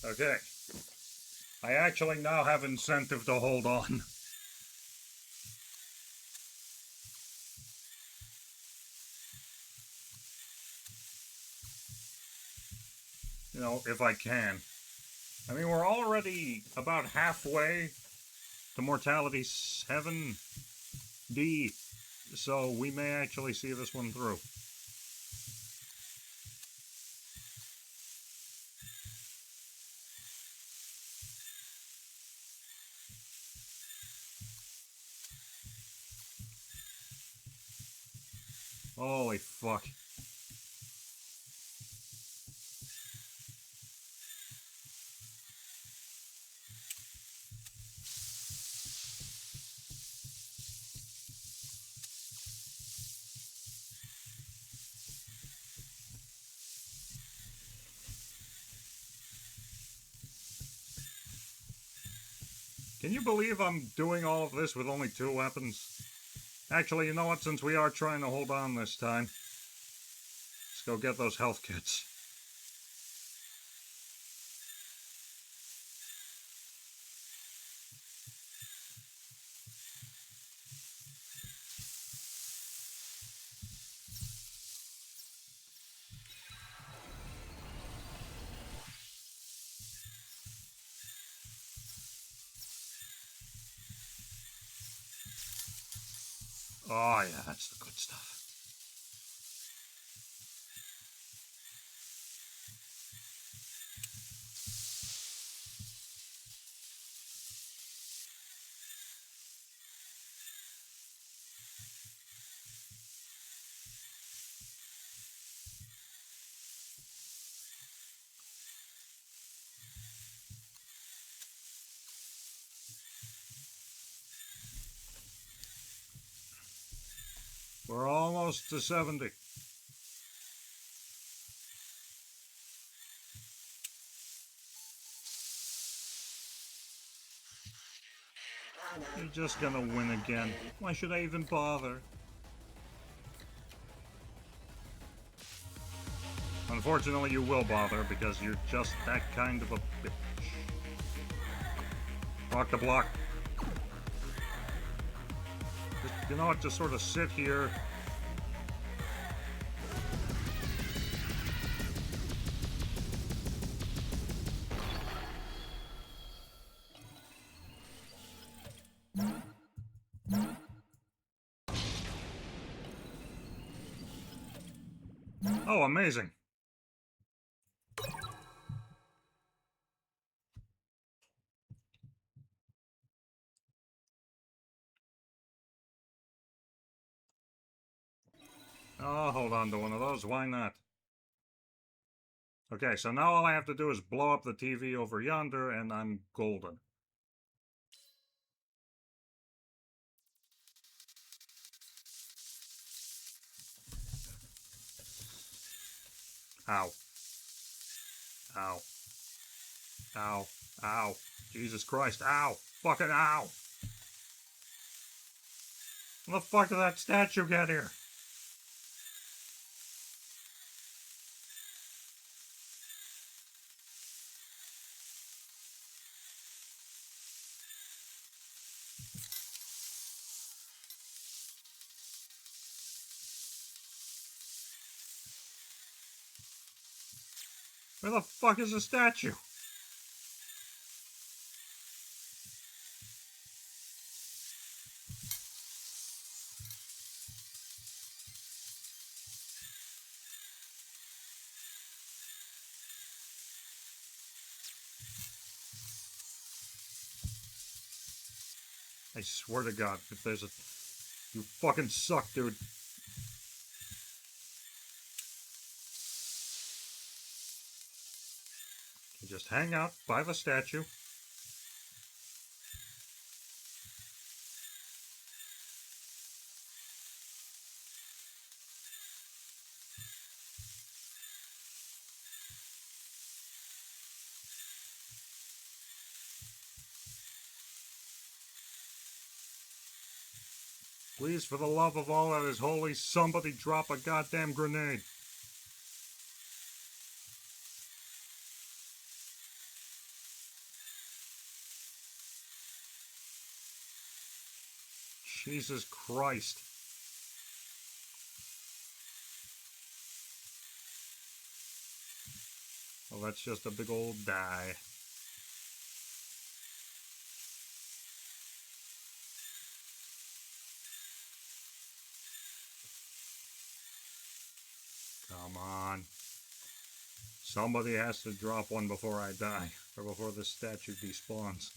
Okay. I actually now have incentive to hold on. You know, if I can. I mean, we're already about halfway to Mortality 7D, so we may actually see this one through. Holy fuck. Can you believe I'm doing all of this with only 2 weapons? Actually, you know what? Since we are trying to hold on this time, let's go get those health kits. Oh yeah, that's the good stuff. We're almost to 70. You're just gonna win again. Why should I even bother? Unfortunately, you will bother because you're just that kind of a bitch. Block the block. Just, you know what? Just sort of sit here. Oh, amazing. I'll hold on to one of those. Why not? Okay, so now all I have to do is blow up the TV over yonder, and I'm golden. Ow. Ow. Ow. Ow. Jesus Christ. Ow. Fucking ow. How the fuck did that statue get here? Where the fuck is the statue? I swear to God, if there's a... You fucking suck, dude. You just hang out by the statue. Please, for the love of all that is holy, somebody drop a goddamn grenade. Jesus Christ. Well, that's just a big old die. Come on. Somebody has to drop one before I die, or before this statue despawns.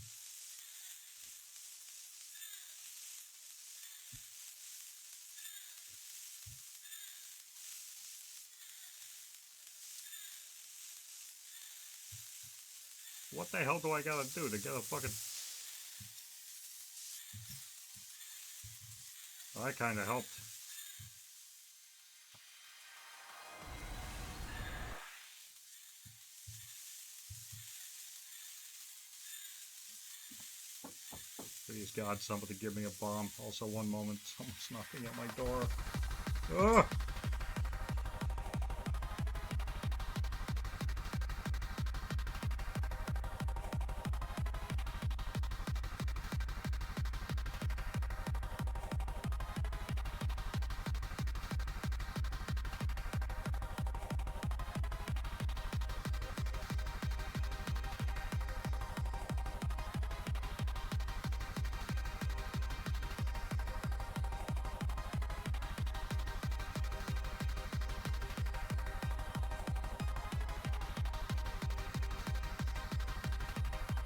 What the hell do I gotta do to get a fucking... Well, that kinda helped. Please, God, somebody give me a bomb. Also, one moment, someone's knocking at my door. Ugh!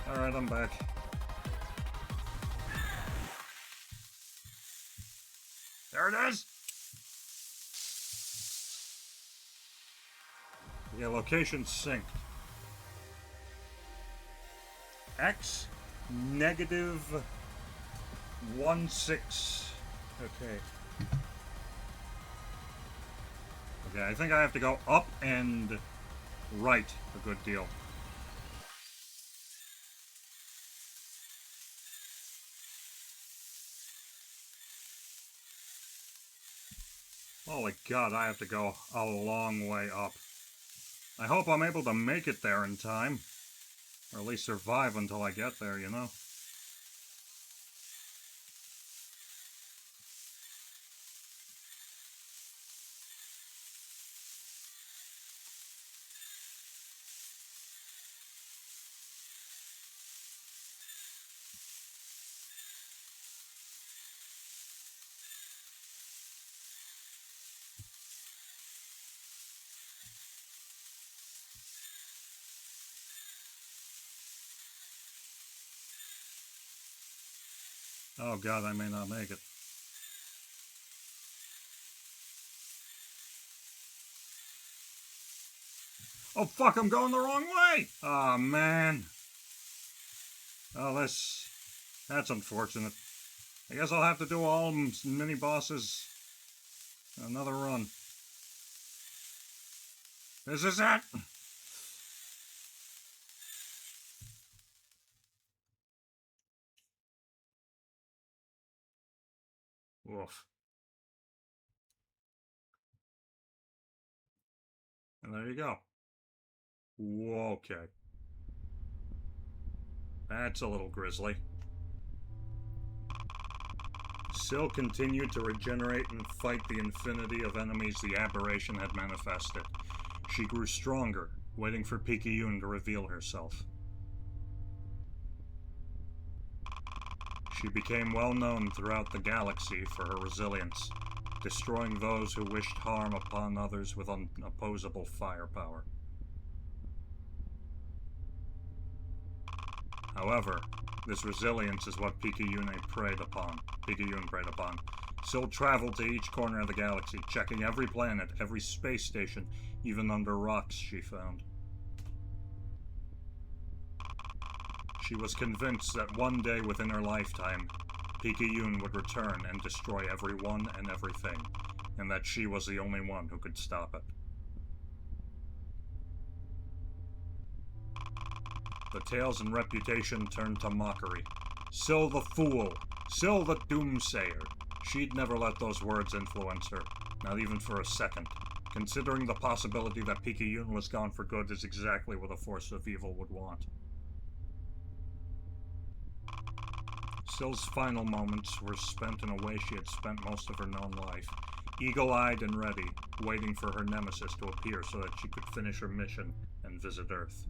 Alright, I'm back. There it is! Yeah, location synced. X -16. Okay. Okay, I think I have to go up and right a good deal. Holy God, I have to go a long way up. I hope I'm able to make it there in time. Or at least survive until I get there, you know? Oh God, I may not make it. Oh fuck, I'm going the wrong way! Aw, oh, man. Oh, that's unfortunate. I guess I'll have to do all mini bosses another run. This is it! Woof. And there you go. Okay. That's a little grisly. Syl continued to regenerate and fight the infinity of enemies the aberration had manifested. She grew stronger, waiting for Picayune to reveal herself. She became well known throughout the galaxy for her resilience, destroying those who wished harm upon others with unopposable firepower. However, this resilience is what Picayune preyed upon. Syl traveled to each corner of the galaxy, checking every planet, every space station, even under rocks she found. She was convinced that one day within her lifetime, Picayune would return and destroy everyone and everything, and that she was the only one who could stop it. The tales and reputation turned to mockery. Syl the fool! Syl the doomsayer! She'd never let those words influence her, not even for a second. Considering the possibility that Picayune was gone for good is exactly what a force of evil would want. Syl's final moments were spent in a way she had spent most of her known life, eagle-eyed and ready, waiting for her nemesis to appear so that she could finish her mission and visit Earth.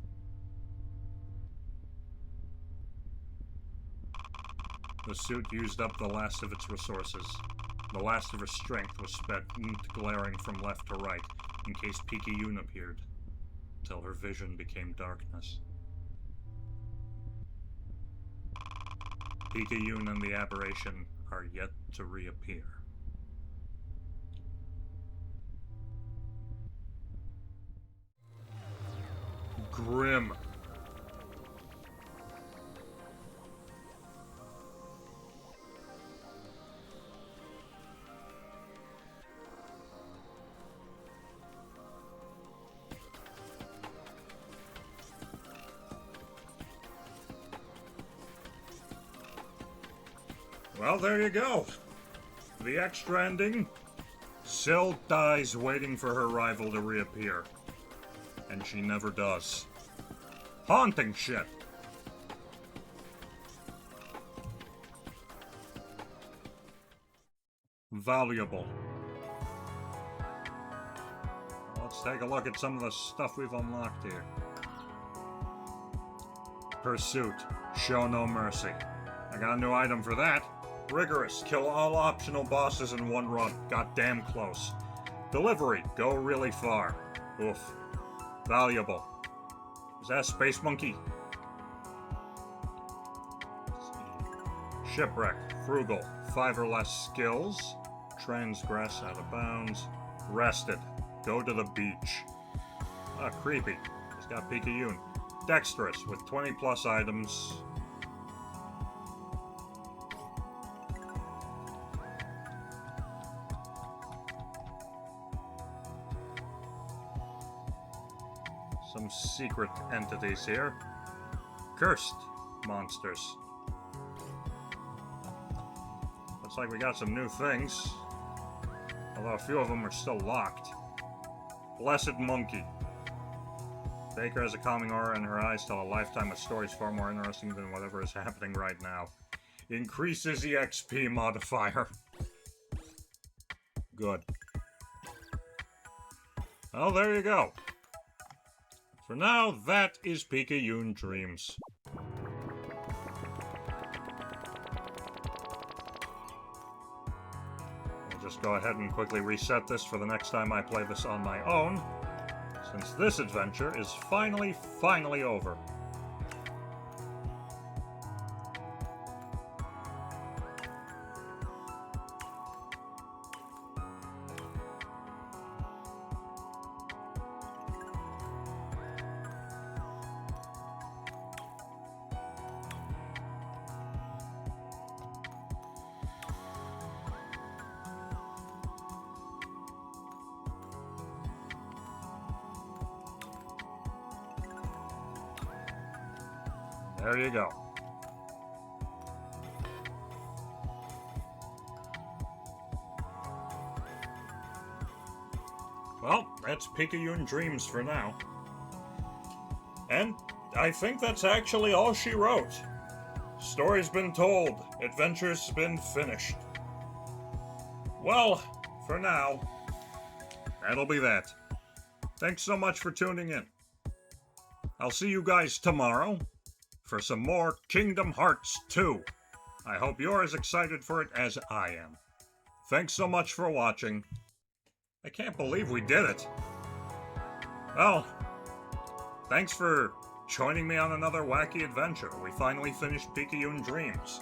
The suit used up the last of its resources. The last of her strength was spent glaring from left to right, in case Picayune appeared, till her vision became darkness. Picayune and the aberration are yet to reappear. Grim. Well, there you go. The extra ending. Syl dies waiting for her rival to reappear. And she never does. Haunting shit. Valuable. Let's take a look at some of the stuff we've unlocked here. Pursuit. Show no mercy. I got a new item for that. Rigorous. Kill all optional bosses in one run. Got damn close. Delivery. Go really far. Oof. Valuable. Is that a space monkey? Shipwreck. Frugal. 5 or less skills. Transgress out of bounds. Rested. Go to the beach. Ah, creepy. He's got Picayune. Dexterous with 20 plus items. some secret entities here. Cursed monsters. Looks like we got some new things. Although a few of them are still locked. Blessed Monkey. Baker has a calming aura and her eyes tell a lifetime of stories far more interesting than whatever is happening right now. Increases EXP modifier. Good. Well, there you go. For now, that is Picayune Dreams. I'll just go ahead and quickly reset this for the next time I play this on my own, since this adventure is finally over. There you go. Well, that's Picayune Dreams for now. And I think that's actually all she wrote. Story's been told, adventure's been finished. Well, for now, that'll be that. Thanks so much for tuning in. I'll see you guys tomorrow for some more Kingdom Hearts 2. I hope you're as excited for it as I am. Thanks so much for watching. I can't believe we did it. Well, thanks for joining me on another wacky adventure. We finally finished Picayune Dreams,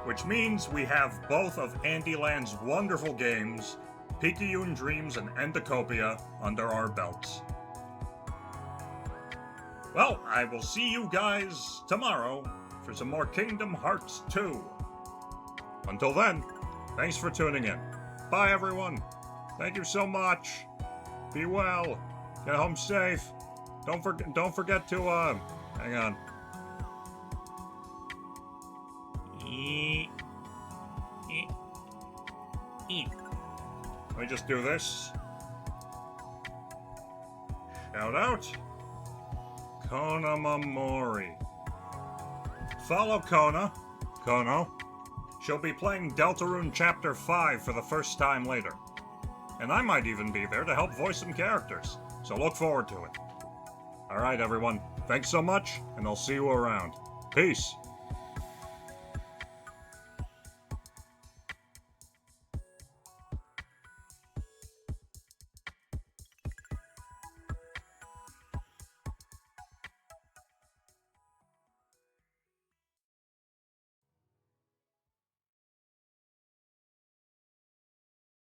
which means we have both of Andy Land's wonderful games, Picayune Dreams and Endocopia, under our belts. Well, I will see you guys tomorrow for some more Kingdom Hearts 2. Until then, thanks for tuning in. Bye, everyone. Thank you so much. Be well. Get home safe. Don't forget to, hang on. Let me just do this. Shout out. Kona Mamori. Follow Kono. She'll be playing Deltarune Chapter 5 for the first time later. And I might even be there to help voice some characters, so look forward to it. Alright everyone, thanks so much, and I'll see you around. Peace!